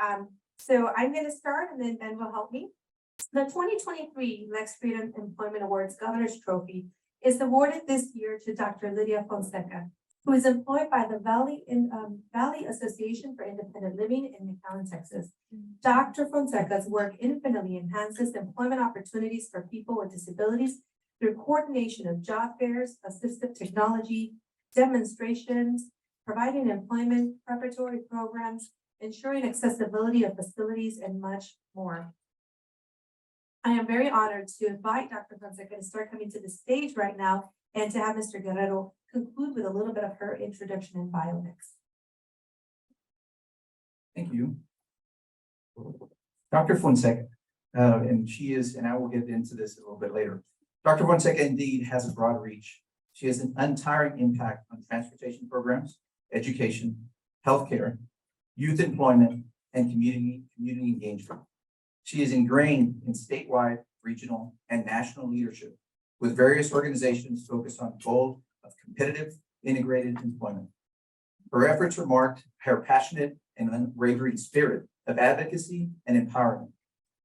So I'm going to start and then Ben will help me. The 2023 Lex Frieden Employment Awards Governor's Trophy is awarded this year to Dr. Lydia Fonseca, who is employed by the Valley Association for Independent Living in McAllen, Texas. Dr. Fonseca's work infinitely enhances employment opportunities for people with disabilities through coordination of job fairs, assistive technology, demonstrations, providing employment preparatory programs, ensuring accessibility of facilities, and much more. I am very honored to invite Dr. Fonseca to start coming to the stage right now and to have Mr. Guerrero conclude with a little bit of her introduction and bio next. Thank you. Dr. Fonseca, and she is, and I will get into this a little bit later. Dr. Fonseca indeed has a broad reach. She has an untiring impact on transportation programs, education, healthcare, youth employment, and community engagement. She is ingrained in statewide, regional, and national leadership with various organizations focused on the goal of competitive, integrated employment. Her efforts are marked by her passionate and unwavering spirit of advocacy and empowerment.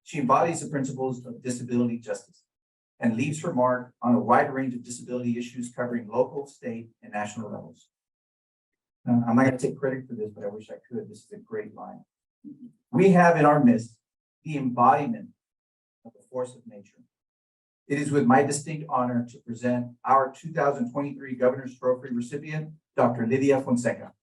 She embodies the principles of disability justice and leaves her mark on a wide range of disability issues covering local, state, and national levels. I'm not going to take credit for this, but I wish I could. This is a great line. We have in our midst the embodiment of the force of nature. It is with my distinct honor to present our 2023 Governor's Trophy recipient, Dr. Lydia Fonseca.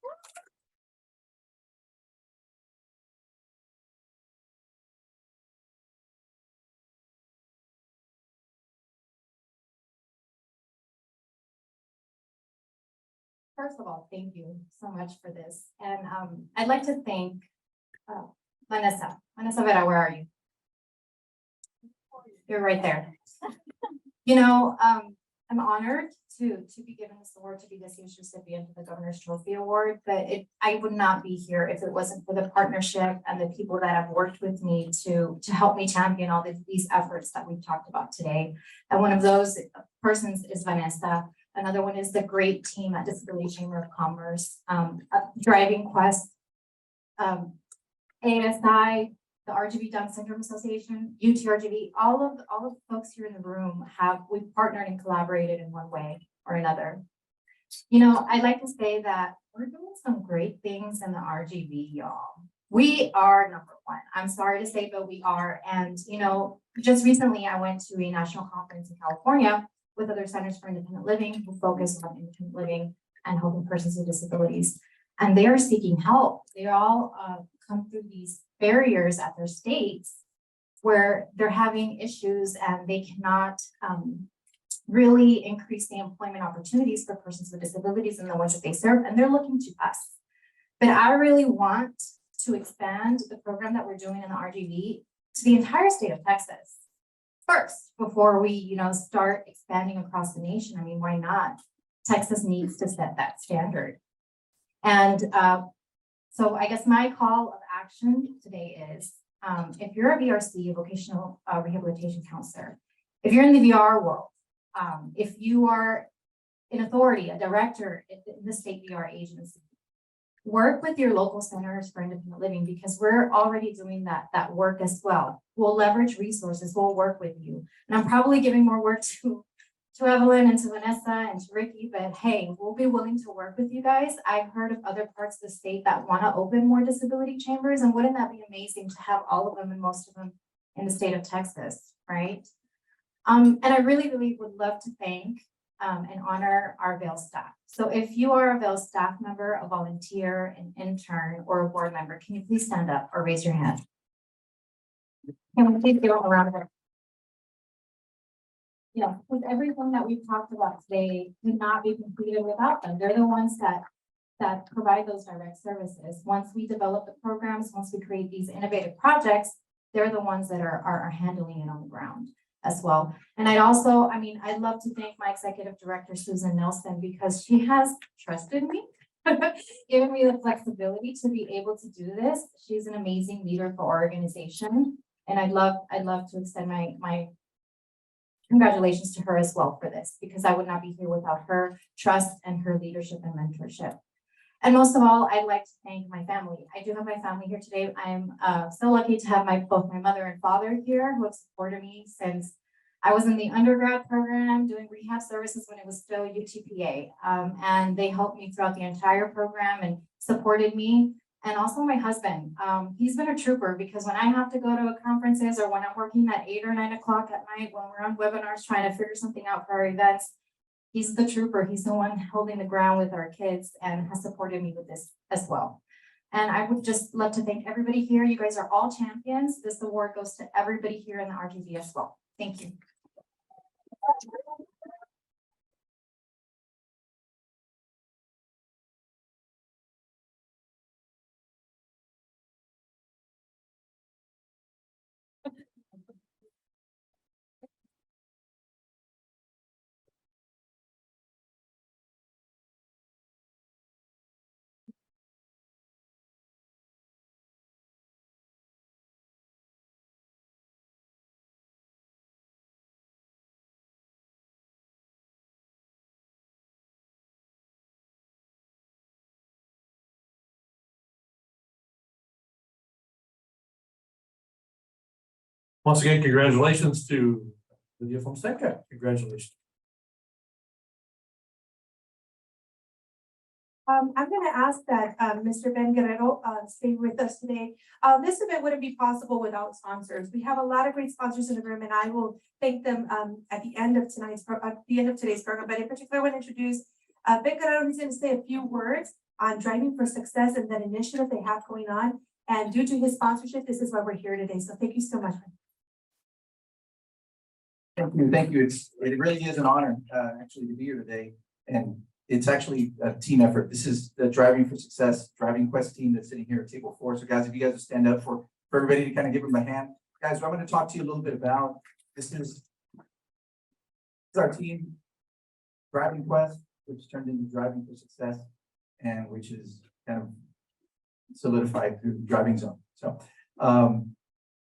First of all, thank you so much for this. And I'd like to thank Vanessa. Vanessa Vera, where are you? You're right there. You know, I'm honored to be given this award, to be this year's recipient of the Governor's Trophy Award, but I would not be here if it wasn't for the partnership and the people that have worked with me to help me champion all these efforts that we've talked about today. And one of those persons is Vanessa. Another one is the great team at Disability Chamber of Commerce, Driving Quest, ASI, the RGV Down Syndrome Association, UTRGV, all of the folks here in the room we've partnered and collaborated in one way or another. You know, I'd like to say that we're doing some great things in the RGV, y'all. We are number one. I'm sorry to say, but we are. And, you know, just recently I went to a national conference in California with other centers for independent living who focus on independent living and helping persons with disabilities. And they are seeking help. They all come through these barriers at their states where they're having issues and they cannot really increase the employment opportunities for persons with disabilities and the ones that they serve, and they're looking to us. But I really want to expand the program that we're doing in the RGV to the entire state of Texas first, before we, you know, start expanding across the nation. I mean, why not? Texas needs to set that standard. And so I guess my call of action today is, if you're a VRC, a vocational rehabilitation counselor, if you're in the VR world, if you are an authority, a director in the state VR agency, work with your local centers for independent living, because we're already doing that work as well. We'll leverage resources, we'll work with you. And I'm probably giving more work to Evelyn and to Vanessa and to Ricky, but hey, we'll be willing to work with you guys. I've heard of other parts of the state that want to open more disability chambers, and wouldn't that be amazing to have all of them and most of them in the state of Texas, right? And I really, really would love to thank and honor our Vail staff. So if you are a Vail staff member, a volunteer, an intern, or a board member, can you please stand up or raise your hand? Can we please give them a round of applause? Yeah, with everything that we've talked about today could not be completed without them. They're the ones that provide those direct services. Once we develop the programs, once we create these innovative projects, they're the ones that are handling it on the ground as well. And I'd love to thank my executive director, Susan Nelson, because she has trusted me, given me the flexibility to be able to do this. She's an amazing leader for our organization. And I'd love to extend my congratulations to her as well for this, because I would not be here without her trust and her leadership and mentorship. And most of all, I'd like to thank my family. I do have my family here today. I'm so lucky to have both my mother and father here who have supported me since I was in the undergrad program doing rehab services when it was still UTPA. And they helped me throughout the entire program and supported me. And also my husband, he's been a trooper, because when I have to go to conferences or when I'm working at 8 or 9 o'clock at night, when we're on webinars trying to figure something out for our events, he's the trooper. He's the one holding the ground with our kids and has supported me with this as well. And I would just love to thank everybody here. You guys are all champions. This award goes to everybody here in the RGV as well. Thank you. Once again, congratulations to Lydia Fonseca. Congratulations. I'm gonna ask that, Mr. Ben Guerrero, stay with us today. This event wouldn't be possible without sponsors. We have a lot of great sponsors in the room, and I will thank them, at the end of today's program. But in particular, I want to introduce, Ben Guerrero. He's gonna say a few words on Driving for Success and that initiative they have going on. And due to his sponsorship, this is why we're here today. So thank you so much. Thank you, thank you. It really is an honor, actually, to be here today. And it's actually a team effort. This is the Driving for Success, Driving Quest team that's sitting here at table 4. So guys, if you guys would stand up for everybody to kind of give them a hand. Guys, what I'm going to talk to you a little bit about, this is our team, Driving Quest, which turned into Driving for Success, and which is kind of solidified through the Driving Zone. So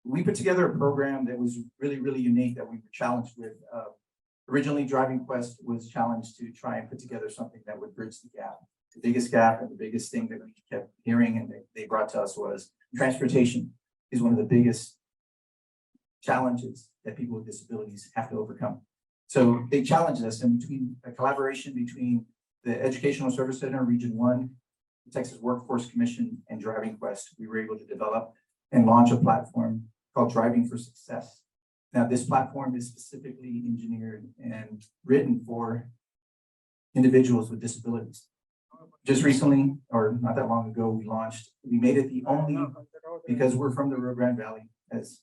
we put together a program that was really, really unique that we were challenged with. Originally, Driving Quest was challenged to try and put together something that would bridge the gap. The biggest gap and the biggest thing that we kept hearing and they brought to us was transportation is one of the biggest challenges that people with disabilities have to overcome. So they challenged us, and between a collaboration between the Educational Service Center, Region 1, the Texas Workforce Commission, and Driving Quest, we were able to develop and launch a platform called Driving for Success. Now, this platform is specifically engineered and written for individuals with disabilities. Just recently, or not that long ago, we made it the only, because we're from the Rio Grande Valley, as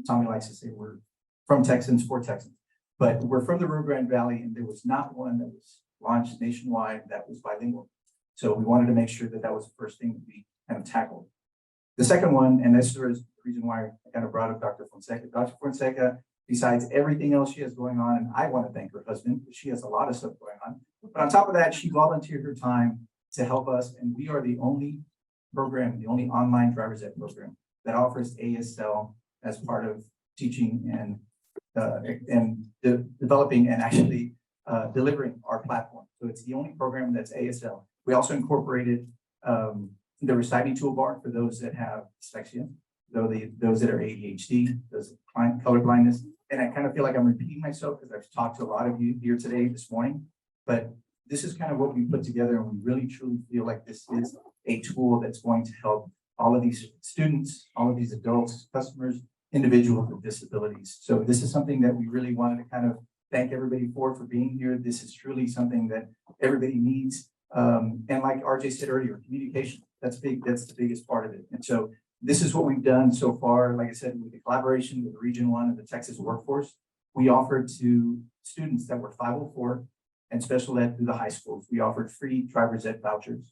Tommy likes to say, we're from Texans for Texans, but we're from the Rio Grande Valley, and there was not one that was launched nationwide that was bilingual. So we wanted to make sure that that was the first thing that we kind of tackled. The second one, and this is the reason why I kind of brought up Dr. Fonseca. Dr. Fonseca, besides everything else she has going on, and I want to thank her husband, because she has a lot of stuff going on. But on top of that, she volunteered her time to help us, and we are the only program, the only online driver's ed program that offers ASL as part of teaching and developing and actually delivering our platform. So it's the only program that's ASL. We also incorporated the reciting toolbar for those that have dyslexia, those that are ADHD, those color blindness. And I kind of feel like I'm repeating myself because I've talked to a lot of you here today, this morning, but this is kind of what we put together, and we really truly feel like this is a tool that's going to help all of these students, all of these adults, customers, individuals with disabilities. So this is something that we really wanted to kind of thank everybody for being here. This is truly something that everybody needs. And like RJ said earlier, communication, that's big. That's the biggest part of it. And so this is what we've done so far. Like I said, with the collaboration with the Region 1 and the Texas Workforce, we offered to students that were 504 and special ed through the high schools. We offered free driver's ed vouchers.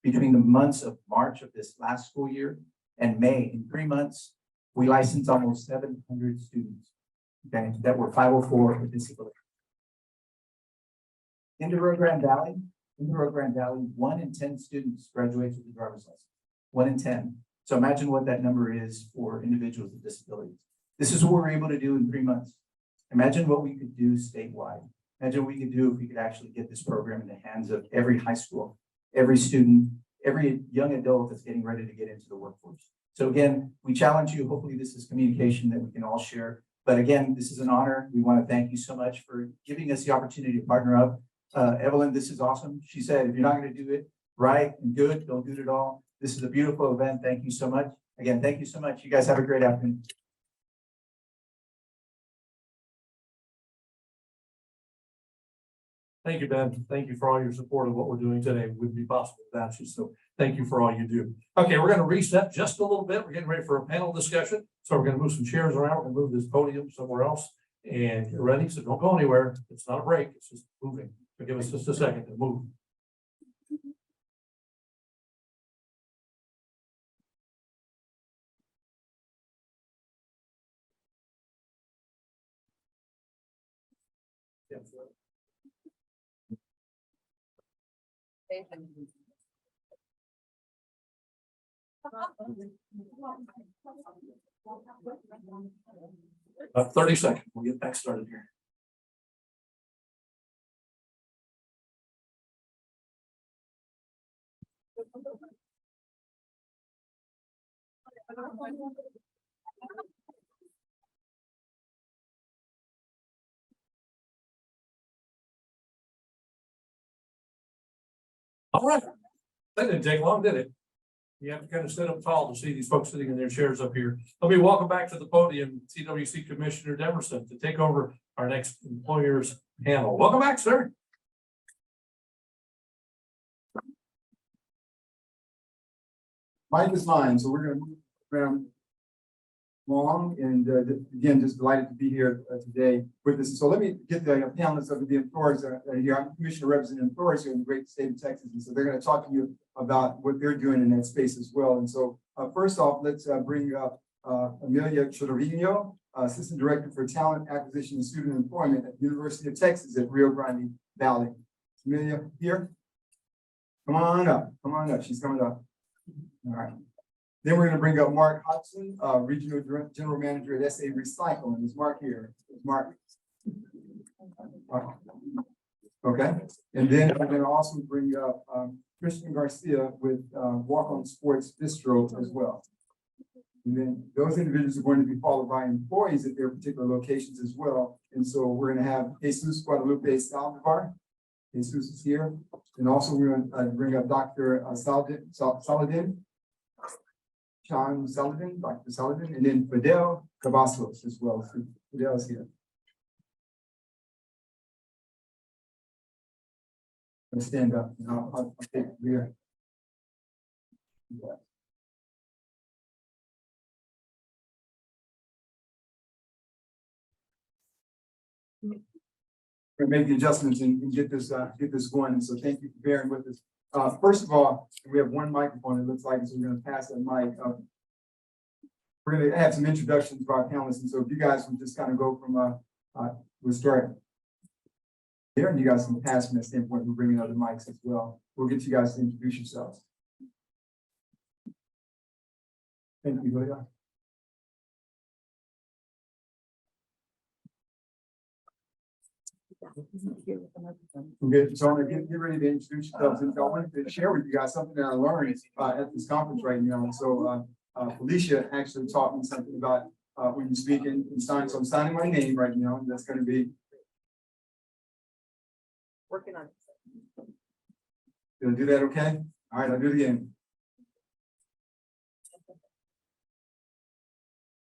Between the months of March of this last school year and May, in 3 months, we licensed almost 700 students, okay, that were 504 with disability. In the Rio Grande Valley, 1 in 10 students graduates with a driver's license. 1 in 10. So imagine what that number is for individuals with disabilities. This is what we're able to do in 3 months. Imagine what we could do statewide. Imagine what we could do if we could actually get this program in the hands of every high school, every student, every young adult that's getting ready to get into the workforce. So again, we challenge you. Hopefully this is communication that we can all share. But again, this is an honor. We want to thank you so much for giving us the opportunity to partner up. Evelyn, this is awesome. She said, if you're not going to do it right and good, don't do it at all. This is a beautiful event. Thank you so much. Again, thank you so much. You guys have a great afternoon. Thank you, Ben. Thank you for all your support of what we're doing today. It wouldn't be possible without you. So thank you for all you do. Okay, we're going to reset just a little bit. We're getting ready for a panel discussion. So we're going to move some chairs around. We're going to move this podium somewhere else and get ready. So don't go anywhere. It's not a break. It's just moving. So give us just a second to move. Yeah. 30 seconds. We'll get back started here. All right. That didn't take long, did it? You have to kind of sit up tall to see these folks sitting in their chairs up here. Let me welcome back to the podium CWC Commissioner Demerson to take over our next employers panel. Welcome back, sir. Mike is mine, so we're gonna move around long and again, just delighted to be here today with this. So let me get the panelists of the employers here. I'm Commissioner representing employers here in the great state of Texas. And so they're going to talk to you about what they're doing in that space as well. And so first off, let's bring up Amelia Chodorino, Assistant Director for Talent Acquisition and Student Employment at the University of Texas at Rio Grande Valley. Amelia here. Come on up. Come on up. She's coming up. All right. Then we're going to bring up Mark Hodgson, Regional General Manager at SA Recycling. Is Mark here? Is Mark? Okay. And then we're going to also bring up Christian Garcia with Walk On Sports Bistro as well. And then those individuals are going to be followed by employees at their particular locations as well. And so we're going to have Jesus Guadalupe Saldivar. Jesus is here. And also we're going to bring up Dr. Saladin. Sean Sullivan, Dr. Sullivan, and then Fidel Cavazos as well. So Fidel's here. I'll stand up and I'll take it here. Yeah. We're gonna make the adjustments and get this going. And so thank you for bearing with us. First of all, we have one microphone, it looks like, so we're going to pass that mic. We're going to have some introductions to our panelists, and so if you guys would just kind of go from, we'll start there, and you guys can pass from that standpoint. We're bringing other mics as well. We'll get you guys to introduce yourselves. Thank you, Leah. Okay, so I'm gonna get ready to introduce yourselves. And I wanted to share with you guys something that I learned at this conference right now. And so Felicia actually taught me something about when you speak and sign. So I'm signing my name right now. And that's going to be Working on it. Gonna do that, okay? All right, I'll do it again.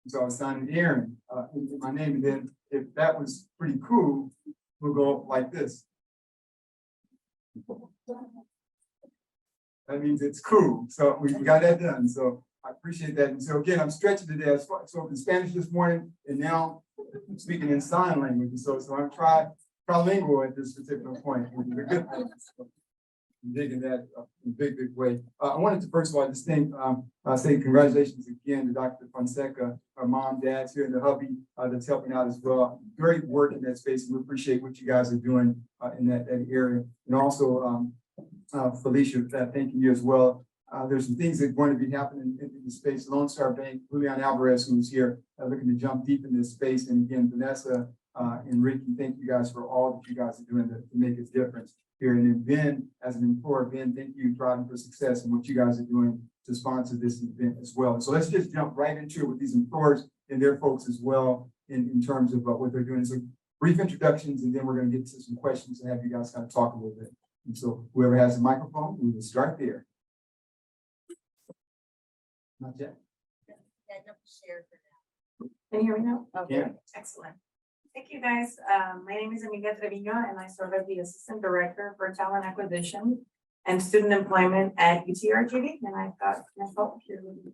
So I was signing Aaron into my name, and then if that was pretty cool, we'll go like this. That means it's cool. So we got that done. So I appreciate that. And so again, I'm stretching today. So in Spanish this morning, and now I'm speaking in sign language. And so I'm trilingual at this particular point, which is a good thing. So I'm digging that in a big, big way. I wanted to first of all just say congratulations again to Dr. Fonseca, our mom, dad's here, and the hubby that's helping out as well. Great work in that space, and we appreciate what you guys are doing in that area. And also, Felicia, thanking you as well. There's some things that are going to be happening in the space. Lone Star Bank, Julian Alvarez, who's here, looking to jump deep in this space. And again, Vanessa and Ricky, thank you guys for all that you guys are doing to make a difference here. And then Ben, as an employer, Ben, thank you, Driving for Success, and what you guys are doing to sponsor this event as well. So let's just jump right into it with these employers and their folks as well in terms of what they're doing. So brief introductions, and then we're going to get to some questions and have you guys kind of talk a little bit. And so whoever has a microphone, we will start there. Not yet. Can you hear me now? Okay. Yeah. Excellent. Thank you, guys. My name is Emilia Trevino, and I serve as the Assistant Director for Talent Acquisition and Student Employment at UTRGV, and I've got myself here with me.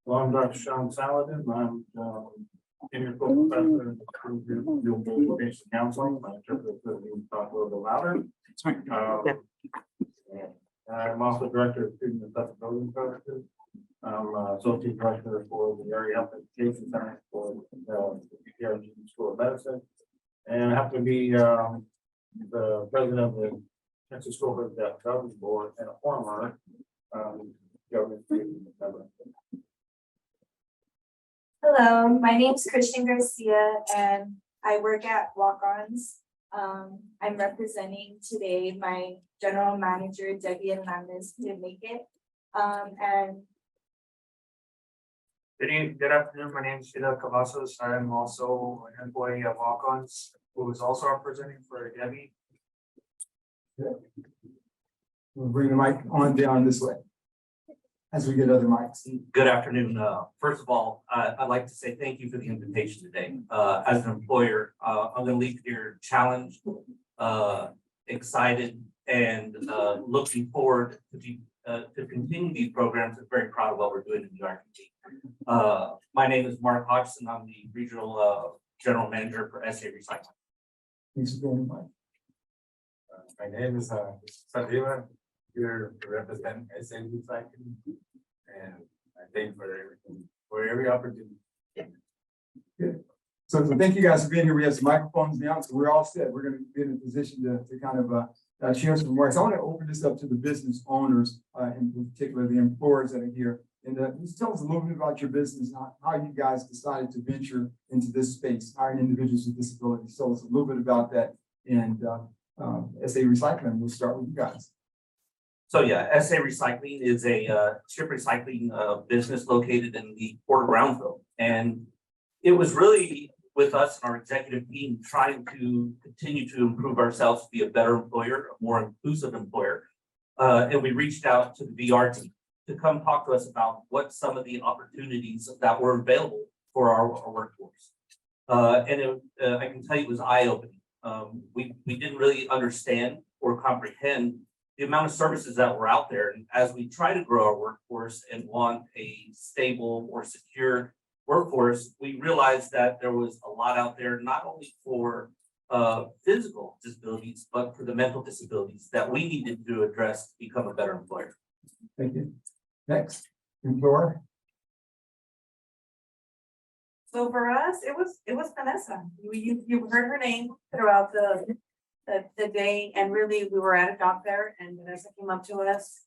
Well, I'm Dr. Sean Saladin. I'm senior professor in the Education Counseling. I interpret that we talk a little bit louder. I'm also Director of Student Accessibility Services. I'm Associate Director for the Area Health Education Center for the UTRGV School of Medicine. And I happen to be the president of the Texas School of Deaf Governing Board and a former government member. Hello, my name is Christian Garcia and I work at Walk-Ons. I'm representing today my general manager, Debbie Hernandez, to make it. And Good afternoon. My name is Fidel Cavazos. I'm also an employee of Walk-Ons, who is also representing for Debbie. We'll bring the mic on down this way as we get other mics. Good afternoon. First of all, I'd like to say thank you for the invitation today. As an employer, I'm gonna leave here challenged, excited, and looking forward to continue these programs. I'm very proud of what we're doing in the RPT. My name is Mark Hodgson. I'm the regional general manager for SA Recycling. Thanks for being on. My name is Sadeva, here to represent SA Recycling, and I thank for every opportunity. Good. So thank you guys for being here. We have some microphones now, so we're all set. We're going to be in a position to kind of share some remarks. I want to open this up to the business owners, in particular the employers that are here. And just tell us a little bit about your business, how you guys decided to venture into this space, hiring individuals with disabilities. Tell us a little bit about that. And SA Recycling, we'll start with you guys. So yeah, SA Recycling is a chip recycling business located in the Port of Brownsville. And it was really with us and our executive team trying to continue to improve ourselves to be a better employer, a more inclusive employer. And we reached out to the VR team to come talk to us about what some of the opportunities that were available for our workforce. And I can tell you it was eye-opening. We didn't really understand or comprehend the amount of services that were out there. And as we try to grow our workforce and want a stable or secure workforce, we realized that there was a lot out there, not only for physical disabilities, but for the mental disabilities that we needed to address to become a better employer. Thank you. Next, employer. So for us, it was Vanessa. You heard her name throughout the day, and really we were at a job fair and Vanessa came up to us.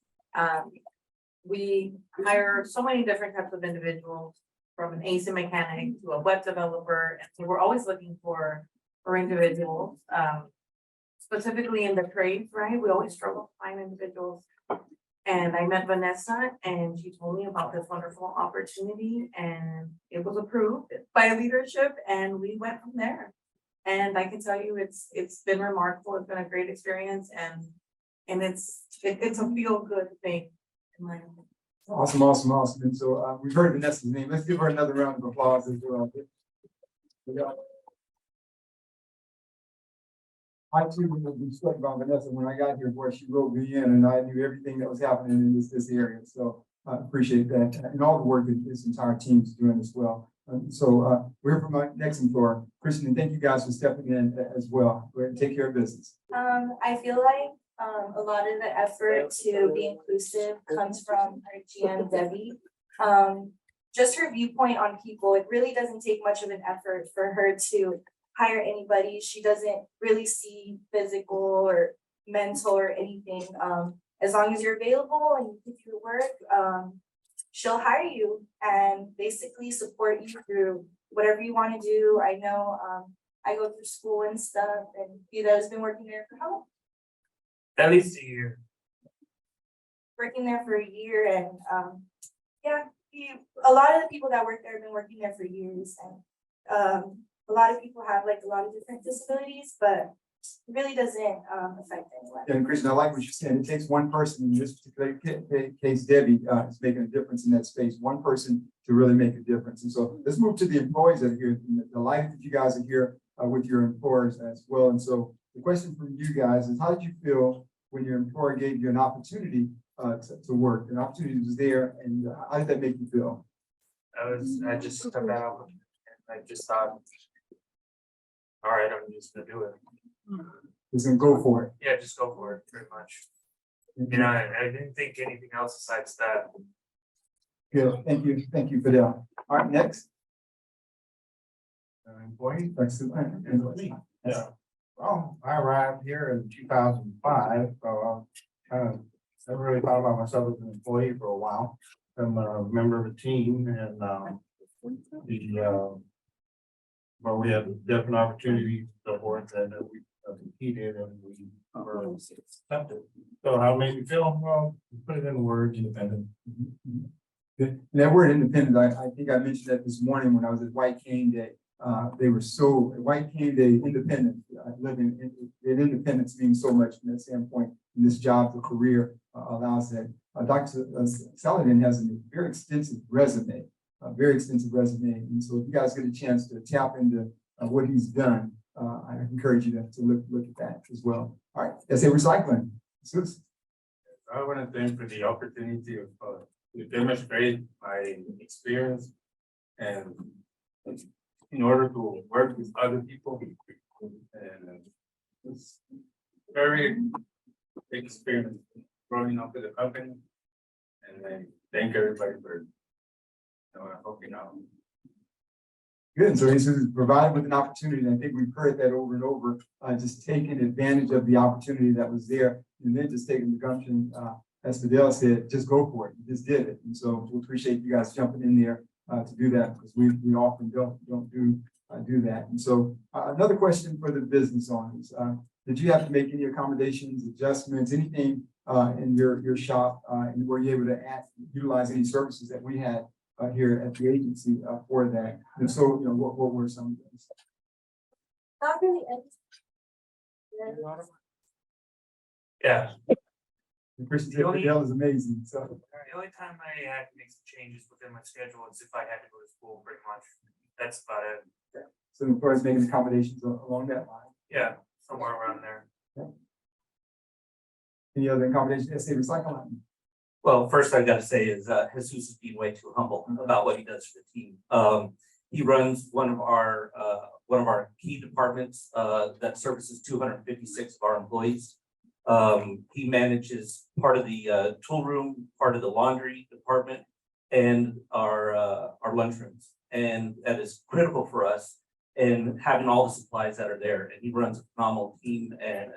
We hire so many different types of individuals, from an AC mechanic to a web developer, and so we're always looking for individuals, specifically in the trades, right? We always struggle to find individuals. And I met Vanessa and she told me about this wonderful opportunity, and it was approved by leadership and we went from there. And I can tell you it's been remarkable. It's been a great experience, and it's a feel good thing in my opinion. Awesome. And so we've heard Vanessa's name. Let's give her another round of applause as well. I too was struck about Vanessa when I got here, boy, she wrote me in and I knew everything that was happening in this area. So I appreciate that and all the work that this entire team is doing as well. We're from our next employer, Kristen, and thank you guys for stepping in as well. Go ahead and take care of business. I feel like a lot of the effort to be inclusive comes from our GM Debbie. Just her viewpoint on people, it really doesn't take much of an effort for her to hire anybody. She doesn't really see physical or mental or anything. As long as you're available and you do your work, she'll hire you and basically support you through whatever you want to do. I know I go through school and stuff, and Vida's been working there for how long? At least a year. Working there for a year, and yeah, a lot of the people that work there have been working there for years, and a lot of people have like a lot of different disabilities, but it really doesn't affect anyone. And Kristen, I like what you're saying. It takes one person, in this particular case, Debbie is making a difference in that space, one person to really make a difference. And so let's move to the employees that are here. Delighted that you guys are here with your employers as well. And so the question from you guys is, how did you feel when your employer gave you an opportunity to work? An opportunity was there, and how did that make you feel? I just stepped out and I just thought, all right, I'm just gonna do it. Just gonna go for it. Yeah, just go for it, pretty much. You know, I didn't think anything else besides that. Good, thank you for that. All right, next. Employee? Yeah. Well, I arrived here in 2005, so I never really thought about myself as an employee for a while. I'm a member of a team, and but we had different opportunities to work that we competed and we were accepted. So how it made me feel? Well, put it in words, independent. And that word independent, I think I mentioned that this morning when I was at White Cane Day. They were so, white candidate, independent, living in independence means so much from that standpoint. And this job, the career allows that. Dr. Saladin has a very extensive resume, And so if you guys get a chance to tap into what he's done, I encourage you to look at that as well. All right, SA Recycling. Susan. I want to thank for the opportunity of to demonstrate my experience and in order to work with other people. And it's very big experience growing up with the company. And I thank everybody for helping out. Good. So he's provided with an opportunity. And I think we've heard that over and over, just taking advantage of the opportunity that was there and then just taking the gumption, as Fidel said, just go for it. You just did it. And so we appreciate you guys jumping in there to do that because we often don't do that. And so another question for the business owners. Did you have to make any accommodations, adjustments, anything in your shop? And were you able to utilize any services that we had here at the agency for that? And so, what were some of those? Not really. Yeah. The Christian Fidel is amazing. So The only time I had to make some changes within my schedule is if I had to go to school, pretty much. That's about it. so as far as making accommodations along that line. Yeah, somewhere around there. Any other accommodations? SA Recycling. Well, first I've got to say is Jesus is being way too humble about what he does for the team. He runs one of our key departments that services 256 of our employees. He manages part of the tool room, part of the laundry department, and our lunchrooms. And that is critical for us in having all the supplies that are there. And he runs a phenomenal team and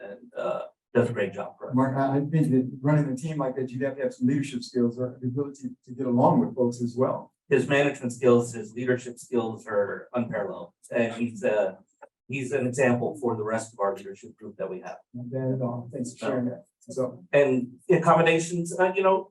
does a great job for us. Mark, I think that running a team like that, you'd have to have some leadership skills or the ability to get along with folks as well. His management skills, his leadership skills are unparalleled. And he's an example for the rest of our leadership group that we have. Not bad at all. Thanks for sharing that. So, And the accommodations,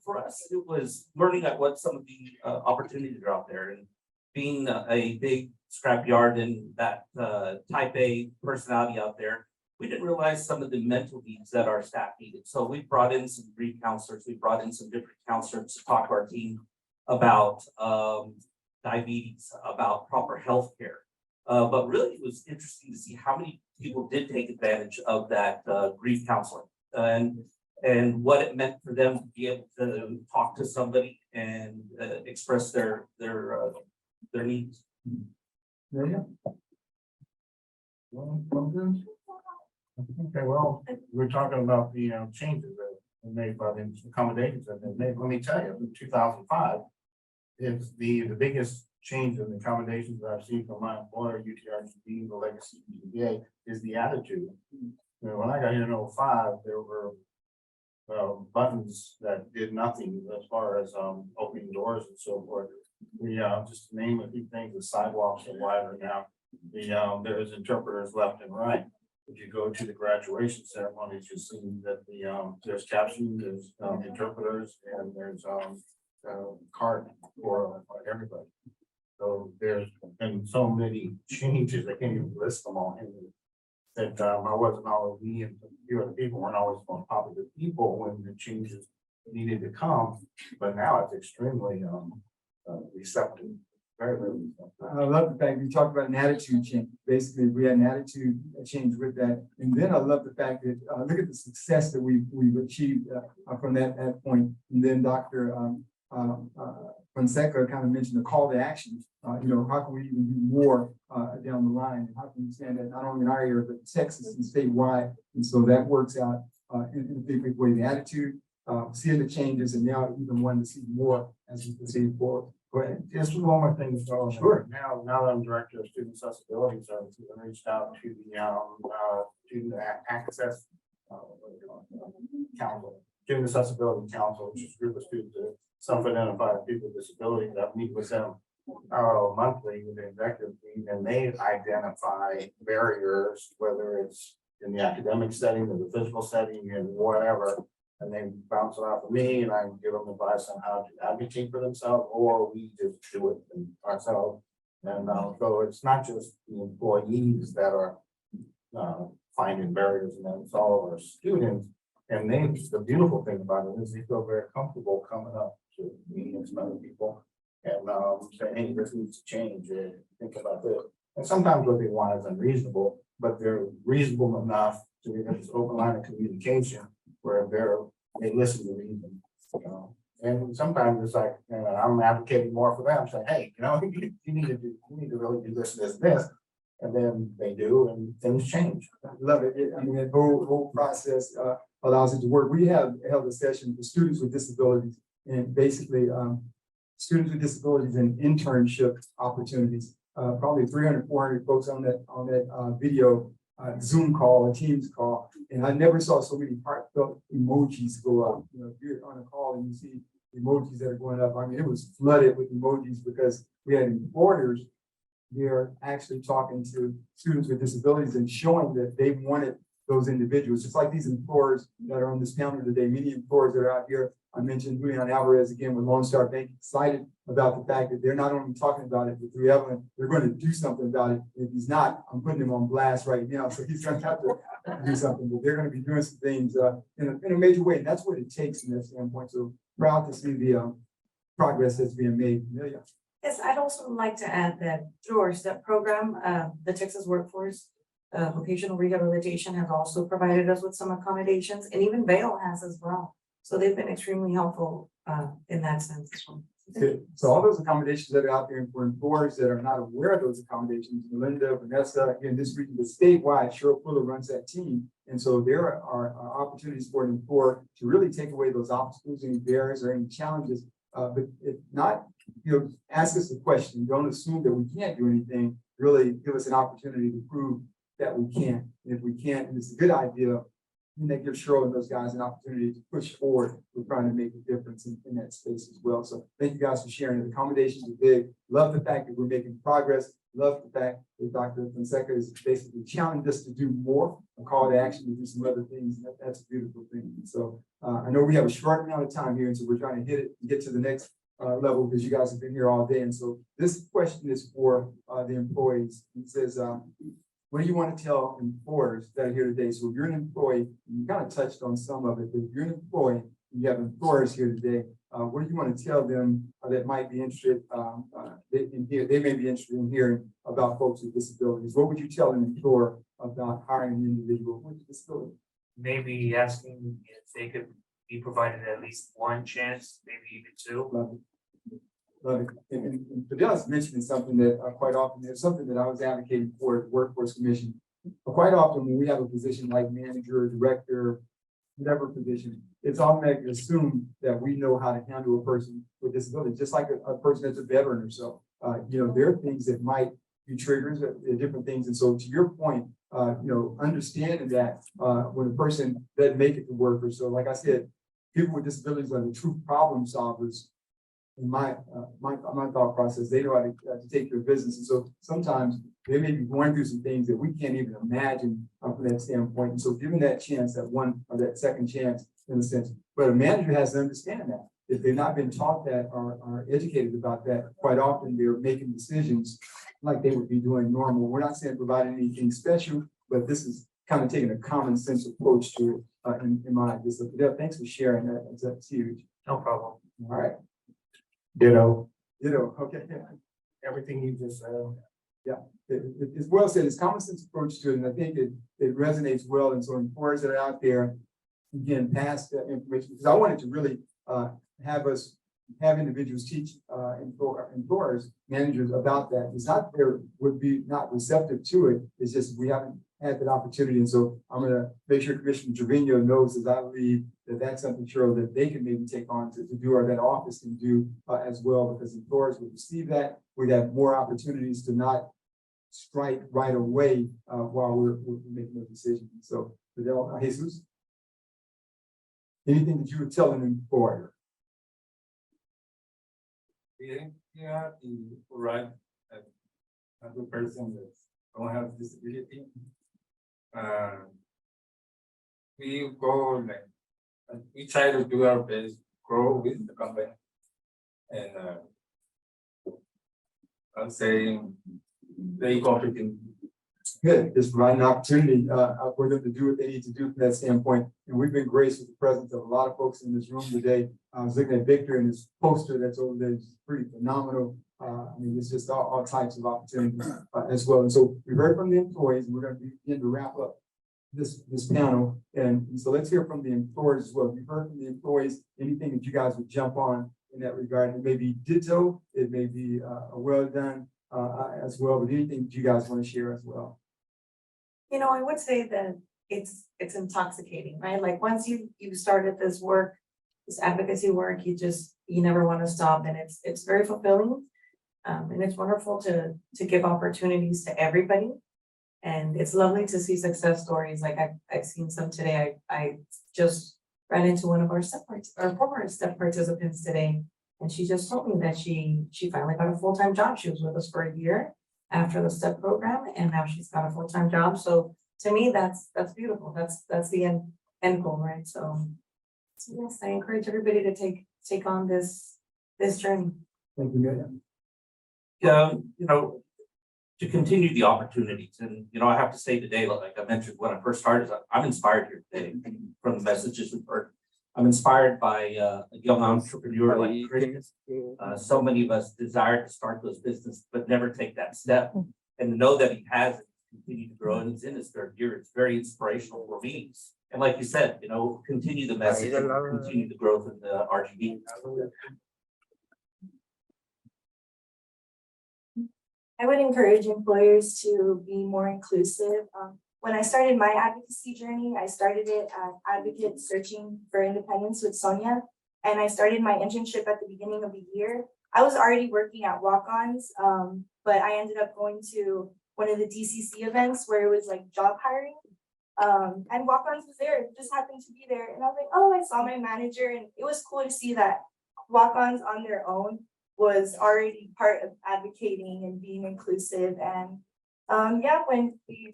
for us, it was learning at what some of the opportunities are out there and being a big scrap yard and that type A personality out there. We didn't realize some of the mental needs that our staff needed. So we brought in some grief counselors, we brought in some different counselors to talk to our team about diabetes, about proper health care. But really, it was interesting to see how many people did take advantage of that grief counseling and what it meant for them to be able to talk to somebody and express their needs. there you go. Okay, well, we're talking about the changes that were made by the accommodations that they made. Let me tell you, in 2005, it's the biggest change in the accommodations that I've seen from my employer, UTRGV, the legacy UVA, is the attitude. When I got here in 2005, there were buttons that did nothing as far as opening doors and so forth. We just to name a few things, the sidewalks are wider now. There's interpreters left and right. If you go to the graduation ceremonies, you'll see that there's captioning, there's interpreters, and there's card for everybody. So there's been so many changes, I can't even list them all. That I wasn't always, me and a few other people weren't always on top of the people when the changes needed to come, but now it's extremely receptive. Very, very receptive. I love the fact you talked about an attitude change. Basically, we had an attitude change with that. And then I love the fact that look at the success that we've achieved from that point. And then Dr. Fonseca kind of mentioned the call to action. How can we even do more down the line? And how can we stand that not only in our area, but Texas and statewide? And so that works out in a big way. The attitude, seeing the changes, and now even wanting to see more as we proceed forward. Go ahead. Just one more thing to go on. Sure. Now that I'm director of student accessibility services, I reached out to the student access council, student accessibility council, which is a group of students that self-identified people with disabilities. I meet with them monthly with the executive team, and they identify barriers, whether it's in the academic setting or the physical setting and whatever. And they bounce it off of me, and I give them advice on how to advocate for themselves, or we just do it ourselves. And so it's not just the employees that are finding barriers, and then it's all of our students. And the beautiful thing about it is they feel very comfortable coming up to me and some other people and saying, hey, this needs to change, or think about this. And sometimes what they want is unreasonable, but they're reasonable enough to have this open line of communication where they listen to reason, you know. And sometimes it's like, you know, I'm advocating more for them, saying, hey, you know, you need to really do this, this, this. And then they do, and things change. Love it. I mean, that whole process allows it to work. We have held a session for students with disabilities, and basically students with disabilities and internship opportunities. Probably 300, 400 folks on that video Zoom call, a Teams call, and I never saw so many heartfelt emojis go up. You know, if you're on a call and you see emojis that are going up, I mean, it was flooded with emojis because we had employers. They're actually talking to students with disabilities and showing that they wanted those individuals, just like these employers that are on this panel today. Many employers that are out here, I mentioned Julian Alvarez again with Lone Star Bank, excited about the fact that they're not only talking about it, but through Evelyn, they're going to do something about it. If he's not, I'm putting him on blast right now, so he's going to have to do something, but they're going to be doing some things in a major way. And that's what it takes from that standpoint. So proud to see the progress that's being made. Amelia. Yes, I'd also like to add that through our STEP program, the Texas Workforce Vocational Rehabilitation has also provided us with some accommodations, and even Vail has as well. So they've been extremely helpful in that sense as well. So all those accommodations that are out there for employers that are not aware of those accommodations, Melinda, Vanessa, again, this region, the statewide, Cheryl Fuller runs that team. And so there are opportunities for an employer to really take away those obstacles, any barriers or any challenges. But if not, you know, ask us a question. Don't assume that we can't do anything. Really give us an opportunity to prove that we can. And if we can't, and it's a good idea, then that gives Cheryl and those guys an opportunity to push forward. We're trying to make a difference in that space as well. So thank you guys for sharing. The accommodations are big. Love the fact that we're making progress. Love the fact that Dr. Fonseca is basically challenging us to do more, a call to action to do some other things. That's a beautiful thing. And so I know we have a short amount of time here, and so we're trying to hit it and get to the next level because you guys have been here all day. And so this question is for the employees. It says, what do you want to tell employers that are here today? So if you're an employee, you kind of touched on some of it, but if you're an employee, and you have employers here today, what do you want to tell them that might be interested they may be interested in hearing about folks with disabilities? What would you tell an employer about hiring an individual with a disability? Maybe asking if they could be provided at least one chance, maybe even two. Love it. Love it. And Fidel's mentioning something that quite often, there's something that I was advocating for at the Workforce Commission. Quite often when we have a position like manager, director, whatever position, it's automatically assumed that we know how to handle a person with disability, just like a person that's a veteran or so. You know, there are things that might be triggers, different things. And so to your point, you know, understanding that when a person doesn't make it to work or so, like I said, people with disabilities are the true problem solvers. In my thought process, they know how to take care of business. And so sometimes they may be going through some things that we can't even imagine from that standpoint. And so given that chance, that one or that second chance in a sense, but a manager has to understand that. If they've not been taught that or are educated about that, quite often they're making decisions like they would be doing normal. We're not saying providing anything special, but this is kind of taking a common sense approach to it in my idea. So thanks for sharing that. That's huge. No problem. All right. Ditto. Okay. Everything you just said. Yeah, it's well said. It's common sense approach to it, and I think it resonates well. And so employers that are out there, again, pass that information, because I wanted to really have individuals teach employers, managers about that. It's not there would be not receptive to it. It's just we haven't had that opportunity. And so I'm going to make sure Commissioner Trevino knows as I leave that that's something, Cheryl, that they can maybe take on to do, or that office can do as well, because employers would receive that. We'd have more opportunities to not strike right away while we're making those decisions. So, Fidel, Jesus, anything that you would tell an employer? Yeah, the right as a person that don't have disability. We go like we try to do our best, grow with the company, and I'll say, they can. Good, just providing an opportunity for them to do what they need to do from that standpoint. And we've been graced with the presence of a lot of folks in this room today. I was looking at Victor and his poster that's over there, it's pretty phenomenal. I mean, it's just all types of opportunities as well. And so we heard from the employees, and we're going to begin to wrap up this panel. And so let's hear from the employers as well. You've heard from the employees, anything that you guys would jump on in that regard. It may be ditto, it may be a well done as well, but anything that you guys want to share as well. You know, I would say that it's intoxicating, right? Like once you started this work, this advocacy work, you never want to stop, and it's very fulfilling. And it's wonderful to give opportunities to everybody. And it's lovely to see success stories. Like I've seen some today. I just ran into one of our former step participants today. And she just told me that she finally got a full-time job. She was with us for a year after the STEP program, and now she's got a full-time job. So to me, that's beautiful. That's the end goal, right? So yes, I encourage everybody to take on this journey. Thank you, Miriam. You know, to continue the opportunities. And, you know, I have to say today, like I mentioned when I first started, I'm inspired here today from the messages we've heard. I'm inspired by a young entrepreneur like Christian. So many of us desire to start those businesses, but never take that step. And to know that he has it, continue to grow, and he's in his third year, it's very inspirational for me. And like you said, you know, continue the message, and continue the growth in the RGB. I would encourage employers to be more inclusive. When I started my advocacy journey, I started it as Advocate Searching for Independence with Sonia, and I started my internship at the beginning of the year. I was already working at Walk-Ons, but I ended up going to one of the DCC events where it was like job hiring. And Walk-Ons was there, it just happened to be there. And I was like, oh, I saw my manager, and it was cool to see that Walk-Ons on their own was already part of advocating and being inclusive. And yeah,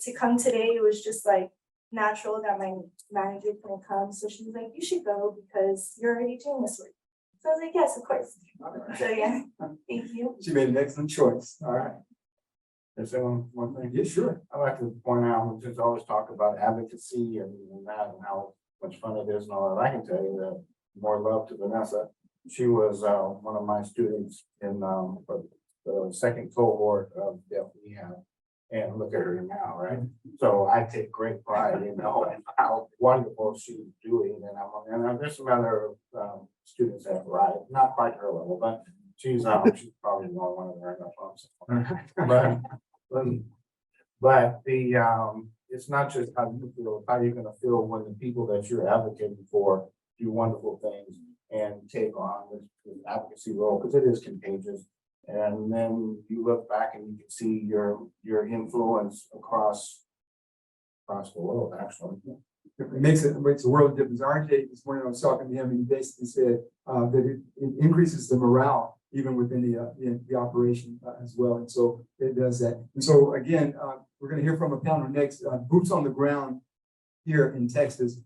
to come today, it was just like natural that my manager couldn't come. So she was like, you should go because you're already doing this work. So I was like, yes, of course. So yeah, thank you. She made an excellent choice. All right. Is there one thing? Yeah, sure. I'd like to point out, we just always talk about advocacy and that and how much fun it is and all that. I can tell you that more love to Vanessa. She was one of my students in the second cohort of that we have. And look at her now, right? So I take great pride in how wonderful she's doing. And there's some other students that arrived, not quite her level, but she's probably one of her. But it's not just how you feel, how you're gonna feel when the people that you're advocating for do wonderful things and take on this advocacy role, because it is contagious. And then you look back and you can see your influence across the world, actually. It makes a world of difference. RJ, this morning I was talking to him, and he basically said that it increases the morale even within the operation as well. And so it does that. And so again, we're going to hear from a panel next. Boots on the ground here in Texas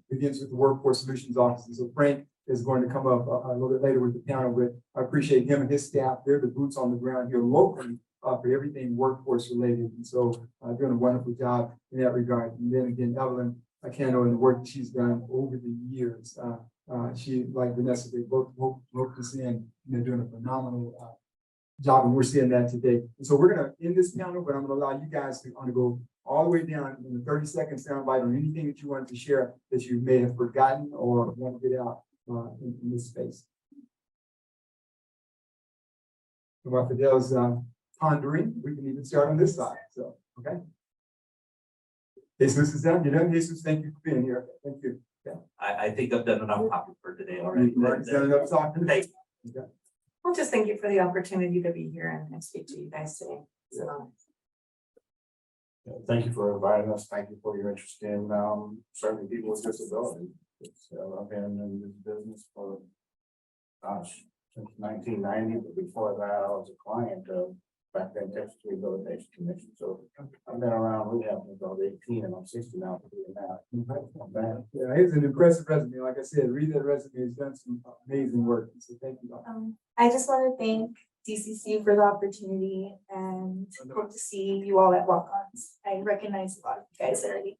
begins with the Workforce Solutions Office. And so Frank is going to come up a little bit later with the panel, but I appreciate him and his staff. They're the boots on the ground here locally for everything workforce related. And so doing a wonderful job in that regard. And then again, Evelyn Cano and the work that she's done over the years. She, like Vanessa, they both roped us in, and they're doing a phenomenal job, and we're seeing that today. And so we're going to end this panel, but I'm going to allow you guys to go all the way down in the 30-second soundbite on anything that you wanted to share that you may have forgotten or want to get out in this space. So while Fidel's pondering, we can even start on this side. So, okay. Jesus is done. You're done, Jesus. Thank you for being here. Thank you. Yeah. I think I've done enough talking for today already. You've already done enough talking. Thank you. Okay. Well, just thank you for the opportunity to be here and speak to you guys today. It's an honor. Thank you for inviting us. Thank you for your interest in serving people with disabilities. I've been in this business for since 1990, but before that I was a client of back then Texas Rehabilitation Commission. So I've been around rehab since I was 18 and I'm 60 now. Yeah, it's an impressive resume. Like I said, read that resume. He's done some amazing work. So thank you. I just want to thank DCC for the opportunity and hope to see you all at walk-ons. I recognize a lot of you guys already.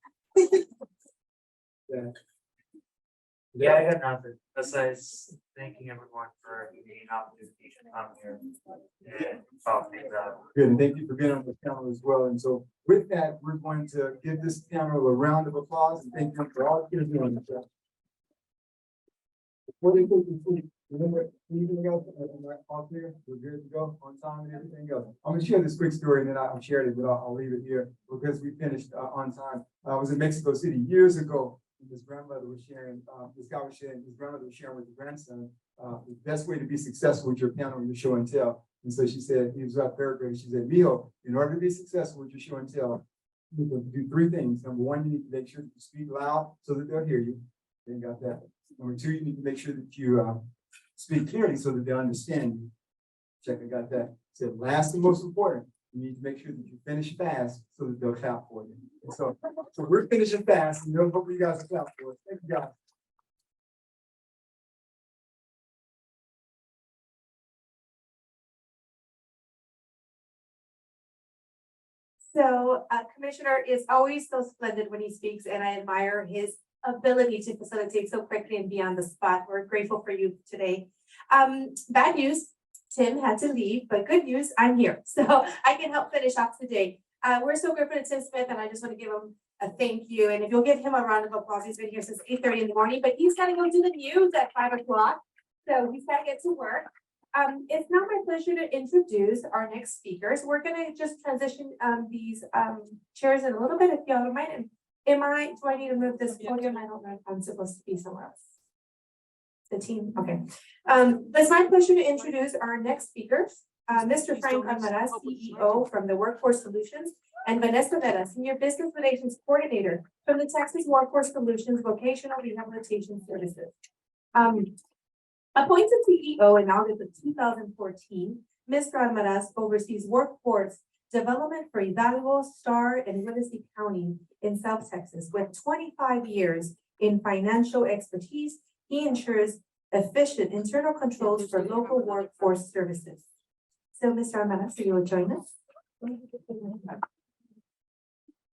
Yeah, I got nothing, besides thanking everyone for the opportunity to come here and talk things out. Good, and thank you for being on the panel as well. And so with that, we're going to give this panel a round of applause and thank them for all you're doing. Before they go to sleep, remember, anything else? Am I all clear? We're good to go on time and everything else. I'm gonna share this quick story and then I'll share it, but I'll leave it here because we finished on time. I was in Mexico City years ago. And his grandmother was sharing, this guy was sharing, his grandmother was sharing with his grandson, the best way to be successful with your piano, your show and tell. And so she said, he was at third grade. She said, Mijo, in order to be successful with your show and tell, you need to do three things. Number one, you need to make sure that you speak loud so that they'll hear you. Then got that. Number two, you need to make sure that you speak clearly so that they understand you. Check, I got that. Said, last and most important, you need to make sure that you finish fast so that they'll clap for you. And so we're finishing fast, and hopefully you guys will clap for us. Thank you, guys. So Commissioner is always so splendid when he speaks, and I admire his ability to facilitate so quickly and be on the spot. We're grateful for you today. Bad news, Tim had to leave, but good news, I'm here. So I can help finish off today. We're so grateful to Tim Smith, and I just want to give him a thank you. And if you'll give him a round of applause, he's been here since 8:30 in the morning, but he's got to go do the news at 5 o'clock. So he's got to get to work. It's now my pleasure to introduce our next speakers. We're gonna just transition these chairs in a little bit, if y'all don't mind. And do I need to move this podium? I don't know if I'm supposed to be somewhere else. The team, okay. It's my pleasure to introduce our next speakers. Mr. Frank Almaraz, CEO from the Workforce Solutions, and Vanessa Vera, Senior Business Relations Coordinator from the Texas Workforce Solutions Vocational Rehabilitation Services. Appointed CEO in August of 2014, Mr. Almaraz oversees workforce development for Hidalgo, Star, and Willacy County in South Texas. With 25 years in financial expertise, he ensures efficient internal controls for local workforce services. So, Mr. Almaraz, you will join us.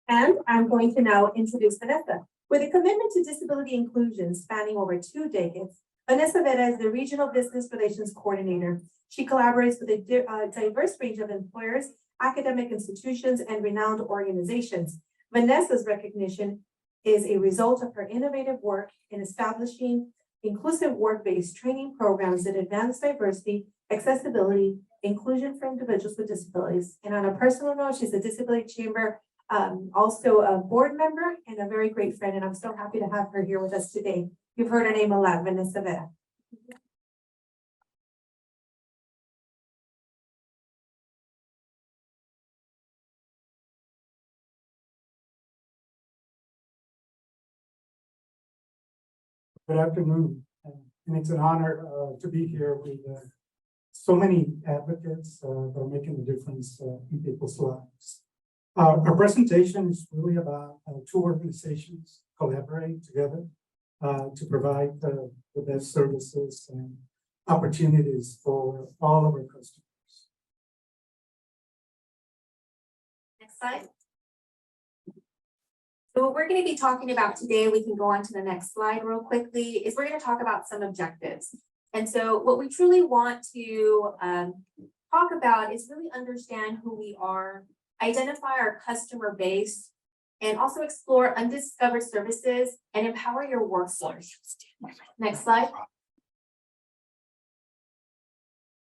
And I'm going to now introduce Vanessa. With a commitment to disability inclusion spanning over 2 decades, Vanessa Vera is the Regional Business Relations Coordinator. She collaborates with a diverse range of employers, academic institutions, and renowned organizations. Vanessa's recognition is a result of her innovative work in establishing inclusive work-based training programs that advance diversity, accessibility, inclusion for individuals with disabilities. And on a personal note, she's a Disability Chamber, also a board member and a very great friend. And I'm so happy to have her here with us today. You've heard her name a lot, Vanessa Vera. Good afternoon, and it's an honor to be here with so many advocates that are making a difference in people's lives. Our presentation is really about two organizations collaborate together to provide the best services and opportunities for all of our customers. Next slide. So what we're going to be talking about today, we can go on to the next slide real quickly, is we're going to talk about some objectives. And so what we truly want to talk about is really understand who we are, identify our customer base, and also explore undiscovered services and empower your workforce. Next slide.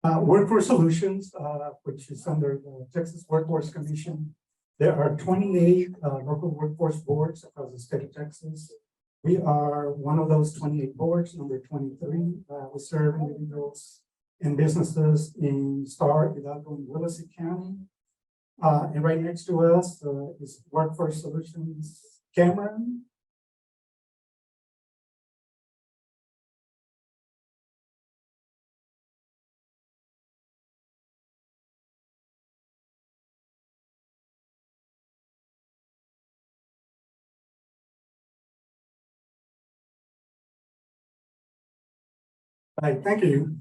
Workforce Solutions, which is under the Texas Workforce Commission. There are 28 local workforce boards across the state of Texas. We are one of those 28 boards, number 23. We serve individuals and businesses in Star, Hidalgo, and Willacy County. And right next to us is Workforce Solutions Cameron. Right, thank you.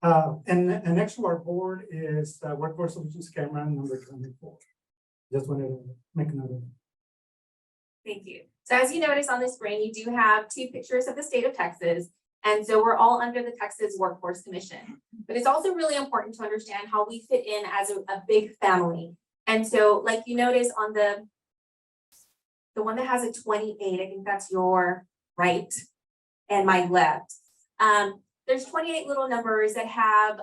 And next to our board is Workforce Solutions Camera number 24. Just wanted to make another. Thank you. So as you notice on the screen, you do have two pictures of the state of Texas. And so we're all under the Texas Workforce Commission. But it's also really important to understand how we fit in as a big family. And so like you notice on the one that has a 28, I think that's your right and my left. There's 28 little numbers that have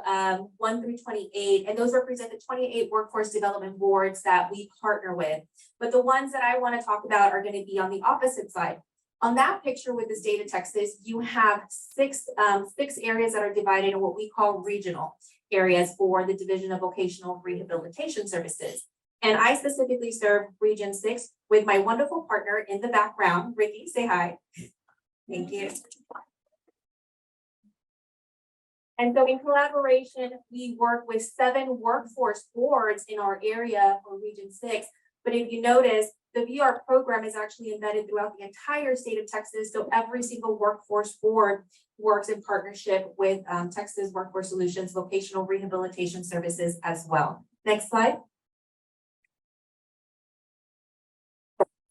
1 through 28, and those represent the 28 workforce development boards that we partner with. But the ones that I want to talk about are going to be on the opposite side. On that picture with the state of Texas, you have six areas that are divided in what we call regional areas for the Division of Vocational Rehabilitation Services. And I specifically serve Region 6 with my wonderful partner in the background, Ricky, say hi. Thank you. And so in collaboration, we work with 7 workforce boards in our area for Region 6. But if you notice, the VR program is actually embedded throughout the entire state of Texas. So every single workforce board works in partnership with Texas Workforce Solutions Vocational Rehabilitation Services as well. Next slide.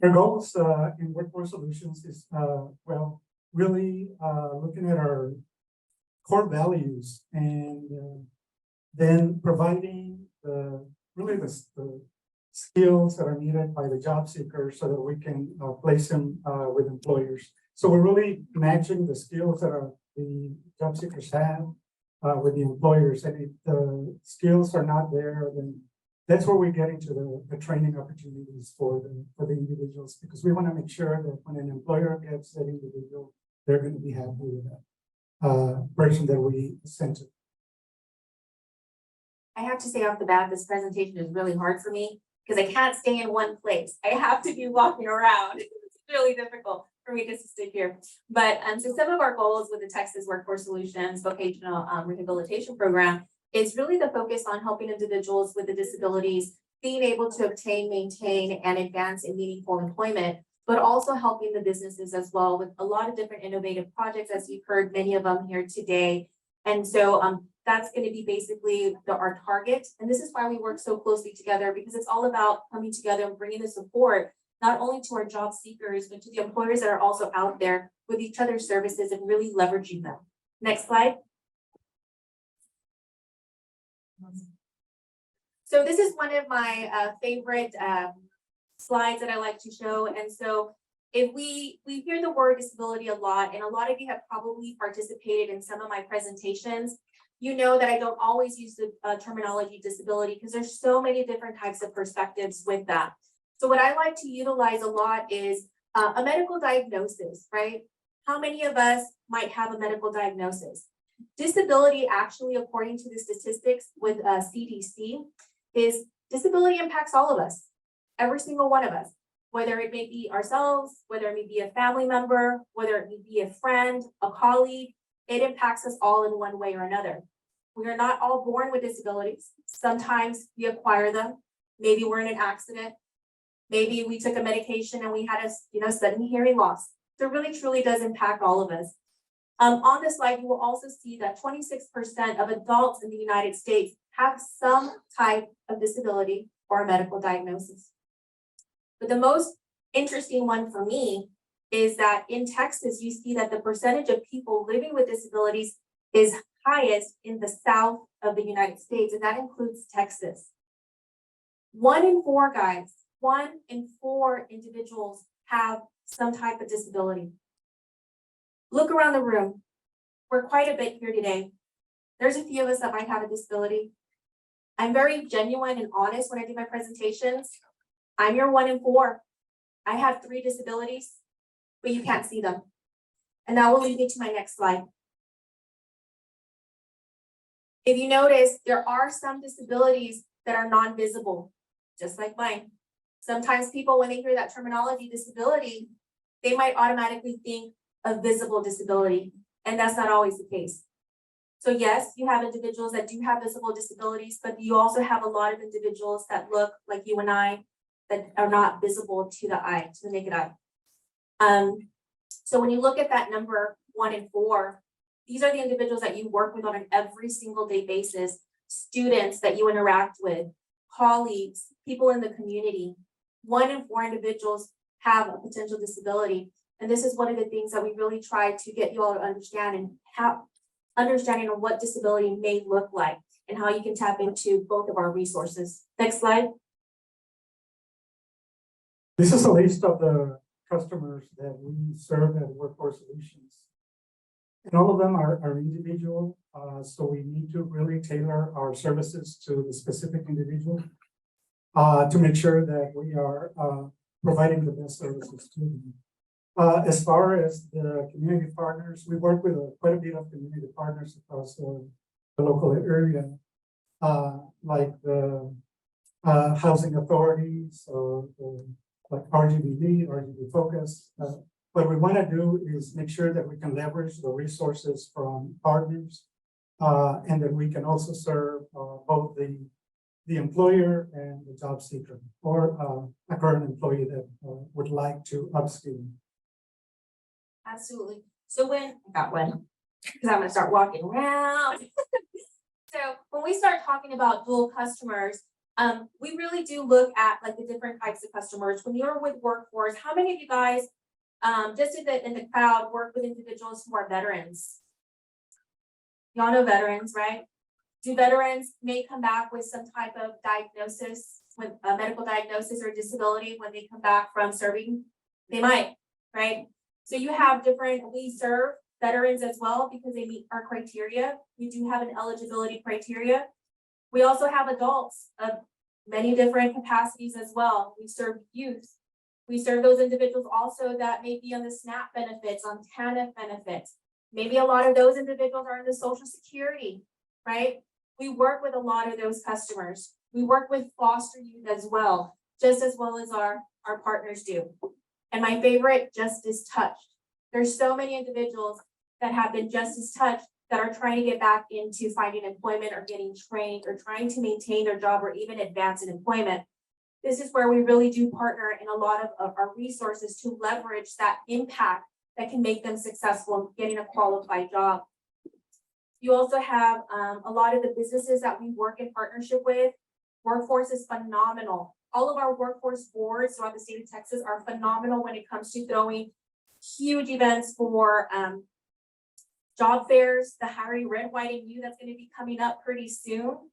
Our goals in Workforce Solutions is, well, really looking at our core values and then providing really the skills that are needed by the job seekers so that we can place them with employers. So we're really matching the skills that the job seekers have with the employers. And if the skills are not there, then that's where we get into the training opportunities for the individuals, because we want to make sure that when an employer gets that individual, they're going to be happy with that person that we sent to. I have to say off the bat, this presentation is really hard for me because I can't stay in one place. I have to be walking around. It's really difficult for me just to sit here. But so some of our goals with the Texas Workforce Solutions Vocational Rehabilitation Program is really the focus on helping individuals with the disabilities being able to obtain, maintain, and advance in meaningful employment, but also helping the businesses as well with a lot of different innovative projects, as you've heard many of them here today. And so that's going to be basically our target. And this is why we work so closely together, because it's all about coming together and bringing the support, not only to our job seekers, but to the employers that are also out there with each other's services and really leveraging them. Next slide. So this is one of my favorite slides that I like to show. And so if we hear the word disability a lot, and a lot of you have probably participated in some of my presentations, you know that I don't always use the terminology disability because there's so many different types of perspectives with that. So what I like to utilize a lot is a medical diagnosis, right? How many of us might have a medical diagnosis? Disability, actually, according to the statistics with CDC, is disability impacts all of us, every single one of us, whether it may be ourselves, whether it may be a family member, whether it may be a friend, a colleague, it impacts us all in one way or another. We are not all born with disabilities. Sometimes we acquire them. Maybe we're in an accident. Maybe we took a medication and we had a sudden hearing loss. So it really truly does impact all of us. On this slide, you will also see that 26% of adults in the United States have some type of disability or a medical diagnosis. But the most interesting one for me is that in Texas, you see that the percentage of people living with disabilities is highest in the south of the United States, and that includes Texas. 1 in 4 guys, 1 in 4 individuals have some type of disability. Look around the room. We're quite a bit here today. There's a few of us that might have a disability. I'm very genuine and honest when I do my presentations. I'm your 1 in 4. I have 3 disabilities, but you can't see them. And that will lead me to my next slide. If you notice, there are some disabilities that are non-visible, just like mine. Sometimes people, when they hear that terminology disability, they might automatically think of visible disability, and that's not always the case. So yes, you have individuals that do have visible disabilities, but you also have a lot of individuals that look like you and I that are not visible to the eye, to the naked eye. So when you look at that number 1 in 4, These are the individuals that you work with on an every single day basis, students that you interact with, colleagues, people in the community. 1 in 4 individuals have a potential disability. And this is one of the things that we really try to get you all to understand and have understanding of what disability may look like and how you can tap into both of our resources. Next slide. This is a list of the customers that we serve at Workforce Solutions. And all of them are individual, so we need to really tailor our services to the specific individual to make sure that we are providing the best services to them. As far as the community partners, we work with quite a bit of community partners across the local area, like the housing authorities, or like RGB Focus. What we want to do is make sure that we can leverage the resources from partners, and that we can also serve both the employer and the job seeker, or a current employee that would like to upskill. Absolutely. So because I'm gonna start walking around. So when we start talking about dual customers, we really do look at like the different types of customers. When you're with Workforce, how many of you guys, just in the crowd, work with individuals who are veterans? Y'all know veterans, right? Do veterans may come back with some type of diagnosis, with a medical diagnosis or disability when they come back from serving? They might, right? So you have different, we serve veterans as well because they meet our criteria. We do have an eligibility criteria. We also have adults of many different capacities as well. We serve youth. We serve those individuals also that may be on the SNAP benefits, on TANF benefits. Maybe a lot of those individuals are in the Social Security, right? We work with a lot of those customers. We work with foster youth as well as our partners do. And my favorite, just as touched. There's so many individuals that have been just as touched that are trying to get back into finding employment or getting trained or trying to maintain their job or even advance in employment. This is where we really do partner in a lot of our resources to leverage that impact that can make them successful in getting a qualified job. You also have a lot of the businesses that we work in partnership with. Workforce is phenomenal. All of our workforce boards throughout the state of Texas are phenomenal when it comes to throwing huge events for job fairs, the Hiring Red, White, and You that's going to be coming up pretty soon.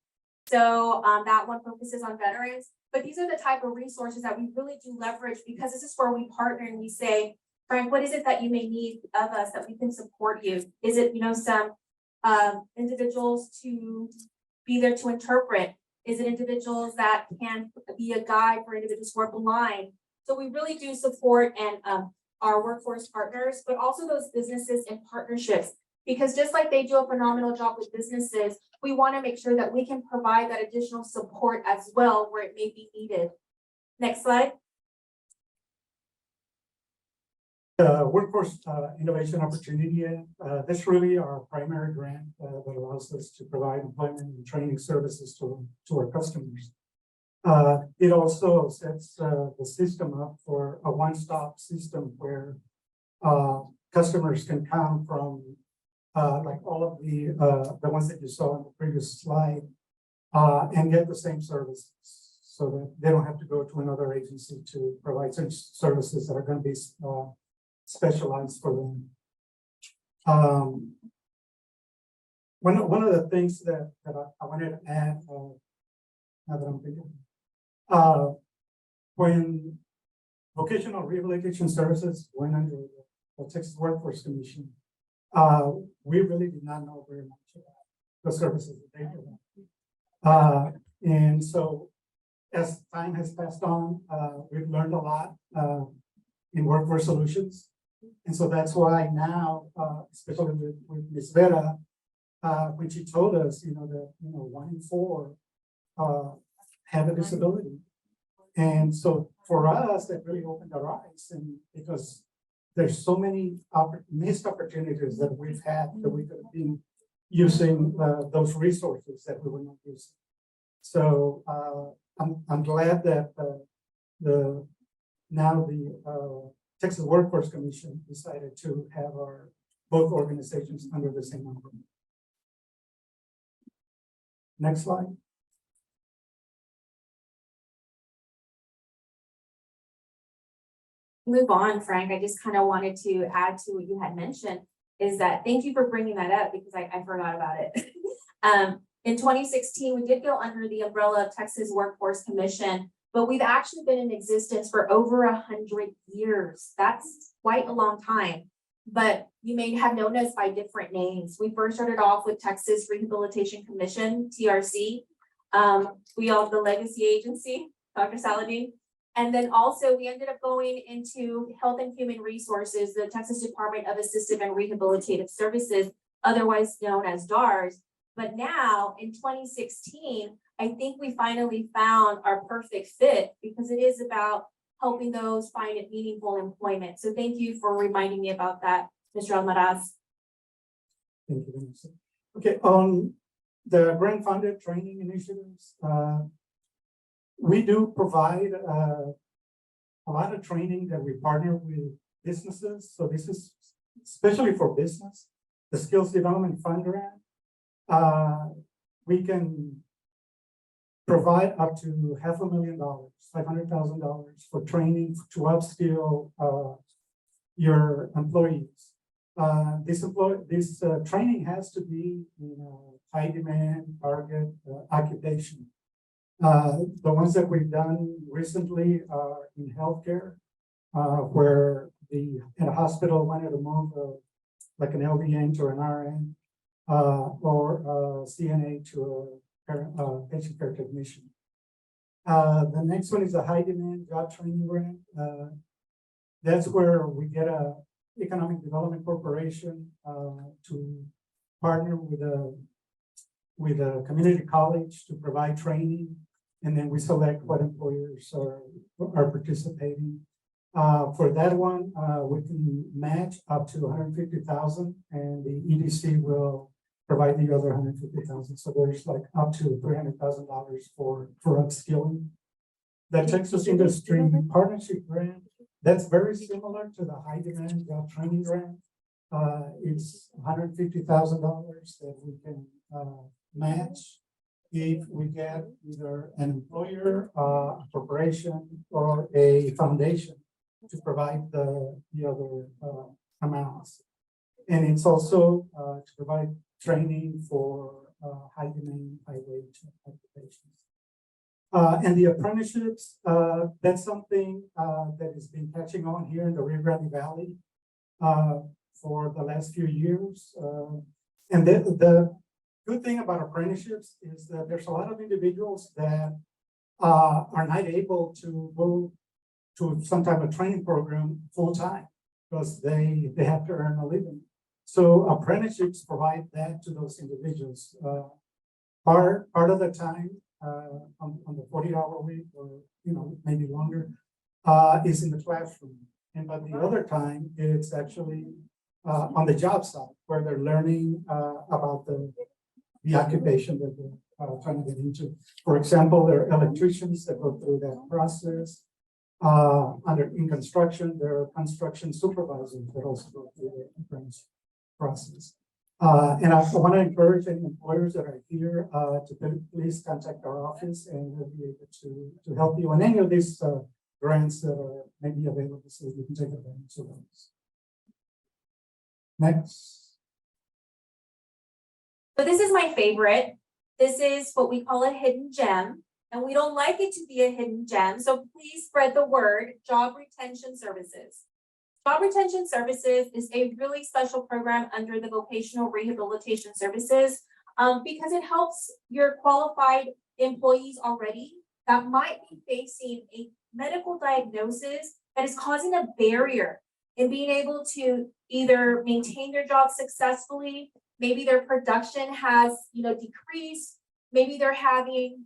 So that one focuses on veterans. But these are the type of resources that we really do leverage because this is where we partner and we say, Frank, what is it that you may need of us that we can support you? Is it, some individuals to be there to interpret? Is it individuals that can be a guide for individuals who are blind? So we really do support and our workforce partners, but also those businesses and partnerships. Because just like they do a phenomenal job with businesses, we want to make sure that we can provide that additional support as well where it may be needed. Next slide. Workforce Innovation Opportunity, that's really our primary grant that allows us to provide employment and training services to our customers. It also sets the system up for a one-stop system where customers can come from like all of the ones that you saw in the previous slide and get the same services so that they don't have to go to another agency to provide such services that are going to be specialized for them. One of the things that I wanted to add, now that I'm thinking, when vocational rehabilitation services went under the Texas Workforce Commission, we really did not know very much about the services that they provide. And so as time has passed on, we've learned a lot in Workforce Solutions. And so that's why now, especially with Ms. Vera, when she told us, that 1 in 4 have a disability. And so for us, that really opened our eyes, and because there's so many missed opportunities that we've had that we could have been using those resources that we were not using. So I'm glad that the Texas Workforce Commission decided to have our both organizations under the same umbrella. Next slide. Move on, Frank. I just kind of wanted to add to what you had mentioned is that thank you for bringing that up because I forgot about it. In 2016, we did go under the umbrella of Texas Workforce Commission, but we've actually been in existence for over 100 years. That's quite a long time, but you may have known us by different names. We first started off with Texas Rehabilitation Commission, TRC. We are the legacy agency, Dr. Saladin. And then also we ended up going into Health and Human Resources, the Texas Department of Assistive and Rehabilitative Services, otherwise known as DARS. But now in 2016, I think we finally found our perfect fit because it is about helping those find meaningful employment. So thank you for reminding me about that, Mr. Almaraz. Thank you, Vanessa. Okay, on the grant funded training initiatives, we do provide a lot of training that we partner with businesses. So this is especially for business, the Skills Development Fund grant. We can provide up to $500,000, $500,000 for training to upskill your employees. This training has to be high demand target occupation. The ones that we've done recently are in healthcare, where in a hospital wanted to move like an LVN to an RN, or CNA to a patient care technician. The next one is a high demand job training grant. That's where we get a economic development corporation to partner with a community college to provide training, and then we select what employers are participating. For that one, we can match up to 150,000, and the EDC will provide the other 150,000. So there's like up to $300,000 for upskilling. The Texas Industry Partnership Grant, that's very similar to the high demand job training grant. It's $150,000 that we can match if we get either an employer, a corporation, or a foundation to provide the other amounts. And it's also to provide training for high demand, high wage occupations. And the apprenticeships, that's something that has been catching on here in the Rio Grande Valley for the last few years. And the good thing about apprenticeships is that there's a lot of individuals that are not able to go to some type of training program full time because they have to earn a living. So apprenticeships provide that to those individuals. Part of the time on the 40-hour week, or maybe longer, is in the classroom, but the other time it's actually on the job site where they're learning about the occupation that they're trying to get into. For example, there are electricians that go through that process. In construction, there are construction supervisors that also go through the apprenticeship process. And I want to encourage any employers that are here to please contact our office, and we'll be able to help you on any of these grants that are maybe available, so you can take advantage of those. Next. So this is my favorite. This is what we call a hidden gem, and we don't like it to be a hidden gem. So please spread the word: job retention services. Job retention services is a really special program under the vocational rehabilitation services because it helps your qualified employees already that might be facing a medical diagnosis that is causing a barrier in being able to either maintain their job successfully. Maybe their production has, decreased. Maybe they're having,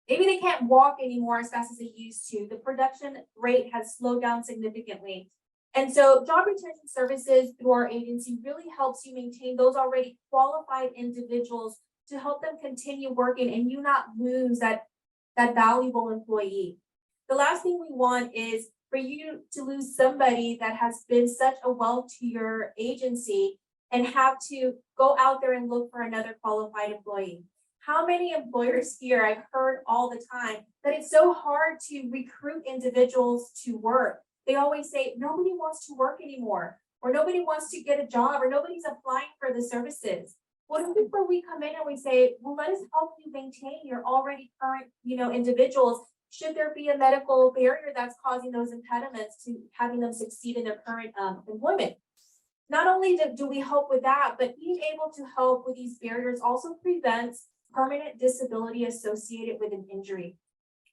maybe they can't walk anymore as fast as they used to. The production rate has slowed down significantly. And so job retention services through our agency really helps you maintain those already qualified individuals to help them continue working and you not lose that valuable employee. The last thing we want is for you to lose somebody that has been such a wealth to your agency and have to go out there and look for another qualified employee? How many employers here, I've heard all the time, that it's so hard to recruit individuals to work. They always say, nobody wants to work anymore, or nobody wants to get a job, or nobody's applying for the services. What if we come in and we say, well, let us help you maintain your already current, individuals. Should there be a medical barrier that's causing those impediments to having them succeed in their current employment? Not only do we help with that, but being able to help with these barriers also prevents permanent disability associated with an injury.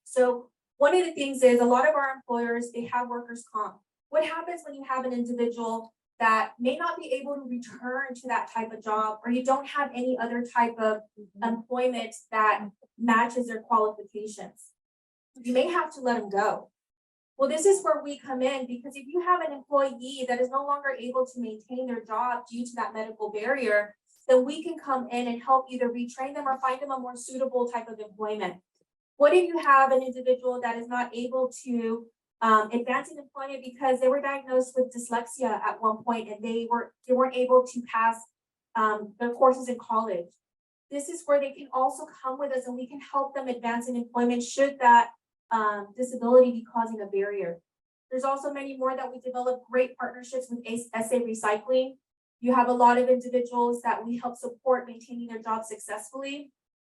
So one of the things is a lot of our employers, they have workers' comp. What happens when you have an individual that may not be able to return to that type of job, or you don't have any other type of employment that matches their qualifications? You may have to let them go. Well, this is where we come in, because if you have an employee that is no longer able to maintain their job due to that medical barrier, then we can come in and help either retrain them or find them a more suitable type of employment. What if you have an individual that is not able to advance in employment because they were diagnosed with dyslexia at one point and they weren't able to pass their courses in college? This is where they can also come with us and we can help them advance in employment should that disability be causing a barrier. There's also many more that we develop great partnerships with SA Recycling. You have a lot of individuals that we help support maintaining their jobs successfully.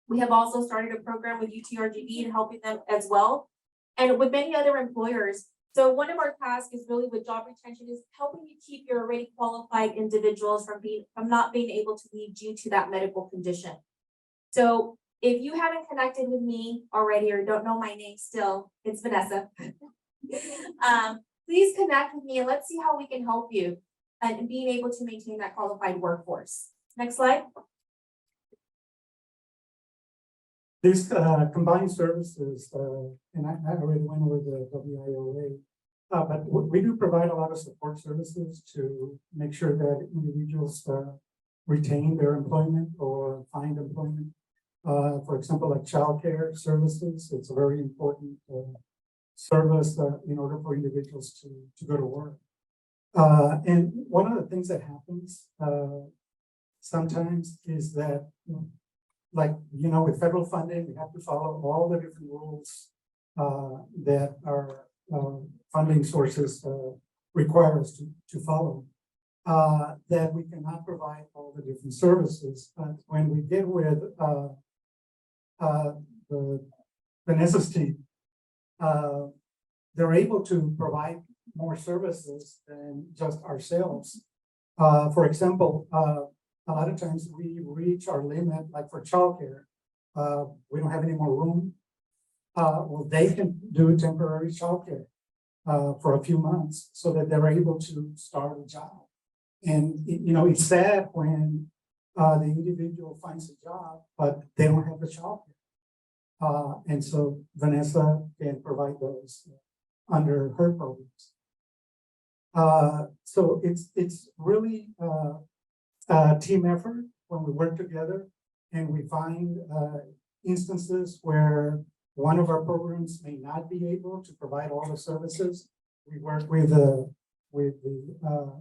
We have also started a program with UTRGV and helping them as well, and with many other employers. So one of our tasks is really with job retention is helping you keep your already qualified individuals from not being able to leave due to that medical condition. So if you haven't connected with me already or don't know my name still, it's Vanessa. Please connect with me and let's see how we can help you and being able to maintain that qualified workforce. Next slide. These combined services, and I already went over the WIOA, but we do provide a lot of support services to make sure that individuals retain their employment or find employment. For example, like childcare services, it's a very important service in order for individuals to go to work. And one of the things that happens sometimes is that, with federal funding, we have to follow all the different rules that our funding sources require us to follow. That we cannot provide all the different services, but when we get with Vanessa's team, they're able to provide more services than just ourselves. For example, a lot of times we reach our limit, like for childcare, we don't have any more room. Well, they can do temporary childcare for a few months so that they're able to start a job. And it's sad when the individual finds a job, but they don't have the childcare. And so Vanessa can provide those under her programs. So it's really a team effort when we work together and we find instances where one of our programs may not be able to provide all the services. We work with the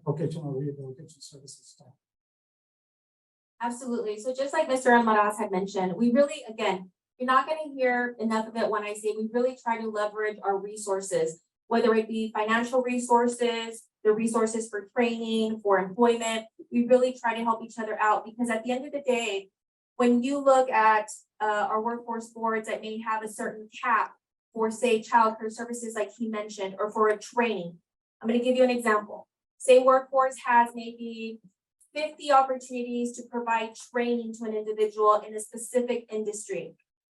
vocational rehabilitation services staff. Absolutely. So just like Mr. Almaraz had mentioned, we really, again, you're not going to hear enough of it when I say we really try to leverage our resources, whether it be financial resources, the resources for training, for employment. We really try to help each other out because at the end of the day, when you look at our workforce boards that may have a certain cap for, say, childcare services like he mentioned, or for a training. I'm going to give you an example. Say workforce has maybe 50 opportunities to provide training to an individual in a specific industry.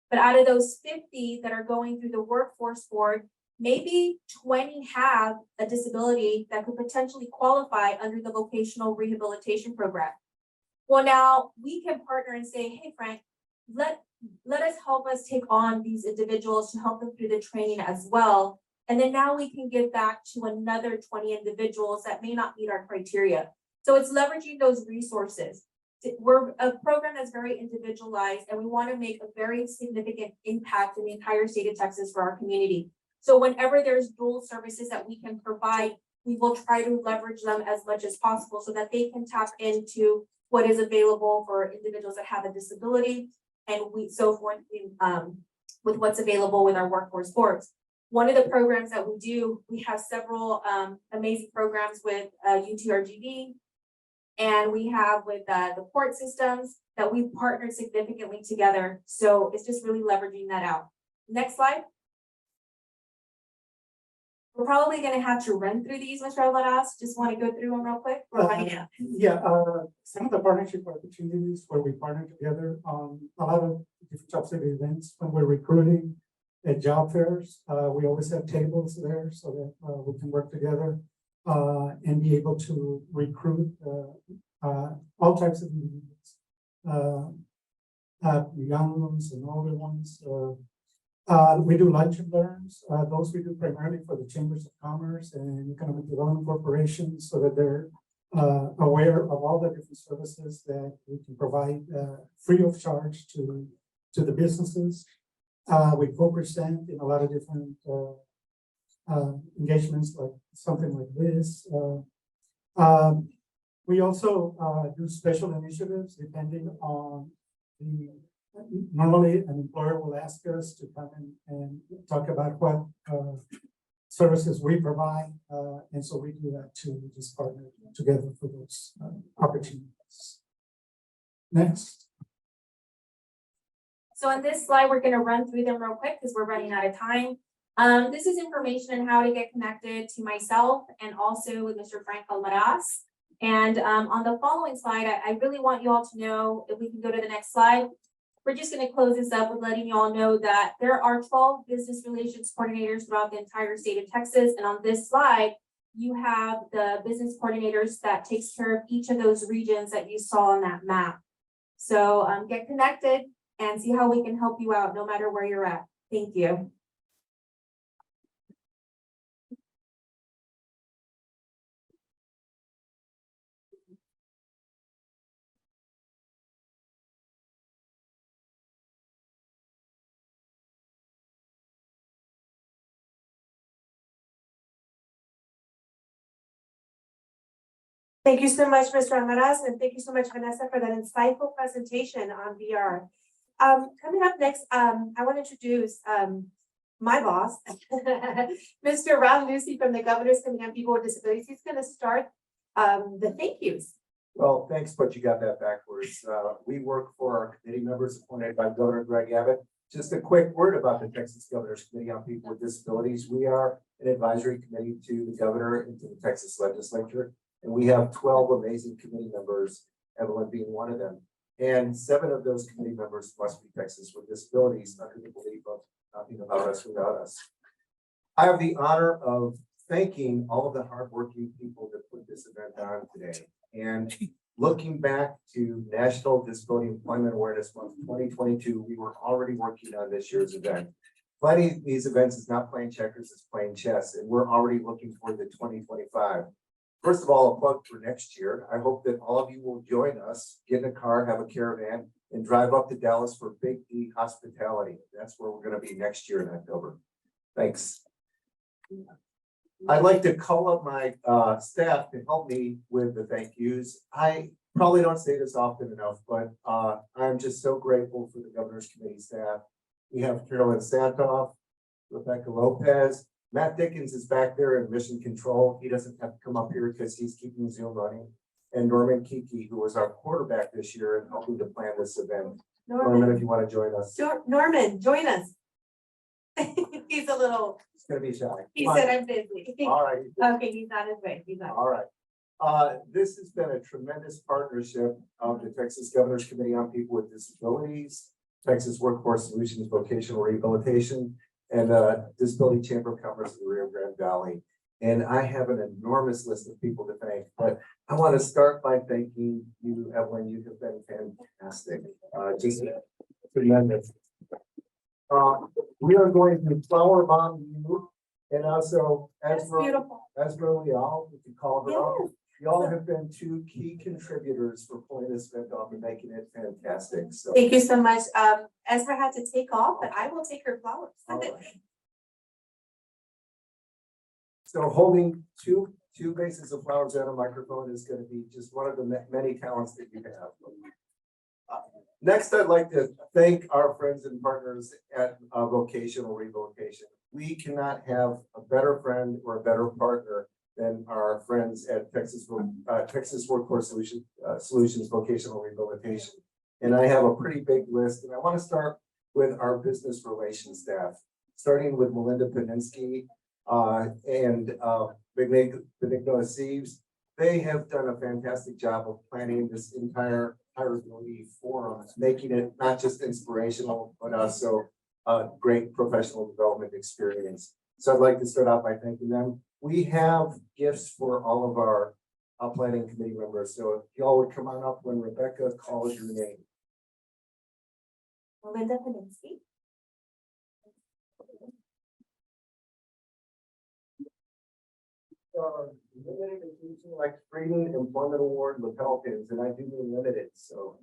But out of those 50 that are going through the workforce board, maybe 20 have a disability that could potentially qualify under the vocational rehabilitation program. Well, now we can partner and say, hey, Frank, let us help us take on these individuals to help them through the training as well. And then now we can give back to another 20 individuals that may not meet our criteria. So it's leveraging those resources. We're a program that's very individualized and we want to make a very significant impact in the entire state of Texas for our community. So whenever there's dual services that we can provide, we will try to leverage them as much as possible so that they can tap into what is available for individuals that have a disability and so forth with what's available with our workforce boards. One of the programs that we do, we have several amazing programs with UTRGV, and we have with the port systems that we've partnered significantly together. So it's just really leveraging that out. Next slide. We're probably gonna have to run through these, Mr. Alvarez. Just want to go through them real quick. We're running out. Yeah, some of the partnership opportunities where we partner together on a lot of different job saving events when we're recruiting at job fairs. We always have tables there so that we can work together and be able to recruit all types of individuals, young ones and older ones. We do lunch and learns. Those we do primarily for the chambers of commerce and economic development corporations so that they're aware of all the different services that we can provide free of charge to the businesses. We co-present in a lot of different engagements, like something like this. We also do special initiatives depending on the. Normally, an employer will ask us to come in and talk about what services we provide, and so we do that to just partner together for those opportunities. Next. So on this slide, we're gonna run through them real quick because we're running out of time. This is information on how to get connected to myself and also with Mr. Frank Almaraz. And on the following slide, I really want you all to know, if we can go to the next slide. We're just gonna close this up with letting you all know that there are 12 business relations coordinators throughout the entire state of Texas. And on this slide, you have the business coordinators that takes care of each of those regions that you saw on that map. So get connected and see how we can help you out no matter where you're at. Thank you. Thank you so much, Mr. Almaraz, and thank you so much, Vanessa, for that insightful presentation on VR. Coming up next, I want to introduce my boss, Mr. Ron Lucy from the Governor's Committee on People with Disabilities. He's going to start the thank yous. Well, thanks, but you got that backwards. We work for our committee members appointed by Governor Greg Abbott. Just a quick word about the Texas Governor's Committee on People with Disabilities. We are an advisory committee to the governor and to the Texas legislature. And we have 12 amazing committee members, Evelyn being one of them. And 7 of those committee members must be Texas with disabilities under the belief of nothing about us without us. I have the honor of thanking all of the hardworking people that put this event on today. And looking back to National Disability Employment Awareness Month 2022, we were already working on this year's event. Planning these events is not playing checkers, it's playing chess, and we're already looking for the 2025. First of all, a plug for next year. I hope that all of you will join us, get in a car, have a caravan, and drive up to Dallas for Big D Hospitality. That's where we're going to be next year in October. Thanks. I'd like to call up my staff to help me with the thank yous. I probably don't say this often enough, but I'm just so grateful for the Governor's Committee staff. We have Carolyn Santoff, Rebecca Lopez, Matt Dickens is back there in mission control. He doesn't have to come up here because he's keeping Zoom running. And Norman Kiki, who was our quarterback this year and helping to plan this event. Norman, if you want to join us. Norman, join us. He's a little. He's gonna be shy. He said I'm busy. All right. Okay, he's on his way. He's on. All right. This has been a tremendous partnership of the Texas Governor's Committee on People with Disabilities, Texas Workforce Solutions Vocational Rehabilitation, and Disability Chamber of Commerce of the Rio Grande Valley. And I have an enormous list of people to thank, but I want to start by thanking you, Evelyn. You have been fantastic. Just tremendous. We are going to flower bomb you, and also Ezra Leal, if you call her up. Y'all have been 2 key contributors for pulling this event off and making it fantastic. So thank you so much. Ezra had to take off, but I will take her flowers. So holding two vases of flowers and a microphone is going to be just one of the many talents that you have. Next, I'd like to thank our friends and partners at Vocational Relocation. We cannot have a better friend or a better partner than our friends at Texas Workforce Solutions Vocational Rehabilitation. And I have a pretty big list, and I want to start with our business relations staff, starting with Melinda Paninsky and Benigno Sieves. They have done a fantastic job of planning this entire HireAbility forum, making it not just inspirational, but also a great professional development experience. So I'd like to start out by thanking them. We have gifts for all of our planning committee members. So if y'all would come on up when Rebecca calls your name. Melinda Paninsky. Limited inclusion Lex Frieden Employment Award with Pelicans, and I do mean limited, so.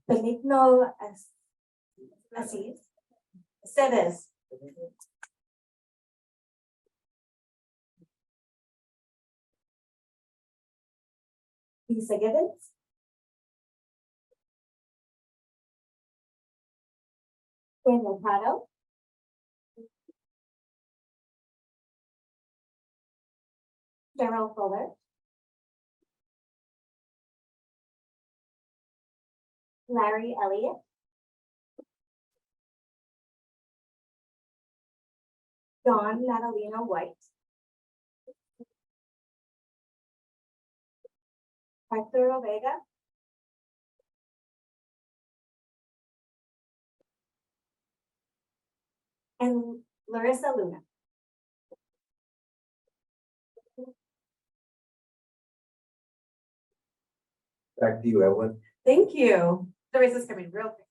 Benigno Seves. Lisa Gibbons. Daniel Prado. Cheryl Fuller. Larry Elliott. Dawn Natalina White. Hector Ovega. And Larissa Luna. Back to you, Evelyn. Thank you. Larissa's coming real quick.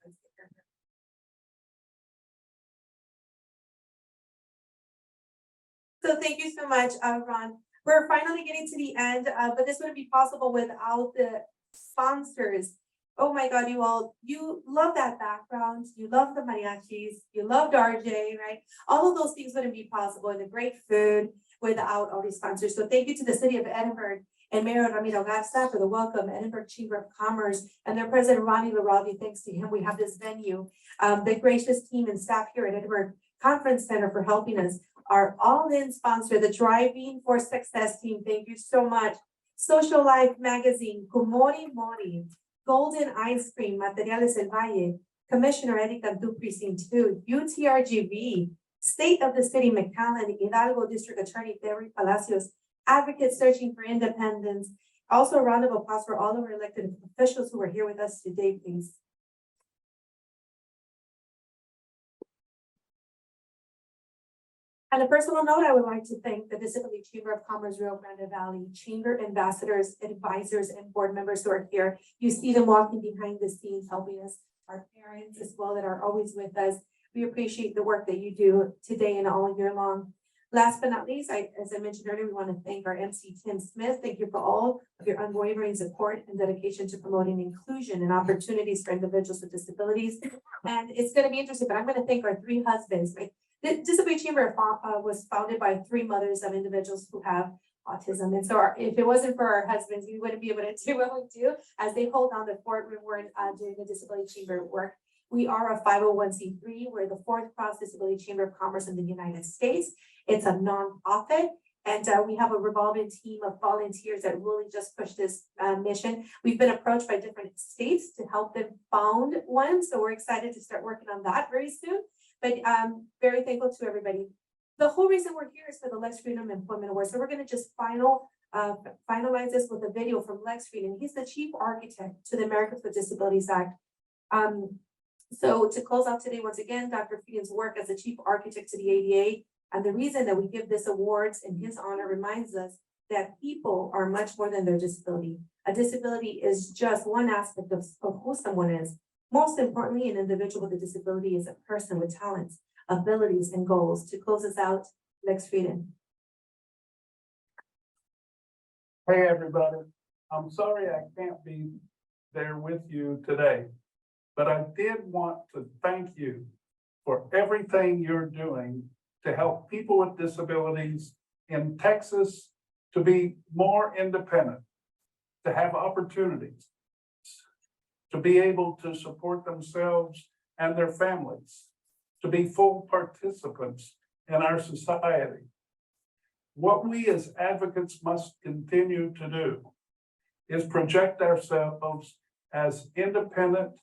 So thank you so much, Ron. We're finally getting to the end, but this wouldn't be possible without the sponsors. Oh my God, you love that background. You love the mariachis. You loved RJ, right? All of those things wouldn't be possible, and the great food without all these sponsors. So thank you to the city of Edinburg and Mayor Ramiro Garza for the welcome, Edinburg Chamber of Commerce, and their president, Ronnie LaRavi. Thanks to him, we have this venue. The gracious team and staff here at Edinburg Conference Center for helping us. Our all-in sponsor, the Driving for Success team. Thank you so much. Social Life Magazine, Kumori Mori, Golden Ice Cream, Materiales El Valle, Commissioner Eddie Cantu Precinct 2, UTRGV, State of the City McAllen, Hidalgo District Attorney Terry Palacios, Advocate Searching for Independence. Also a round of applause for all of our elected officials who are here with us today, please. On a personal note, I would like to thank the Disability Chamber of Commerce Rio Grande Valley, chamber ambassadors, advisors, and board members who are here. You see them walking behind the scenes, helping us, our parents as well that are always with us. We appreciate the work that you do today and all year long. Last but not least, as I mentioned earlier, we want to thank our MC Tim Smith. Thank you for all of your unwavering support and dedication to promoting inclusion and opportunities for individuals with disabilities. And it's going to be interesting, but I'm going to thank our three husbands. The Disability Chamber was founded by three mothers of individuals who have autism. And so if it wasn't for our husbands, we wouldn't be able to do what we do as they hold down the fort when we're doing the Disability Chamber work. We are a 501c3. We're the fourth Cross Disability Chamber of Commerce in the United States. It's a nonprofit. And we have a revolving team of volunteers that really just push this mission. We've been approached by different states to help them found one. So we're excited to start working on that very soon. But very thankful to everybody. The whole reason we're here is for the Lex Frieden Employment Award. So we're going to just finalize this with a video from Lex Frieden. He's the chief architect to the Americans with Disabilities Act. So to close out today, once again, Dr. Frieden's work as the chief architect to the ADA, and the reason that we give this awards in his honor reminds us that people are much more than their disability. A disability is just one aspect of who someone is. Most importantly, an individual with a disability is a person with talents, abilities, and goals. To close us out, Lex Frieden. Hey, everybody. I'm sorry I can't be there with you today, but I did want to thank you for everything you're doing to help people with disabilities in Texas to be more independent, to have opportunities, to be able to support themselves and their families, to be full participants in our society. What we as advocates must continue to do is project ourselves as independent,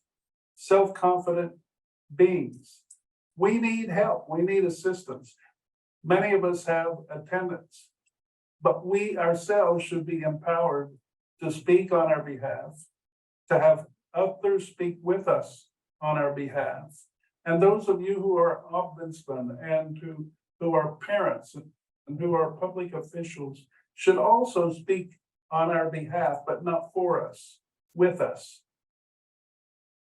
self-confident beings. We need help, we need assistance. Many of us have attendants, but we ourselves should be empowered to speak on our behalf, to have others speak with us on our behalf. And those of you who are ombudsmen and who are parents and who are public officials should also speak on our behalf, but not for us, with us.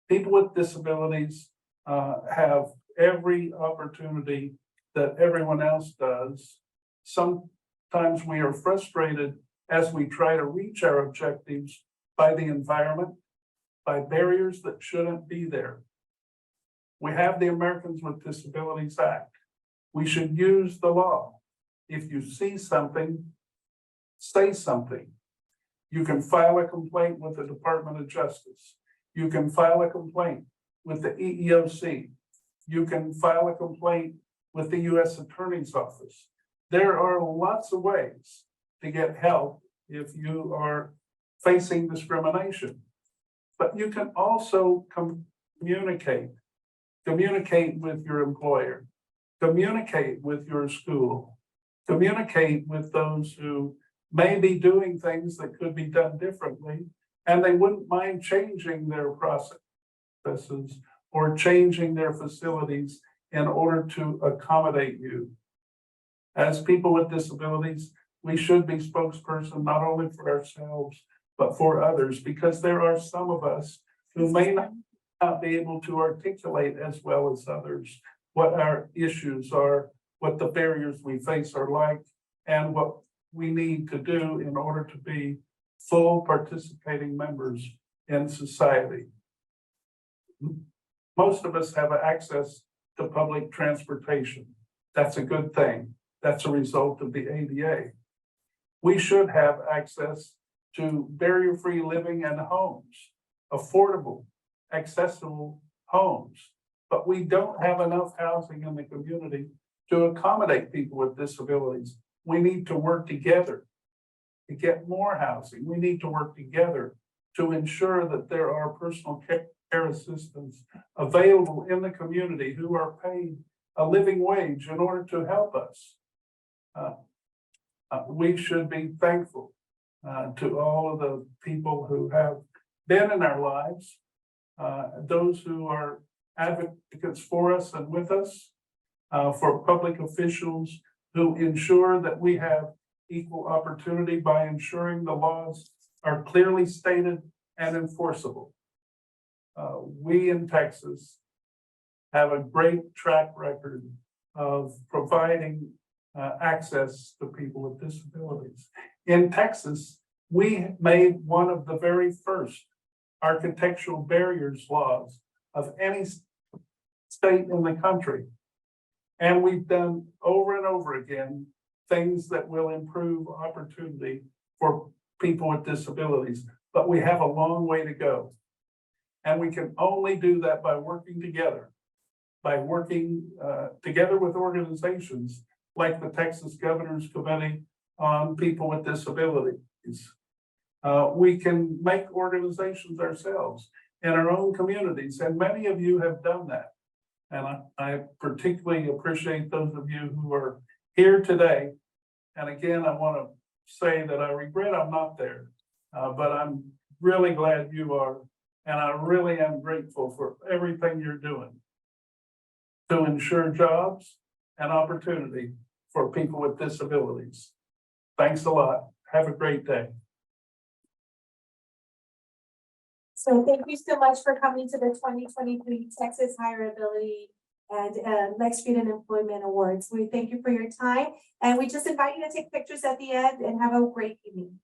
People with disabilities have every opportunity that everyone else does. Sometimes we are frustrated as we try to reach our objectives by the environment, by barriers that shouldn't be there. We have the Americans with Disabilities Act. We should use the law. If you see something, say something. You can file a complaint with the Department of Justice. You can file a complaint with the EEOC. You can file a complaint with the U.S. Attorney's Office. There are lots of ways to get help if you are facing discrimination. But you can also communicate with your employer, communicate with your school, communicate with those who may be doing things that could be done differently, and they wouldn't mind changing their processes or changing their facilities in order to accommodate you. As people with disabilities, we should be spokesperson not only for ourselves, but for others, because there are some of us who may not be able to articulate as well as others what our issues are, what the barriers we face are like, and what we need to do in order to be full participating members in society. Most of us have access to public transportation. That's a good thing. That's a result of the ADA. We should have access to barrier-free living and homes, affordable, accessible homes. But we don't have enough housing in the community to accommodate people with disabilities. We need to work together to get more housing. We need to work together to ensure that there are personal care assistants available in the community who are paid a living wage in order to help us. We should be thankful to all of the people who have been in our lives, those who are advocates for us and with us, for public officials who ensure that we have equal opportunity by ensuring the laws are clearly stated and enforceable. We in Texas have a great track record of providing access to people with disabilities. In Texas, we made one of the very first architectural barriers laws of any state in the country. And we've done over and over again things that will improve opportunity for people with disabilities, but we have a long way to go. And we can only do that by working together, together with organizations like the Texas Governor's Committee on People with Disabilities. We can make organizations ourselves in our own communities, and many of you have done that. And I particularly appreciate those of you who are here today. And again, I want to say that I regret I'm not there, but I'm really glad you are. And I really am grateful for everything you're doing to ensure jobs and opportunity for people with disabilities. Thanks a lot. Have a great day. So thank you so much for coming to the 2023 Texas HireAbility and Lex Frieden Employment Awards. We thank you for your time, and we just invite you to take pictures at the end and have a great evening.